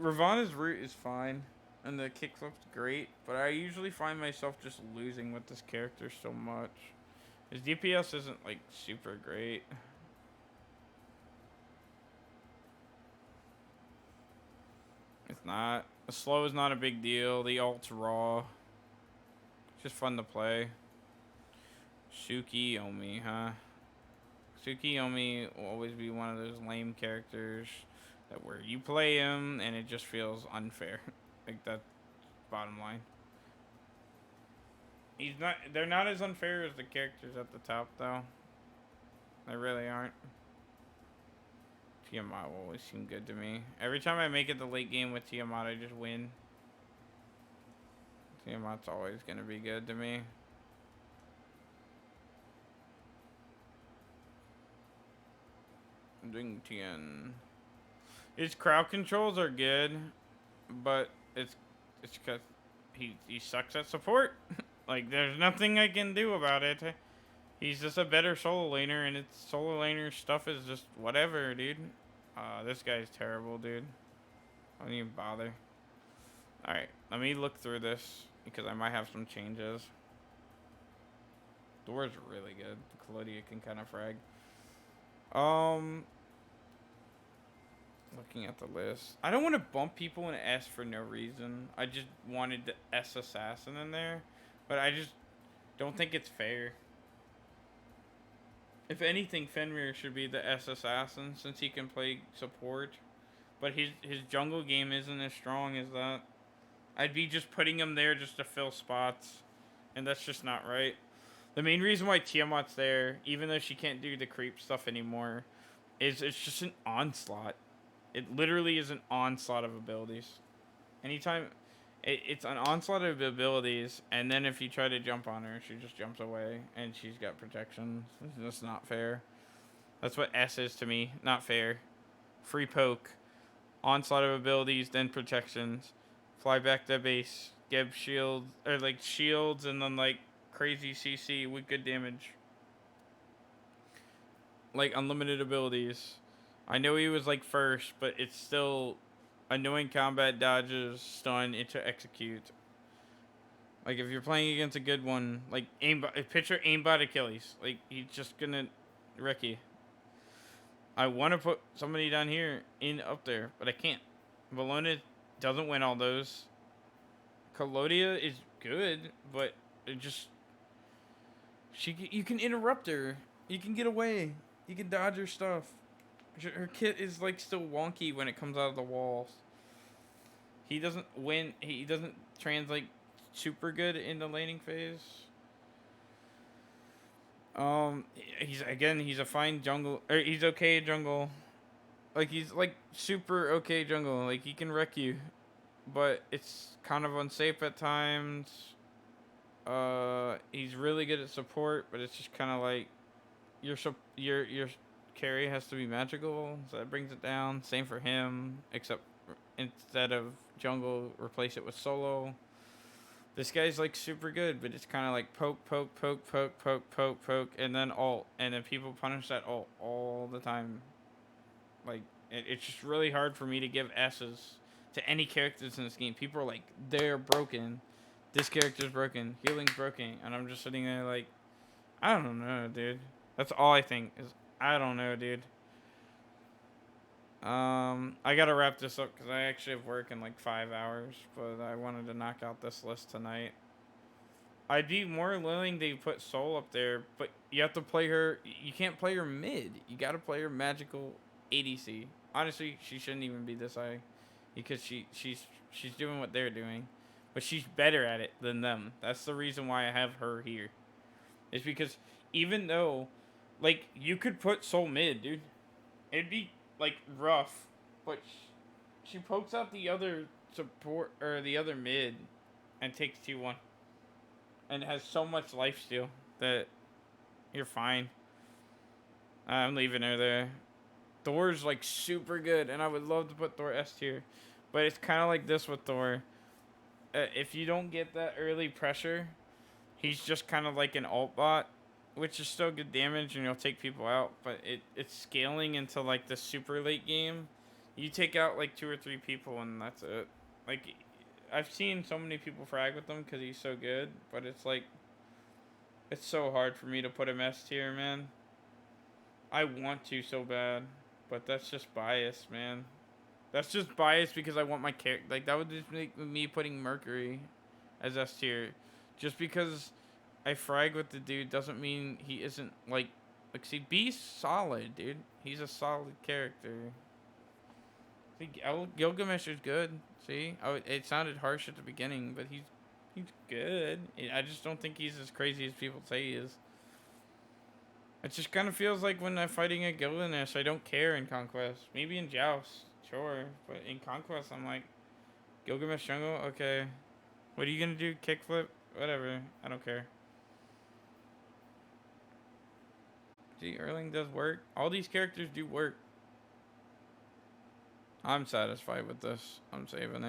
A: Ravana's root is fine, and the kickflip's great. But I usually find myself just losing with this character so much. His DPS isn't like super great. It's not. The slow is not a big deal. The ult's raw. It's just fun to play. Tsukiyomi, huh? Tsukiyomi will always be one of those lame characters that where you play him and it just feels unfair. Like that's bottom line. He's not. They're not as unfair as the characters at the top though. They really aren't. Tiamat will always seem good to me. Every time I make it the late game with Tiamat, I just win. Tiamat's always gonna be good to me. Ding Tien. His crowd controls are good, but it's because he sucks at support. Like there's nothing I can do about it. He's just a better solo laner, and it's solo laner stuff is just whatever, dude. This guy's terrible, dude. I don't even bother. Alright, let me look through this, because I might have some changes. Door's really good. The Collodia can kind of frag. Looking at the list. I don't want to bump people in S for no reason. I just wanted the S assassin in there. But I just don't think it's fair. If anything, Fenrir should be the S assassin since he can play support. But his jungle game isn't as strong as that. I'd be just putting him there just to fill spots. And that's just not right. The main reason why Tiamat's there, even though she can't do the creep stuff anymore, is it's just an onslaught. It literally is an onslaught of abilities. Anytime... It's an onslaught of abilities, and then if you try to jump on her, she just jumps away, and she's got protection. That's not fair. That's what S is to me. Not fair. Free poke. Onslaught of abilities, then protections. Fly back to base. Give shields, or like shields, and then like crazy CC with good damage. Like unlimited abilities. I know he was like first, but it's still... annoying combat dodges, stun, into execute. Like if you're playing against a good one, like picture aimbot Achilles. Like he's just gonna wreck you. I want to put somebody down here up there, but I can't. Bologna doesn't win all those. Collodia is good, but it just you can interrupt her. You can get away. You can dodge her stuff. Her kit is like still wonky when it comes out of the walls. He doesn't win. He doesn't translate super good in the laning phase. He's a fine jungle. Or he's okay jungle. Like he's like super okay jungle. Like he can wreck you, but it's kind of unsafe at times. He's really good at support, but it's just kind of like your carry has to be magical, so that brings it down. Same for him, except instead of jungle, replace it with solo. This guy's like super good, but it's kind of like poke, and then ult, and then people punish that ult all the time. Like it's just really hard for me to give S's to any characters in this game. People are like, they're broken. This character's broken. Healing's broken, and I'm just sitting there like, I don't know, dude. That's all I think is. I don't know, dude. I gotta wrap this up because I actually have work in like 5 hours, but I wanted to knock out this list tonight. I'd be more willing to put Soul up there, but you have to play her. You can't play her mid. You gotta play her magical ADC. Honestly, she shouldn't even be this high. because she's doing what they're doing, but she's better at it than them. That's the reason why I have her here. Is because even though, like, you could put Soul mid, dude, it'd be like rough, but she pokes out the other support or the other mid, and takes 2-1, and has so much lifesteal that you're fine. I'm leaving her there. Thor's like super good, and I would love to put Thor S tier, but it's kind of like this with Thor. If you don't get that early pressure, he's just kind of like an alt bot, which is still good damage, and you'll take people out. But it's scaling into like the super late game. You take out like 2 or 3 people, and that's it. Like, I've seen so many people frag with him because he's so good, but it's like, it's so hard for me to put him S tier, man. I want to so bad, but that's just bias, man. That's just bias because I want my character. Like, that would just make me putting Mercury as S tier. Just because I frag with the dude doesn't mean he isn't, like see, B's solid, dude. He's a solid character. See, Gilgamesh is good. See? It sounded harsh at the beginning, but he's good. I just don't think he's as crazy as people say he is. It just kind of feels like when I'm fighting a Gilgamesh, I don't care in Conquest. Maybe in Joust, sure. But in Conquest, I'm like, Gilgamesh jungle? Okay. What are you going to do? Kickflip? Whatever. I don't care. See, Erling does work. All these characters do work. I'm satisfied with this. I'm saving it.